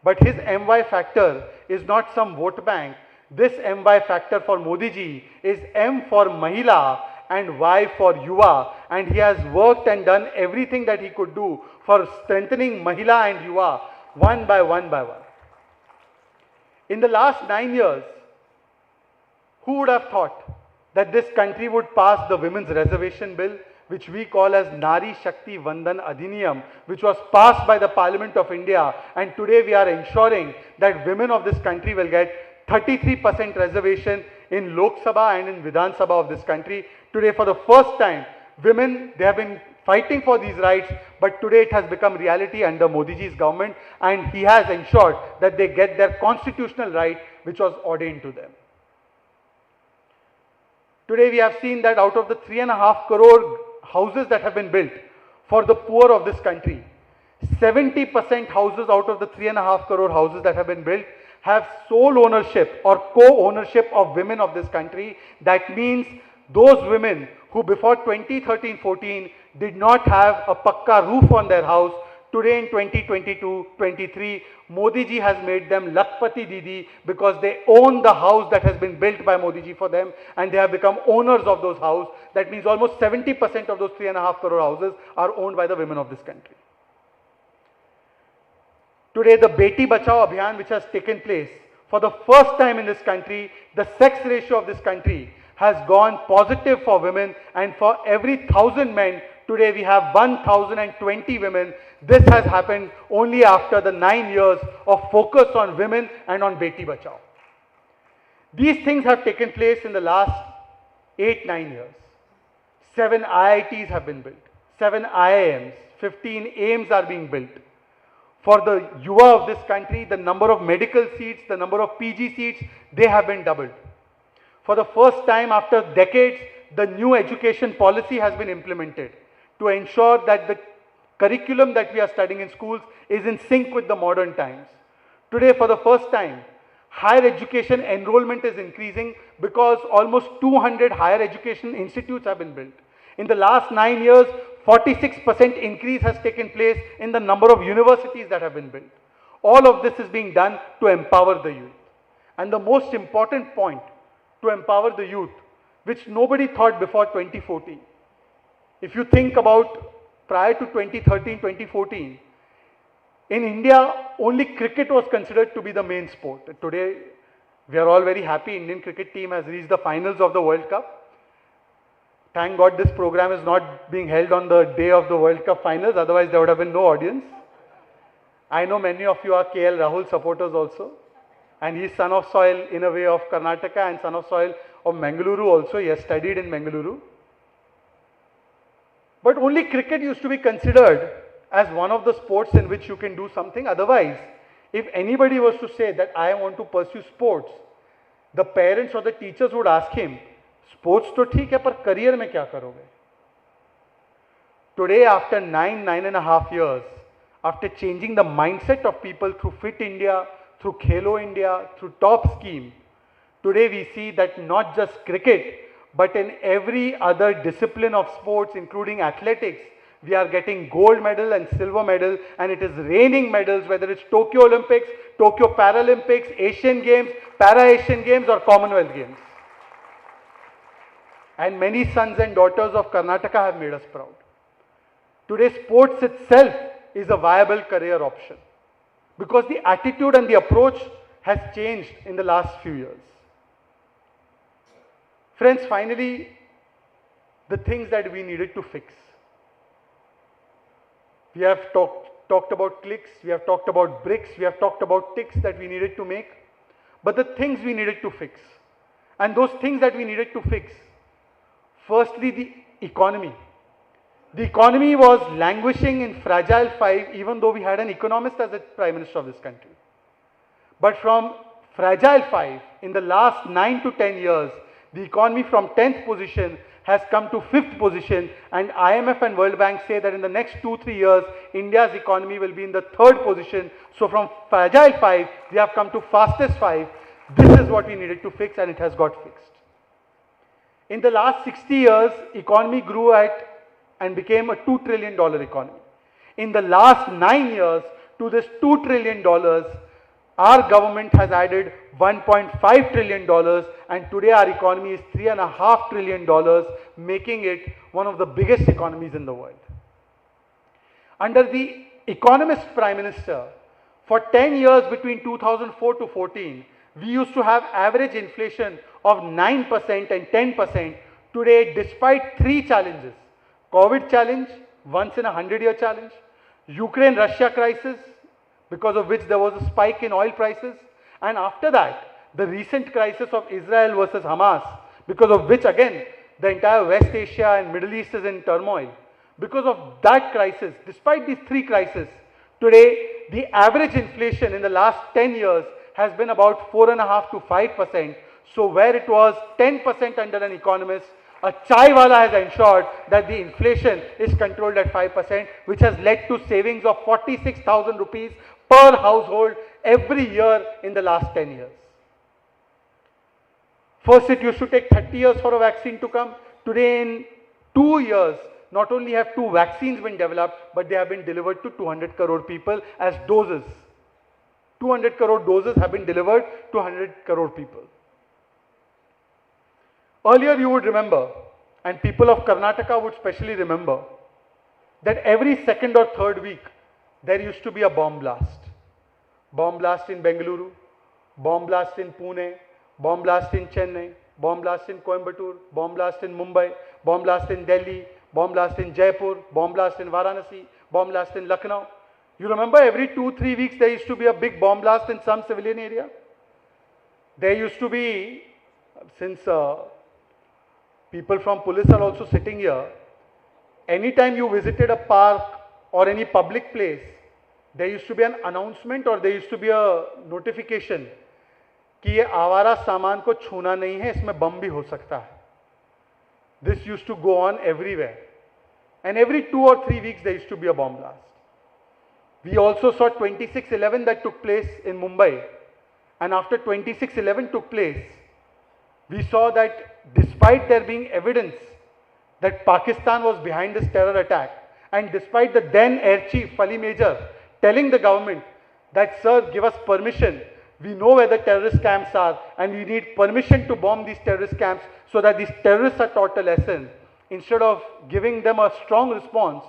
But his MY factor is not some vote bank. This MY factor for Modi ji is M for Mahila and Y for Yuva. And he has worked and done everything that he could do for strengthening Mahila and Yuva one by one by one. In the last 9 years, who would have thought that this country would pass the Women's Reservation Bill, which we call as Nari Shakti Vandan Adhiniyam, which was passed by the Parliament of India, and today we are ensuring that women of this country will get 33% reservation in Lok Sabha and in Vidhan Sabha of this country. Today, for the first time, women, they have been fighting for these rights, but today it has become reality under Modi ji's government, and he has ensured that they get their constitutional right, which was ordained to them. Today we have seen that out of the 3.5 crore houses that have been built for the poor of this country, 70% houses out of the 3.5 crore houses that have been built have sole ownership or co-ownership of women of this country. That means those women who before 2013-14 did not have a pakka roof on their house, today in 2022-23, Modi ji has made them Lakpati Didi because they own the house that has been built by Modi ji for them, and they have become owners of those houses. That means almost 70% of those 3.5 crore houses are owned by the women of this country. Today, the Beti Bachao Abhiyan, which has taken place, for the first time in this country, the sex ratio of this country has gone positive for women, and for every 1,000 men, today we have 1,020 women. This has happened only after the 9 years of focus on women and on Beti Bachao. These things have taken place in the last 8-9 years. 7 IITs have been built, 7 IIMs, 15 AIMs are being built. For the Yuva of this country, the number of medical seats, the number of PG seats, they have been doubled. For the first time after decades, the new education policy has been implemented to ensure that the curriculum that we are studying in schools is in sync with the modern times. Today, for the first time, higher education enrollment is increasing because almost 200 higher education institutes have been built. In the last 9 years, 46% increase has taken place in the number of universities that have been built. All of this is being done to empower the youth. And the most important point to empower the youth, which nobody thought before 2014. If you think about prior to 2013, 2014, in India, only cricket was considered to be the main sport. Today, we are all very happy. Indian cricket team has reached the finals of the World Cup. Thank God this program is not being held on the day of the World Cup finals. Otherwise, there would have been no audience. I know many of you are KL Rahul supporters also. And he is son of soil in a way of Karnataka and son of soil of Mangaluru also. He has studied in Mangaluru. But only cricket used to be considered as one of the sports in which you can do something. Otherwise, if anybody was to say that I want to pursue sports, the parents or the teachers would ask him, sports to theek hai, par career mein kya karoge? Today, after 9.5 years, after changing the mindset of people through Fit India, through Khelo India, through Top Scheme, today we see that not just cricket, but in every other discipline of sports, including athletics, we are getting gold medal and silver medal, and it is raining medals, whether it's Tokyo Olympics, Tokyo Paralympics, Asian Games, Para-Asian Games or Commonwealth Games. And many sons and daughters of Karnataka have made us proud. Today, sports itself is a viable career option because the attitude and the approach has changed in the last few years. Friends, finally, the things that we needed to fix. We have talked about clicks, we have talked about bricks, we have talked about ticks that we needed to make. But the things we needed to fix, and those things that we needed to fix, firstly, the economy. The economy was languishing in fragile 5, even though we had an economist as the Prime Minister of this country. But from fragile 5, in the last 9 to 10 years, the economy from 10th position has come to 5th position, and IMF and World Bank say that in the next 2-3 years, India's economy will be in the 3rd position. So from fragile 5, we have come to fastest 5. This is what we needed to fix, and it has got fixed. In the last 60 years, economy grew at and became a $2 trillion economy. In the last 9 years, to this $2 trillion, our government has added $1.5 trillion, and today our economy is $3.5 trillion, making it one of the biggest economies in the world. Under the economist Prime Minister, for 10 years between 2004 to 14, we used to have average inflation of 9% and 10%. Today, despite 3 challenges, COVID challenge, once in a 100-year challenge, Ukraine-Russia crisis, because of which there was a spike in oil prices, and after that, the recent crisis of Israel versus Hamas, because of which again, the entire West Asia and Middle East is in turmoil. Because of that crisis, despite these 3 crises, today, the average inflation in the last 10 years has been about 4.5 to 5%. So where it was 10% under an economist, a chai wala has ensured that the inflation is controlled at 5%, which has led to savings of 46,000 rupees per household every year in the last 10 years. First, it used to take 30 years for a vaccine to come. Today, in 2 years, not only have 2 vaccines been developed, but they have been delivered to 200 crore people as doses. 200 crore doses have been delivered to 100 crore people. Earlier you would remember, and people of Karnataka would specially remember, that every 2nd or 3rd week, there used to be a bomb blast. Bomb blast in Bengaluru, bomb blast in Pune, bomb blast in Chennai, bomb blast in Coimbatore, bomb blast in Mumbai, bomb blast in Delhi, bomb blast in Jaipur, bomb blast in Varanasi, bomb blast in Lucknow. You remember every 2-3 weeks there used to be a big bomb blast in some civilian area? There used to be, since people from police are also sitting here, anytime you visited a park or any public place, there used to be an announcement or there used to be a notification कि ये आवारा सामान को छूना नहीं है, इसमें बम भी हो सकता है. This used to go on everywhere. And every 2 or 3 weeks there used to be a bomb blast. We also saw 26/11 that took place in Mumbai. And after 26/11 took place, we saw that despite there being evidence that Pakistan was behind this terror attack, and despite the then Air Chief, Fali Major, telling the government that, sir, give us permission We know where the terrorist camps are, and we need permission to bomb these terrorist camps so that these terrorists are taught a lesson. Instead of giving them a strong response,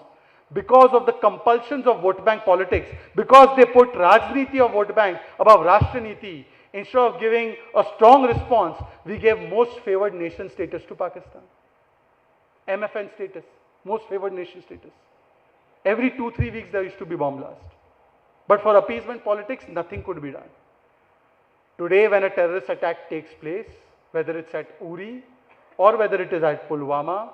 because of the compulsions of vote bank politics, because they put Rajniti of vote bank above Rashtra-niti, instead of giving a strong response, we gave most favored nation status to Pakistan. MFN status, most favored nation status. Every 2-3 weeks there used to be bomb blast. But for appeasement politics, nothing could be done. Today, when a terrorist attack takes place, whether it's at Uri or whether it is at Pulwama,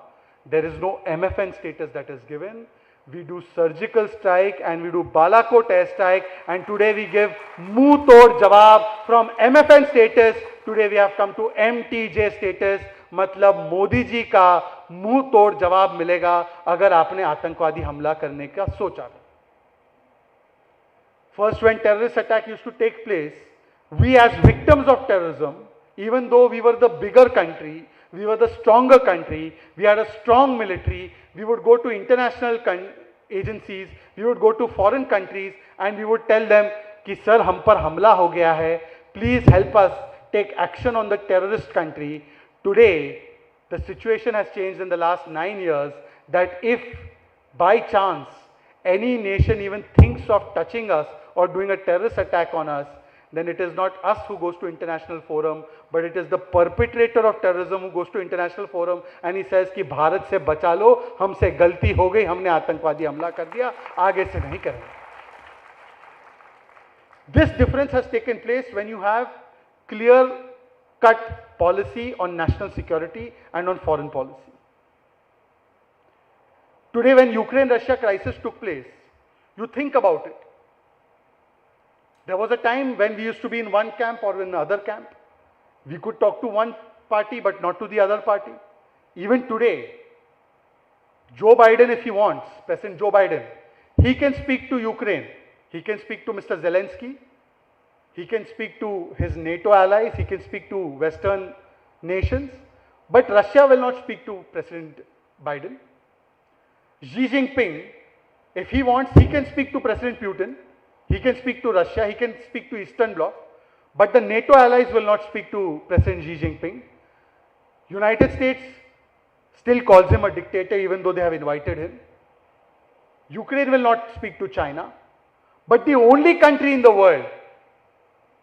there is no MFN status that is given. We do surgical strike and we do Balakot airstrike, and today we give muh tod jawab from MFN status. Today we have come to MTJ status. मतलब मोदी जी का मुंह तोड़ जवाब मिलेगा अगर आपने आतंकवादी हमला करने का सोचा. First, when terrorist attack used to take place, we as victims of terrorism, even though we were the bigger country, we were the stronger country, we had a strong military, we would go to international agencies, we would go to foreign countries and we would tell them कि sir हम पर हमला हो गया है, please help us take action on the terrorist country. Today, the situation has changed in the last 9 years that if by chance any nation even thinks of touching us or doing a terrorist attack on us, then it is not us who goes to international forum, but it is the perpetrator of terrorism who goes to international forum and he says कि भारत से बचा लो, हमसे गलती हो गई, हमने आतंकवादी हमला कर दिया, आगे से नहीं करेंगे. This difference has taken place when you have clear-cut policy on national security and on foreign policy. Today, when Ukraine-Russia crisis took place, you think about it. There was a time when we used to be in one camp or in another camp. We could talk to one party but not to the other party. Even today, Joe Biden, if he wants, President Joe Biden, he can speak to Ukraine. He can speak to Mr. Zelensky. He can speak to his NATO allies. He can speak to Western nations. But Russia will not speak to President Biden. Xi Jinping, if he wants, he can speak to President Putin. He can speak to Russia. He can speak to Eastern Bloc. But the NATO allies will not speak to President Xi Jinping. United States still calls him a dictator even though they have invited him. Ukraine will not speak to China. But the only country in the world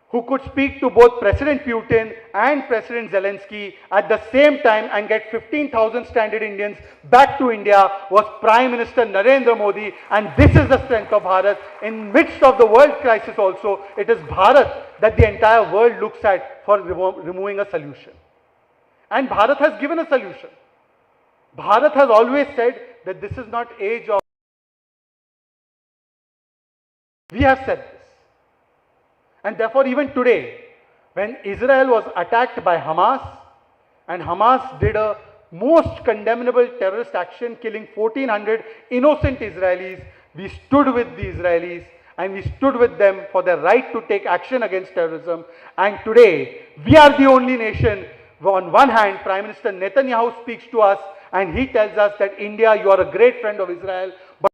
who could speak to both President Putin and President Zelensky at the same time and get 15,000 stranded Indians back to India was Prime Minister Narendra Modi, and this is the strength of Bharat. In midst of the world crisis also, it is Bharat that the entire world looks at for removing a solution. And Bharat has given a solution. Bharat has always said that this is not age of... We have said this. And therefore, even today, when Israel was attacked by Hamas, and Hamas did a most condemnable terrorist action, killing 1,400 innocent Israelis, we stood with the Israelis and we stood with them for their right to take action against terrorism. And today, we are the only nation. On one hand, Prime Minister Netanyahu speaks to us and he tells us that India, you are a great friend of Israel, but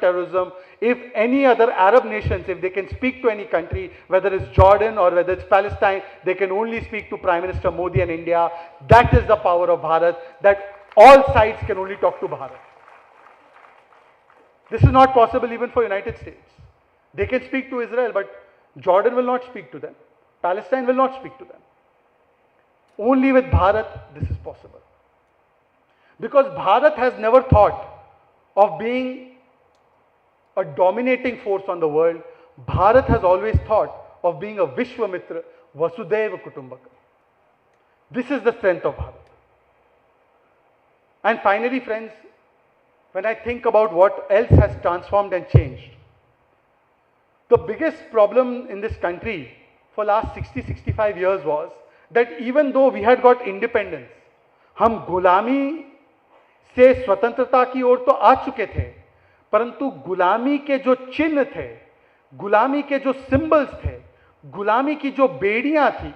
terrorism. If any other Arab nations, if they can speak to any country, whether it's Jordan or whether it's Palestine, they can only speak to Prime Minister Modi and India. That is the power of Bharat, that all sides can only talk to Bharat. This is not possible even for United States. They can speak to Israel, but Jordan will not speak to them. Palestine will not speak to them. Only with Bharat, this is possible. Because Bharat has never thought of being a dominating force on the world. Bharat has always thought of being a Vishwamitra, Vasudhaiva Kutumbakam. This is the strength of Bharat. And finally, friends, when I think about what else has transformed and changed, the biggest problem in this country for last 60-65 years was that even though we had got independence, हम गुलामी से स्वतंत्रता की ओर तो आ चुके थे, परंतु गुलामी के जो चिन्ह थे, गुलामी के जो सिंबल्स थे, गुलामी की जो बेड़ियां थी,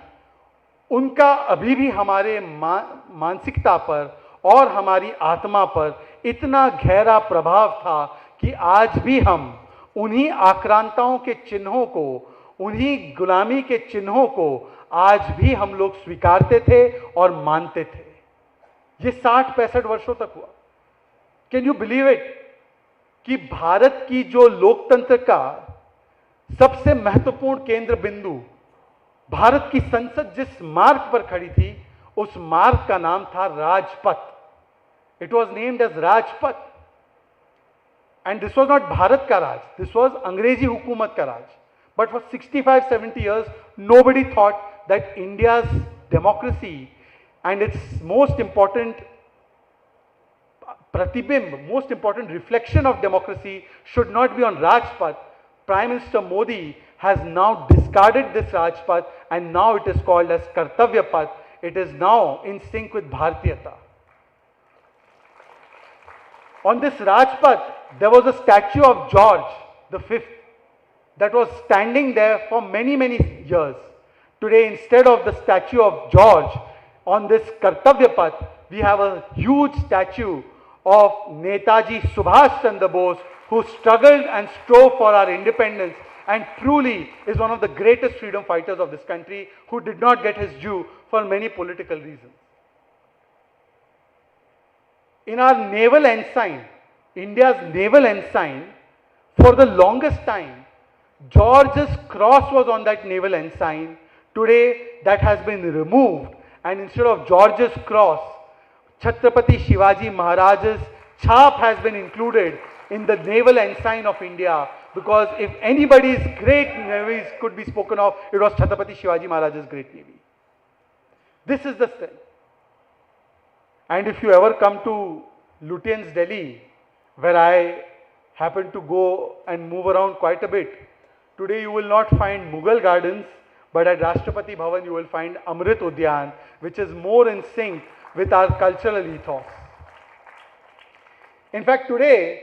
उनका अभी भी हमारे मानसिकता पर और हमारी आत्मा पर इतना गहरा प्रभाव था कि आज भी हम उन्हीं आक्रांताओं के चिन्हों को, उन्हीं गुलामी के चिन्हों को आज भी हम लोग स्वीकारते थे और मानते थे। ये 60-65 वर्षों तक हुआ। कैन यू बिलीव इट कि भारत की जो लोकतंत्र का सबसे महत्वपूर्ण केंद्र बिंदु, भारत की संसद जिस मार्ग पर खड़ी थी, उस मार्ग का नाम था Rajpath. It was named as Rajpath. And this was not Bharat का राज, दिस वॉज अंग्रेजी हुकूमत का राज। But for 65-70 years, nobody thought that India's democracy and its most important pratibimb, most important reflection of democracy should not be on Rajpath. Prime Minister Modi has now discarded this Rajpath and now it is called as Kartavya Path. It is now in sync with Bharatiyata. On this Rajpath, there was a statue of George V that was standing there for many, many years. Today, instead of the statue of George, on this Kartavya Path, we have a huge statue of Netaji Subhash Chandra Bose, who struggled and strove for our independence and truly is one of the greatest freedom fighters of this country, who did not get his due for many political reasons. In our naval ensign, India's naval ensign, for the longest time, George's cross was on that naval ensign. Today, that has been removed, and instead of George's cross, Chhatrapati Shivaji Maharaj's chap has been included in the naval ensign of India, because if anybody's great navies could be spoken of, it was Chhatrapati Shivaji Maharaj's great navy. This is the strength. And if you ever come to Lutyens, Delhi, where I happen to go and move around quite a bit, today you will not find Mughal gardens, but at Rashtrapati Bhavan you will find Amrit Udyan, which is more in sync with our cultural ethos. In fact, today,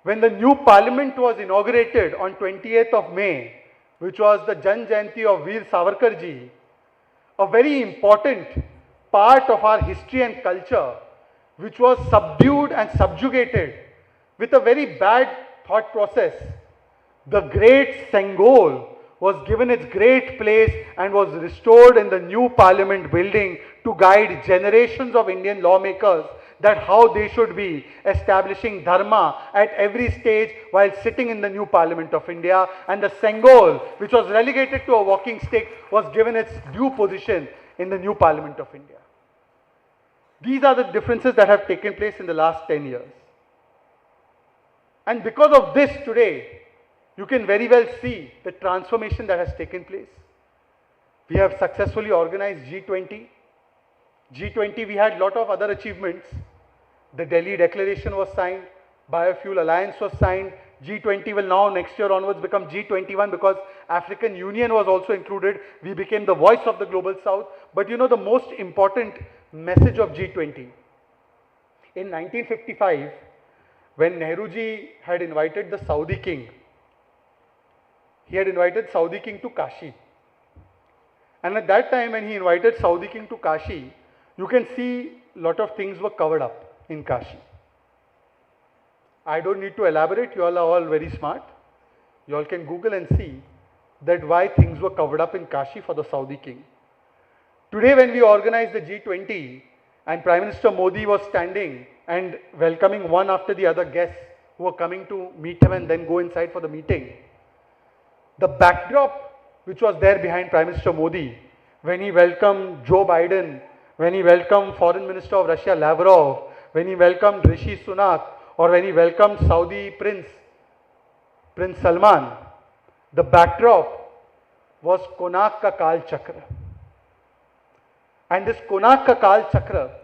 when the new parliament was inaugurated on 28th of May, which was the Jan Jayanti of Veer Savarkarji, a very important part of our history and culture, which was subdued and subjugated with a very bad thought process. The great Sengol was given its great place and was restored in the new parliament building to guide generations of Indian lawmakers that how they should be establishing dharma at every stage while sitting in the new parliament of India. And the Sengol, which was relegated to a walking stick, was given its due position in the new parliament of India. These are the differences that have taken place in the last 10 years. And because of this today, you can very well see the transformation that has taken place. We have successfully organized G20. G20, we had a lot of other achievements. The Delhi Declaration was signed, Biofuel Alliance was signed. G20 will now next year onwards become G21 because African Union was also included. We became the voice of the Global South. But you know the most important message of G20. In 1955, when Nehruji had invited the Saudi king, he had invited Saudi king to Kashi. And at that time when he invited Saudi king to Kashi, you can see a lot of things were covered up in Kashi. I don't need to elaborate, you all are all very smart. You all can Google and see that why things were covered up in Kashi for the Saudi king. Today when we organized the G20 and Prime Minister Modi was standing and welcoming one after the other guests who were coming to meet him and then go inside for the meeting, the backdrop which was there behind Prime Minister Modi, when he welcomed Joe Biden, when he welcomed Foreign Minister of Russia Lavrov, when he welcomed Rishi Sunak, or when he welcomed Saudi Prince Salman, the backdrop was Konak Ka Kal Chakra. And this Konak Ka Kal Chakra,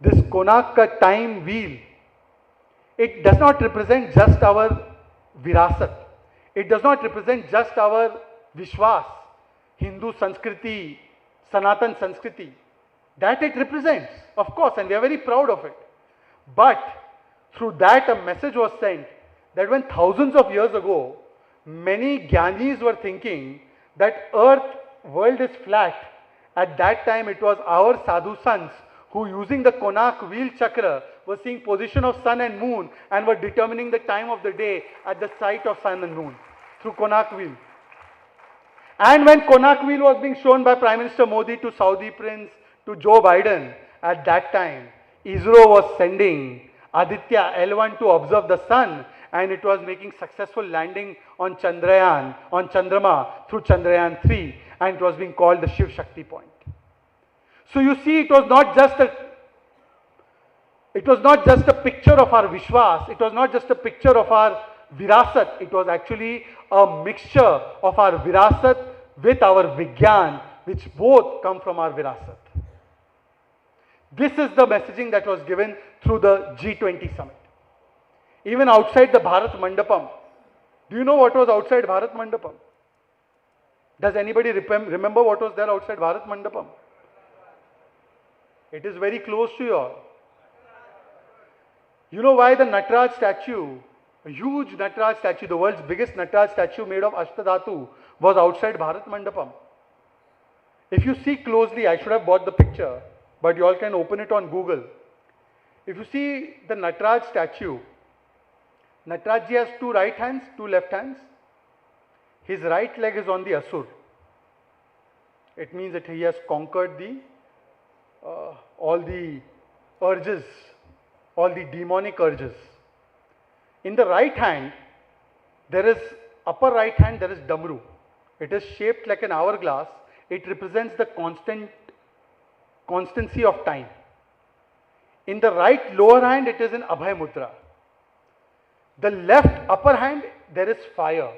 this Konak Ka time wheel, it does not represent just our virasat. It does not represent just our Vishwas, Hindu Sanskriti, Sanatan Sanskriti. That it represents, of course, and we are very proud of it. But through that a message was sent that when thousands of years ago, many Gyanis were thinking that world is flat. At that time it was our sadhu sons who using the Konak wheel chakra were seeing position of sun and moon and were determining the time of the day at the sight of sun and moon through Konak wheel. And when Konak wheel was being shown by Prime Minister Modi to Saudi Prince, to Joe Biden, at that time, ISRO was sending Aditya L1 to observe the sun, and it was making successful landing on Chandrama through Chandrayaan 3, and it was being called the Shiv Shakti point. So you see, it was not just a picture of our Vishwas, it was not just a picture of our Virasat, it was actually a mixture of our Virasat with our Vigyan, which both come from our Virasat. This is the messaging that was given through the G20 summit. Even outside the Bharat Mandapam, do you know what was outside Bharat Mandapam? Does anybody remember what was there outside Bharat Mandapam? It is very close to you all. You know why the Nataraj statue, a huge Nataraj statue, the world's biggest Nataraj statue made of Ashtadhatu, was outside Bharat Mandapam? If you see closely, I should have bought the picture, but you all can open it on Google. If you see the Nataraj statue, Nataraj ji has two right hands, two left hands. His right leg is on the Asur. It means that he has conquered all the urges, all the demonic urges. In the right hand, there is upper right hand, there is Damru. It is shaped like an hourglass. It represents the constancy of time. In the right lower hand, it is in Abhay Mudra. The left upper hand, there is fire.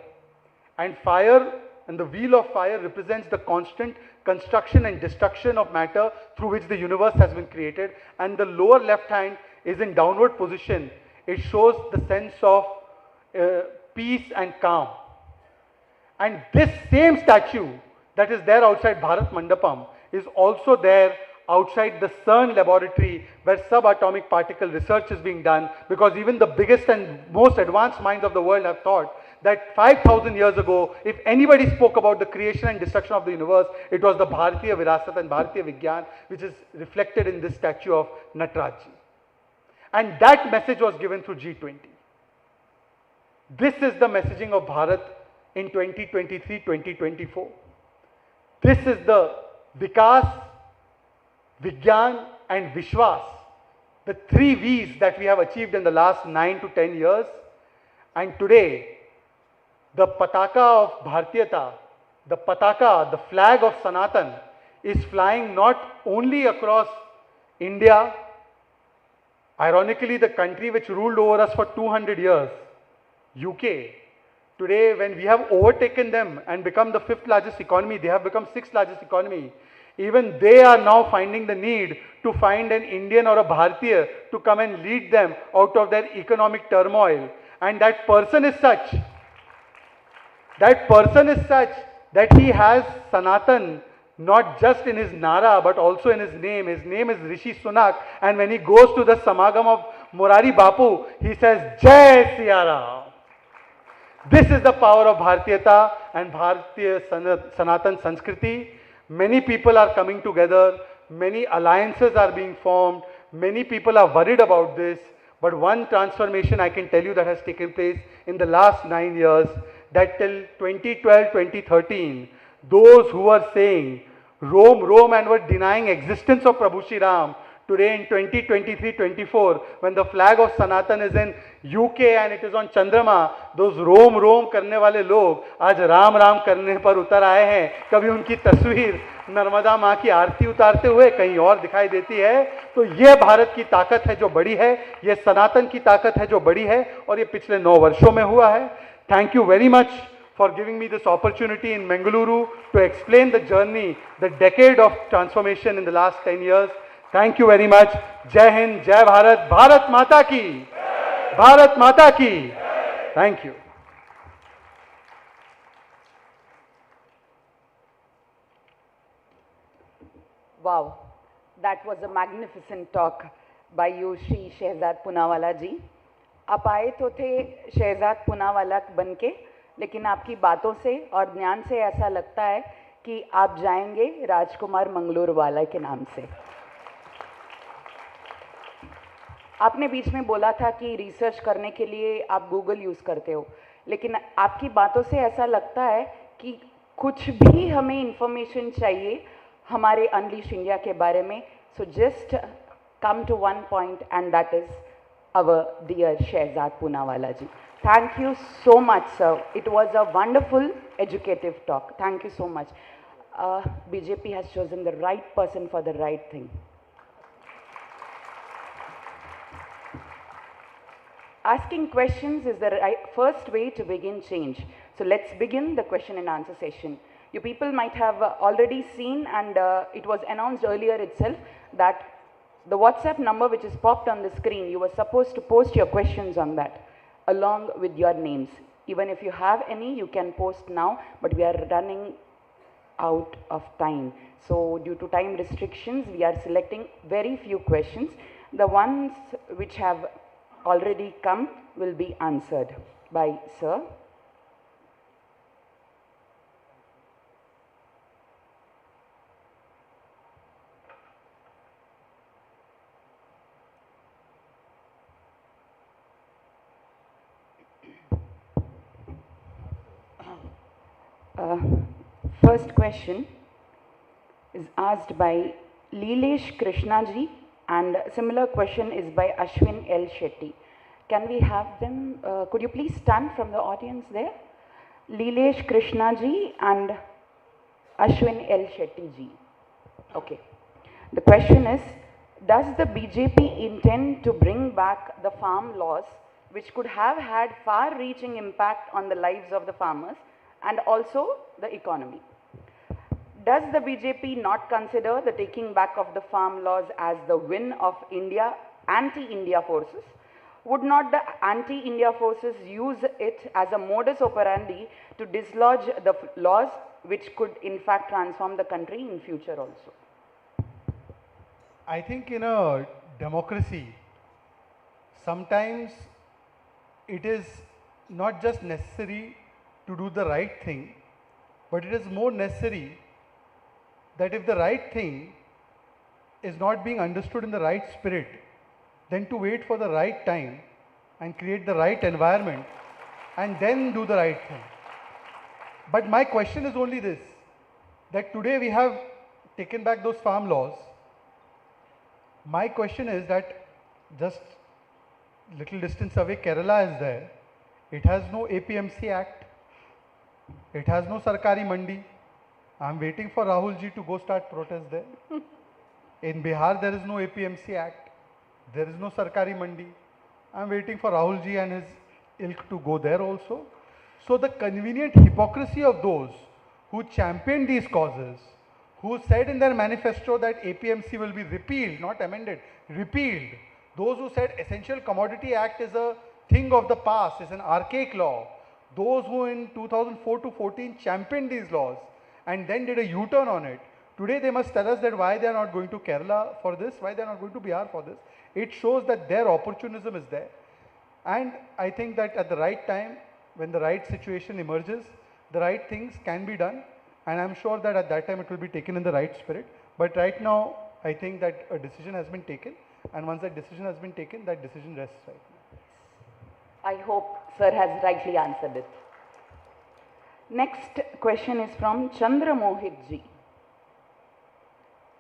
And fire, and the wheel of fire represents the constant construction and destruction of matter through which the universe has been created. And the lower left hand is in downward position. It shows the sense of peace and calm. And this same statue that is there outside Bharat Mandapam is also there outside the CERN laboratory where subatomic particle research is being done, because even the biggest and most advanced minds of the world have thought that 5,000 years ago, if anybody spoke about the creation and destruction of the universe, it was the Bharatiya Virasat and Bharatiya Vigyan, which is reflected in this statue of Nataraj. And that message was given through G20. This is the messaging of Bharat in 2023-2024. This is the Vikas, Vigyan and Vishwas, the three V's that we have achieved in the last 9 to 10 years. And today, the Pataka of Bharatiyata, the Pataka, the flag of Sanatan, is flying not only across India, ironically the country which ruled over us for 200 years, UK. Today, when we have overtaken them and become the 5th largest economy, they have become 6th largest economy. Even they are now finding the need to find an Indian or a Bharatiya to come and lead them out of their economic turmoil. And that person is such that he has Sanatan not just in his Nara but also in his name. His name is Rishi Sunak, and when he goes to the Samagam of Morari Bapu, he says, Jai Siya Ram. This is the power of Bharatiyata and Bharatiya Sanatan Sanskriti. Many people are coming together, many alliances are being formed, many people are worried about this, but one transformation I can tell you that has taken place in the last 9 years, that till 2012, 2013, those who were saying Rome, Rome and were denying existence of Prabhu Shri Ram, today in 2023-24, when the flag of Sanatan is in UK and it is on Chandrama, those Rome, Rome करने वाले लोग आज राम राम करने पर उतर आए हैं. कभी उनकी तस्वीर नर्मदा माँ की आरती उतारते हुए कहीं और दिखाई देती है. तो ये भारत की ताकत है जो बड़ी है, ये सनातन की ताकत है जो बड़ी है, और ये पिछले 9 वर्षों में हुआ है. Thank you very much for giving me this opportunity in Mangaluru to explain the journey, the decade of transformation in the last 10 years. Thank you very much. Jai Hind, Jai Bharat, Bharat Mata ki, Bharat Mata ki. Thank you. Wow, that was a magnificent talk by you, Shri Shehzad Poonawalla ji. आप आए तो थे शहजाद पूनावाला बनके, लेकिन आपकी बातों से और ज्ञान से ऐसा लगता है कि आप जाएंगे राजकुमार मंगलूर वाला के नाम से. आपने बीच में बोला था कि रिसर्च करने के लिए आप गूगल यूज़ करते हो, लेकिन आपकी बातों से ऐसा लगता है कि कुछ भी हमें इंफॉर्मेशन चाहिए हमारे अनलीश इंडिया के बारे में, so just come to one point and that is our dear Shehzad Poonawalla ji. Thank you so much, sir. It was a wonderful educative talk. Thank you so much. BJP has chosen the right person for the right thing. Asking questions is the first way to begin change. So let's begin the question and answer session. You people might have already seen, and it was announced earlier itself, that the WhatsApp number which is popped on the screen, you were supposed to post your questions on that along with your names. Even if you have any, you can post now, but we are running out of time. So due to time restrictions, we are selecting very few questions. The ones which have already come will be answered by sir. First question is asked by Leelesh Krishnaji, and similar question is by Ashwin L. Shetty. Can we have them? Could you please stand from the audience there? Leelesh Krishnaji and Ashwin L. Shetty ji. Okay. The question is, does the BJP intend to bring back the farm laws which could have had far-reaching impact on the lives of the farmers and also the economy? Does the BJP not consider the taking back of the farm laws as the win of India, anti-India forces? Would not the anti-India forces use it as a modus operandi to dislodge the laws which could in fact transform the country in future also? I think in a democracy, sometimes it is not just necessary to do the right thing, but it is more necessary that if the right thing is not being understood in the right spirit, then to wait for the right time and create the right environment and then do the right thing. But my question is only this, that today we have taken back those farm laws. My question is that just little distance away Kerala is there. It has no APMC Act. It has no Sarkari Mandi. I'm waiting for Rahul ji to go start protest there. In Bihar, there is no APMC Act. There is no Sarkari Mandi. I'm waiting for Rahul ji and his ilk to go there also. So the convenient hypocrisy of those who champion these causes, who said in their manifesto that APMC will be repealed, not amended, repealed. Those who said Essential Commodity Act is a thing of the past, is an archaic law. Those who in 2004 to 14 championed these laws and then did a U-turn on it. Today they must tell us that why they are not going to Kerala for this, why they are not going to Bihar for this. It shows that their opportunism is there. And I think that at the right time, when the right situation emerges, the right things can be done. And I'm sure that at that time it will be taken in the right spirit. But right now, I think that a decision has been taken. And once that decision has been taken, that decision rests right now. I hope sir has rightly answered it. Next question is from Chandra Mohit ji.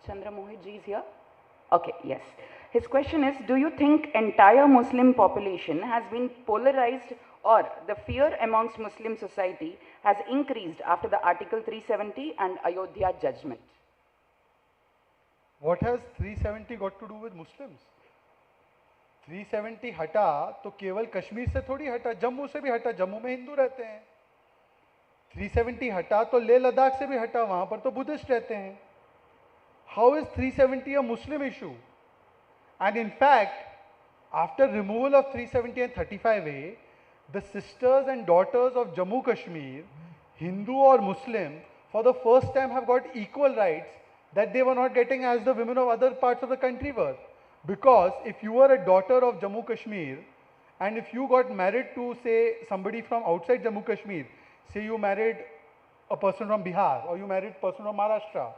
Chandra Mohit ji is here? Okay, yes. His question is, do you think entire Muslim population has been polarized, or the fear amongst Muslim society has increased after the Article 370 and Ayodhya judgment? What has 370 got to do with Muslims? 370 हटा तो केवल कश्मीर से थोड़ी हटा, जम्मू से भी हटा, जम्मू में हिंदू रहते हैं. 370 हटा तो लेह लद्दाख से भी हटा, वहां पर तो बुद्धिस्ट रहते हैं. How is 370 a Muslim issue? And in fact, after removal of 370 and 35A, the sisters and daughters of Jammu Kashmir, Hindu or Muslim, for the first time have got equal rights that they were not getting as the women of other parts of the country were. Because if you were a daughter of Jammu Kashmir and if you got married to, say, somebody from outside Jammu Kashmir, say you married a person from Bihar or you married a person from Maharashtra,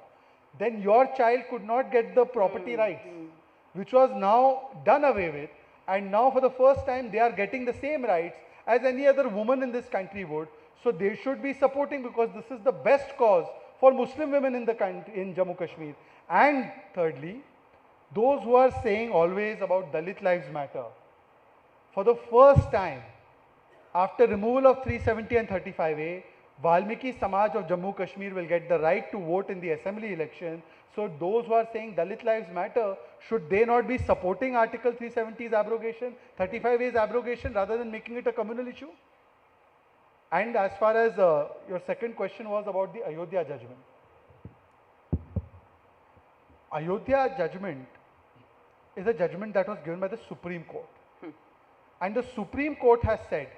then your child could not get the property rights, which was now done away with And now for the first time, they are getting the same rights as any other woman in this country would. So they should be supporting, because this is the best cause for Muslim women in the country, in Jammu Kashmir. And thirdly, those who are saying always about Dalit Lives Matter, for the first time, after removal of 370 and 35A, Valmiki Samaj of Jammu Kashmir will get the right to vote in the assembly election. So those who are saying Dalit Lives Matter, should they not be supporting Article 370's abrogation, 35A's abrogation, rather than making it a communal issue? And as far as your second question was about the Ayodhya judgment. Ayodhya judgment is a judgment that was given by the Supreme Court. And the Supreme Court has said,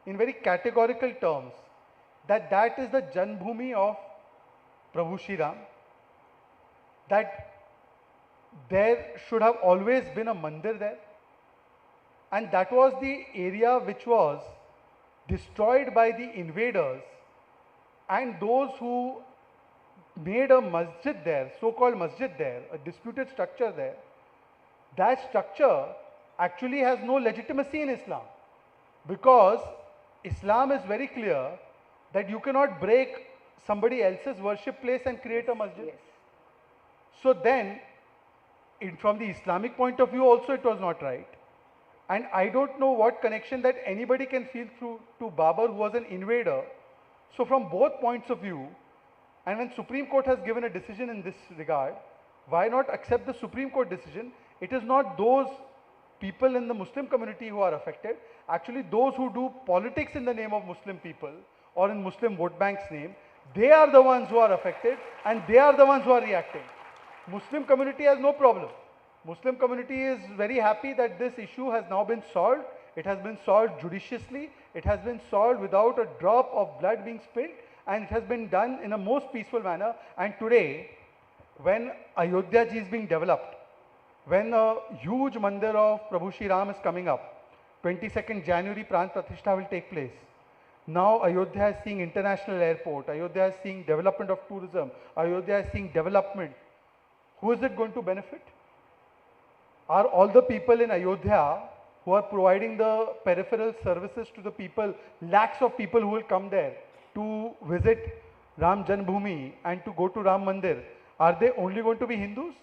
in very categorical terms, that that is the Janbhumi of Prabhu Shri Ram, that there should have always been a mandir there, and that was the area which was destroyed by the invaders, and those who made a masjid there, so-called masjid there, a disputed structure there, that structure actually has no legitimacy in Islam, because Islam is very clear that you cannot break somebody else's worship place and create a masjid. Yes. So then, from the Islamic point of view also, it was not right. And I don't know what connection that anybody can feel through to Babur, who was an invader. So from both points of view, and when Supreme Court has given a decision in this regard, why not accept the Supreme Court decision? It is not those people in the Muslim community who are affected. Actually, those who do politics in the name of Muslim people or in Muslim vote bank's name, they are the ones who are affected, and they are the ones who are reacting. Muslim community has no problem. Muslim community is very happy that this issue has now been solved. It has been solved judiciously. It has been solved without a drop of blood being spilled, and it has been done in a most peaceful manner. And today, when Ayodhya ji is being developed, when a huge mandir of Prabhu Shri Ram is coming up, 22nd January Pran Pratishtha will take place. Now Ayodhya is seeing international airport, Ayodhya is seeing development of tourism, Ayodhya is seeing development. Who is it going to benefit? Are all the people in Ayodhya who are providing the peripheral services to the people, lakhs of people who will come there to visit Ram Janbhoomi and to go to Ram Mandir, are they only going to be Hindus?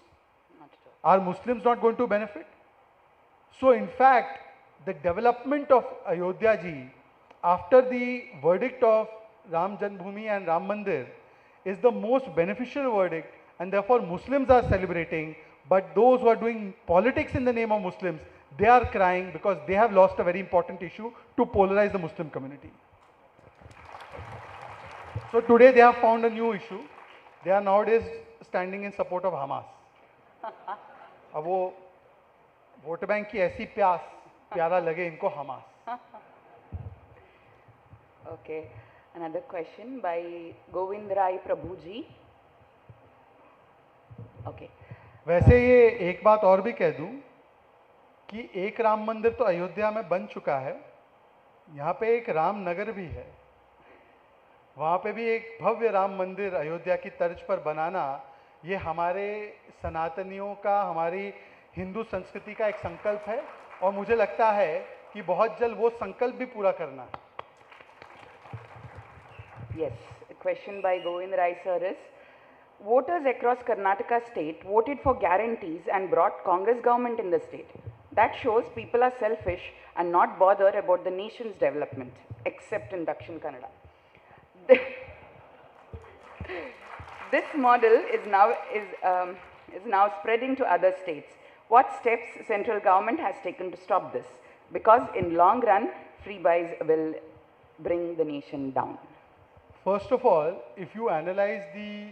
Not at all. Are Muslims not going to benefit? So in fact, the development of Ayodhya ji after the verdict of Ram Janbhoomi and Ram Mandir is the most beneficial verdict, and therefore Muslims are celebrating, but those who are doing politics in the name of Muslims, they are crying because they have lost a very important issue to polarize the Muslim community. So today they have found a new issue. They are nowadays standing in support of Hamas. अब वो vote bank की ऐसी प्यारा लगे इनको Hamas. Okay, another question by Govind Rai Prabhuji. Okay. वैसे ये एक बात और भी कह दूं कि एक राम मंदिर तो अयोध्या में बन चुका है, यहाँ पे एक राम नगर भी है, वहाँ पे भी एक भव्य राम मंदिर अयोध्या की तर्ज पर बनाना, ये हमारे सनातनियों का, हमारी हिंदू संस्कृति का एक संकल्प है, और मुझे लगता है कि बहुत जल्द वो संकल्प भी पूरा करना है. Yes, a question by Govind Rai sir is, voters across Karnataka state voted for guarantees and brought Congress government in the state. That shows people are selfish and not bothered about the nation's development, except in Dakshin Kannada. This model is now spreading to other states. What steps central government has taken to stop this? Because in long run, free buys will bring the nation down. First of all, if you analyze the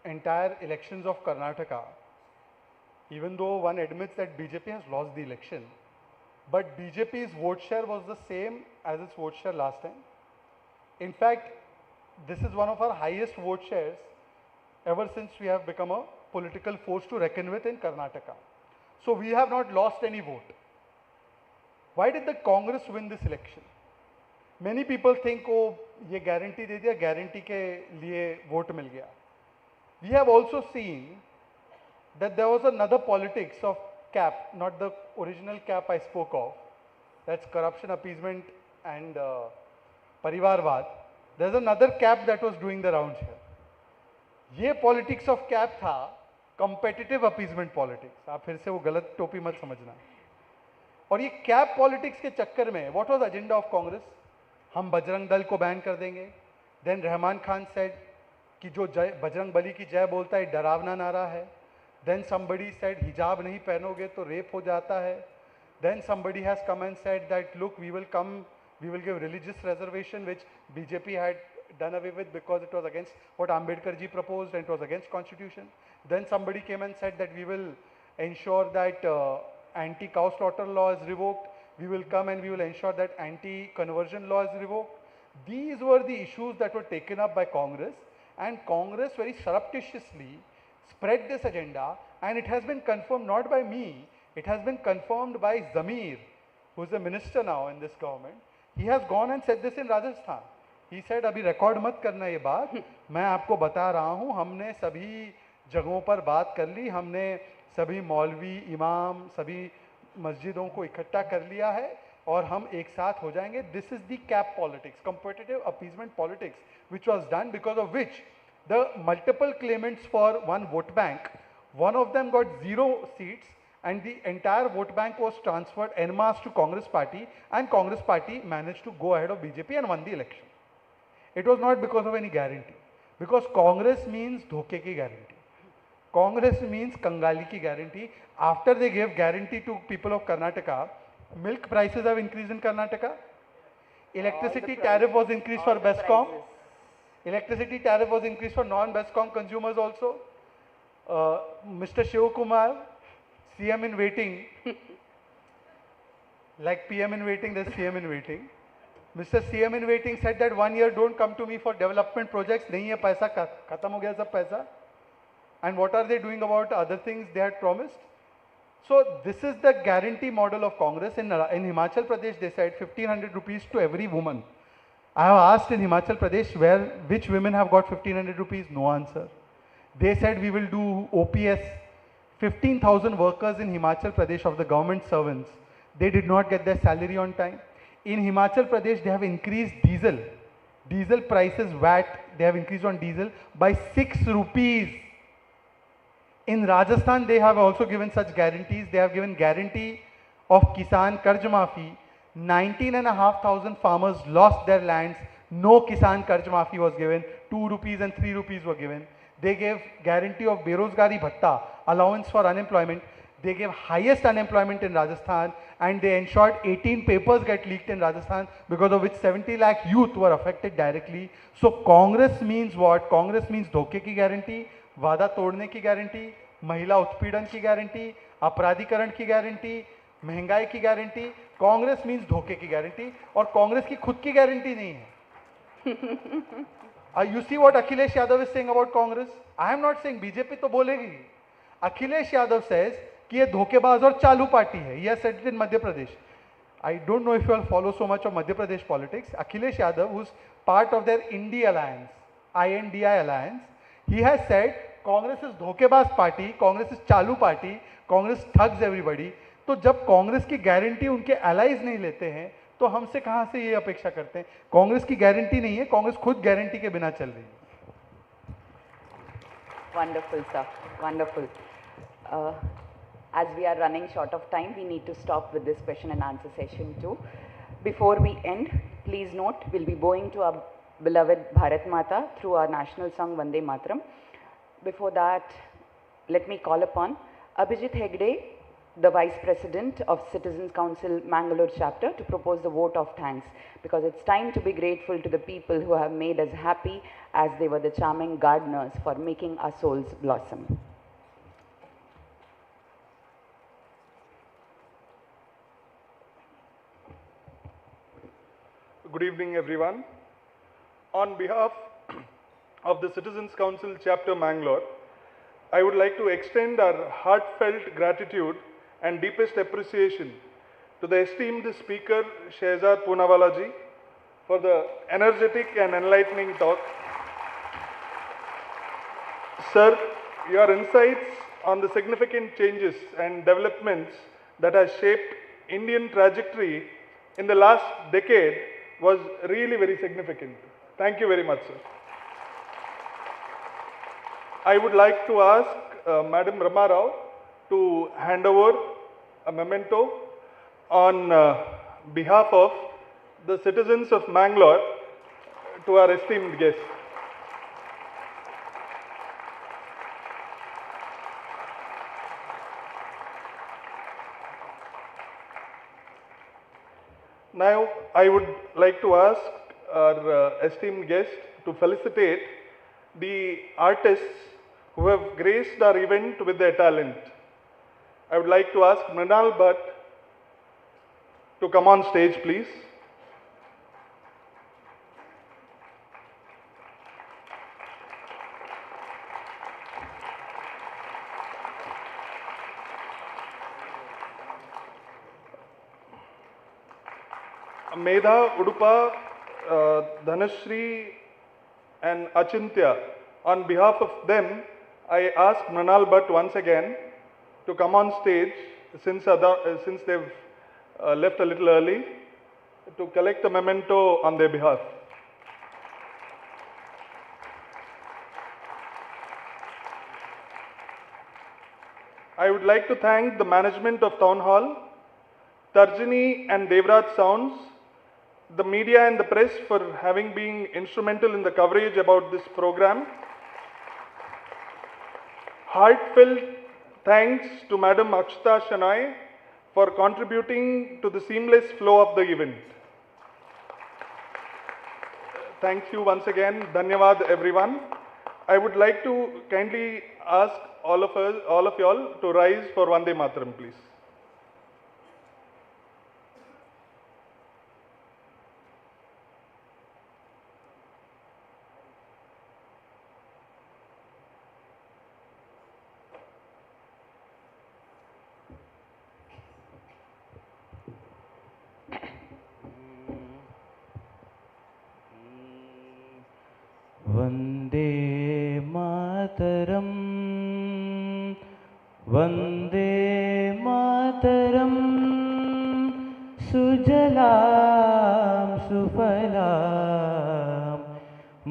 entire elections of Karnataka, even though one admits that BJP has lost the election, but BJP's vote share was the same as its vote share last time. In fact, this is one of our highest vote shares ever since we have become a political force to reckon with in Karnataka. So we have not lost any vote. Why did the Congress win this election? Many people think, oh, ये guarantee दे दिया, guarantee के लिए vote मिल गया. We have also seen that there was another politics of cap, not the original cap I spoke of. That's corruption, appeasement, and parivarvad. There's another cap that was doing the rounds here. ये politics of cap था, competitive appeasement politics. आप फिर से वो गलत टोपी मत समझना. और ये कैप पॉलिटिक्स के चक्कर में what was agenda of Congress? हम बजरंग दल को बैन कर देंगे. देन रहमान खान सेड कि जो बजरंग बली की जय बोलता है डरावना नारा है. देन समबडी सेड हिजाब नहीं पहनोगे तो रेप हो जाता है. Then somebody has come and said that look we will give religious reservation which BJP had done away with because it was against what Ambedkar ji proposed and it was against constitution. Then somebody came and said that we will ensure that anti-cow slaughter law is revoked. We will come and we will ensure that anti-conversion law is revoked. These were the issues that were taken up by Congress, and Congress very surreptitiously spread this agenda, and it has been confirmed not by me, it has been confirmed by Zamir, who is a minister now in this government. He has gone and said this in Rajasthan. He said अभी record मत करना ये बात, मैं आपको बता रहा हूँ, हमने सभी जगहों पर बात कर ली, हमने सभी मौलवी इमाम सभी मस्जिदों को इकट्ठा कर लिया है और हम एक साथ हो जाएंगे. This is the cap politics, competitive appeasement politics, which was done because of which the multiple claimants for one vote bank, one of them got 0 seats and the entire vote bank was transferred en masse to Congress party, and Congress party managed to go ahead of BJP and won the election. It was not because of any guarantee, because Congress means dhoke ki guarantee. Congress means Kangali ki guarantee. After they gave guarantee to people of Karnataka, milk prices have increased in Karnataka. Electricity tariff was increased for Bescom. Electricity tariff was increased for non-Bescom consumers also. Mr. Shiv Kumar, CM in waiting, like PM in waiting, there's CM in waiting. Mr. CM in waiting said that 1 year don't come to me for development projects. नहीं है पैसा, खत्म हो गया सब पैसा. And what are they doing about other things they had promised? So this is the guarantee model of Congress. In Himachal Pradesh, they said 1500 rupees to every woman. I have asked in Himachal Pradesh which women have got 1500 rupees. No answer. They said we will do OPS. 15,000 workers in Himachal Pradesh of the government servants, they did not get their salary on time. In Himachal Pradesh, they have increased diesel prices, VAT, they have increased on diesel by 6 rupees. In Rajasthan, they have also given such guarantees. They have given guarantee of Kisan Karj Maafi. 19,500 farmers lost their lands. No Kisan Karj Maafi was given. 2 rupees and 3 rupees were given. They gave guarantee of Berozgari Bhatta, allowance for unemployment. They gave highest unemployment in Rajasthan, and they ensured 18 papers get leaked in Rajasthan, because of which 70 lakh youth were affected directly. So Congress means what? Congress means धोखे की guarantee, वादा तोड़ने की guarantee, महिला उत्पीड़न की guarantee, अपराधीकरण की guarantee, महंगाई की guarantee. Congress means धोखे की guarantee, और कांग्रेस की खुद की guarantee नहीं है. You see what Akhilesh Yadav is saying about Congress? I am not saying BJP तो बोलेगी. Akhilesh Yadav says कि ये धोखेबाज और चालू पार्टी है. He has said it in Madhya Pradesh. I don't know if you all follow so much of Madhya Pradesh politics. Akhilesh Yadav, who's part of their Indi alliance, INDI alliance, he has said Congress is धोखेबाज party, Congress is चालू party, Congress thugs everybody. तो जब कांग्रेस की guarantee उनके allies नहीं लेते हैं, तो हमसे कहां से ये अपेक्षा करते हैं? कांग्रेस की गारंटी नहीं है, कांग्रेस खुद गारंटी के बिना चल रही है. Wonderful, sir. Wonderful. As we are running short of time, we need to stop with this question and answer session too. Before we end, please note, we'll be bowing to our beloved Bharat Mata through our national song Vande Mataram. Before that, let me call upon Abhijit Hegde, the Vice President of Citizens Council Mangaluru chapter, to propose the vote of thanks, because it's time to be grateful to the people who have made us happy as they were the charming gardeners for making our souls blossom. Good evening, everyone. On behalf of the Citizens Council Chapter Mangalore, I would like to extend our heartfelt gratitude and deepest appreciation to the esteemed Speaker Shehzad Poonawalla ji for the energetic and enlightening talk. Sir, your insights on the significant changes and developments that has shaped Indian trajectory in the last decade was really very significant. Thank you very much, sir. I would like to ask Madam Rama Rao to hand over a memento on behalf of the citizens of Mangalore to our esteemed guest. Now, I would like to ask our esteemed guest to felicitate the artists who have graced our event with their talent. I would like to ask Mrinal Bhatt to come on stage, please. Medha, Udupa, Dhanashri and Achintya, on behalf of them, I ask Mrinal Bhatt once again to come on stage since they've left a little early to collect a memento on their behalf. I would like to thank the management of Town Hall, Tarjini and Devraj Sounds, the media and the press for having been instrumental in the coverage about this program. Heartfelt thanks to Madam Akshita Shenoy for contributing to the seamless flow of the event. Thank you once again. Dhanyavad everyone. I would like to kindly ask all of y'all to rise for Vande Mataram, please. Vande Mataram Vande Mataram सुजलां सुफलां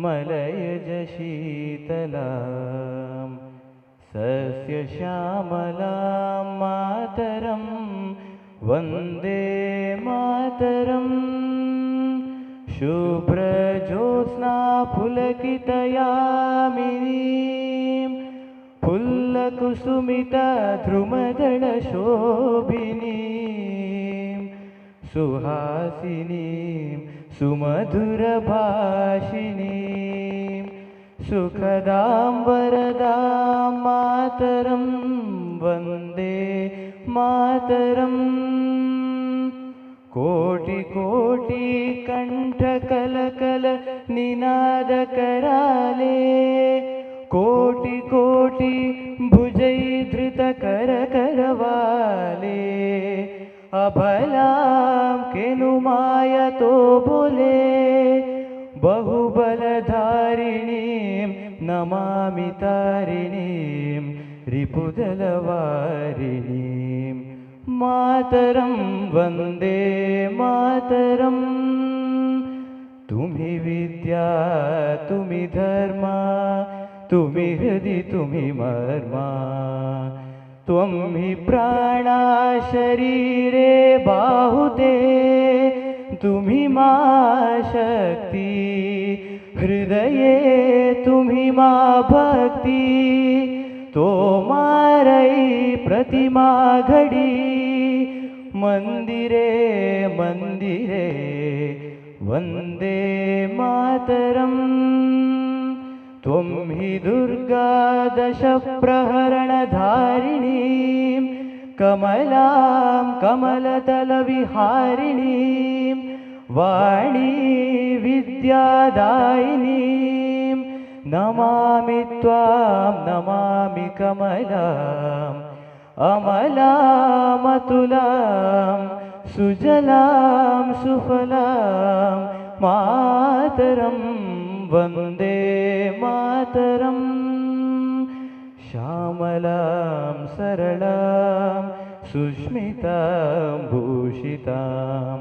मलयज शीतलां सस्यश्यामलां मातरं वन्दे मातरम् शुभ्रज्योत्स्ना पुलकितयामिनीं फुल्लकुसुमितद्रुमदलशोभिनीं सुहासिनीं सुमधुरभाषिणीं सुखदां वरदां मातरं वन्दे मातरम् कोटि कोटि कंठ कल कल निनाद कराले कोटि कोटि भुजै धृत कर करवाले अभलां केनुमाय तो बोले बहुबलधारिणीं नमामि तारिणीं रिपुदलवारिणीं मातरं वन्दे मातरम् तुम्हि विद्या तुम्हि धर्मा तुम्हि हृदि तुम्हि मर्मा त्वं हि प्राणा शरीरे बाहुते तुम्हि मा शक्ति हृदये तुम्हि मा भक्ति तो मारई प्रतिमा घड़ी मंदिरे मंदिरे वन्दे मातरम् त्वं हि दुर्गा दश प्रहरणधारिणीं कमलां कमलतलविहारिणीं वाणी विद्यादायिनीं नमामि त्वां नमामि कमलाम् अमलामतुलां सुजलां सुफलां मातरं वन्दे मातरम् श्यामलां सरलां सुष्मितां भूषितां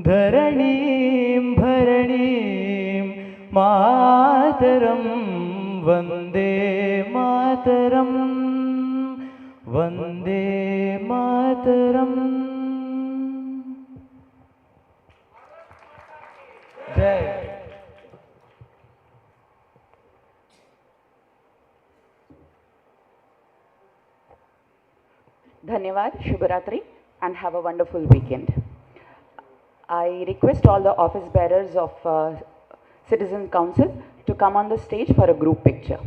धरणीं भरणीं मातरं वन्दे मातरं वन्दे मातरम्। जय। Dhanyavad, Shubharatri, and have a wonderful weekend. I request all the office bearers of Citizen Council to come on the stage for a group picture.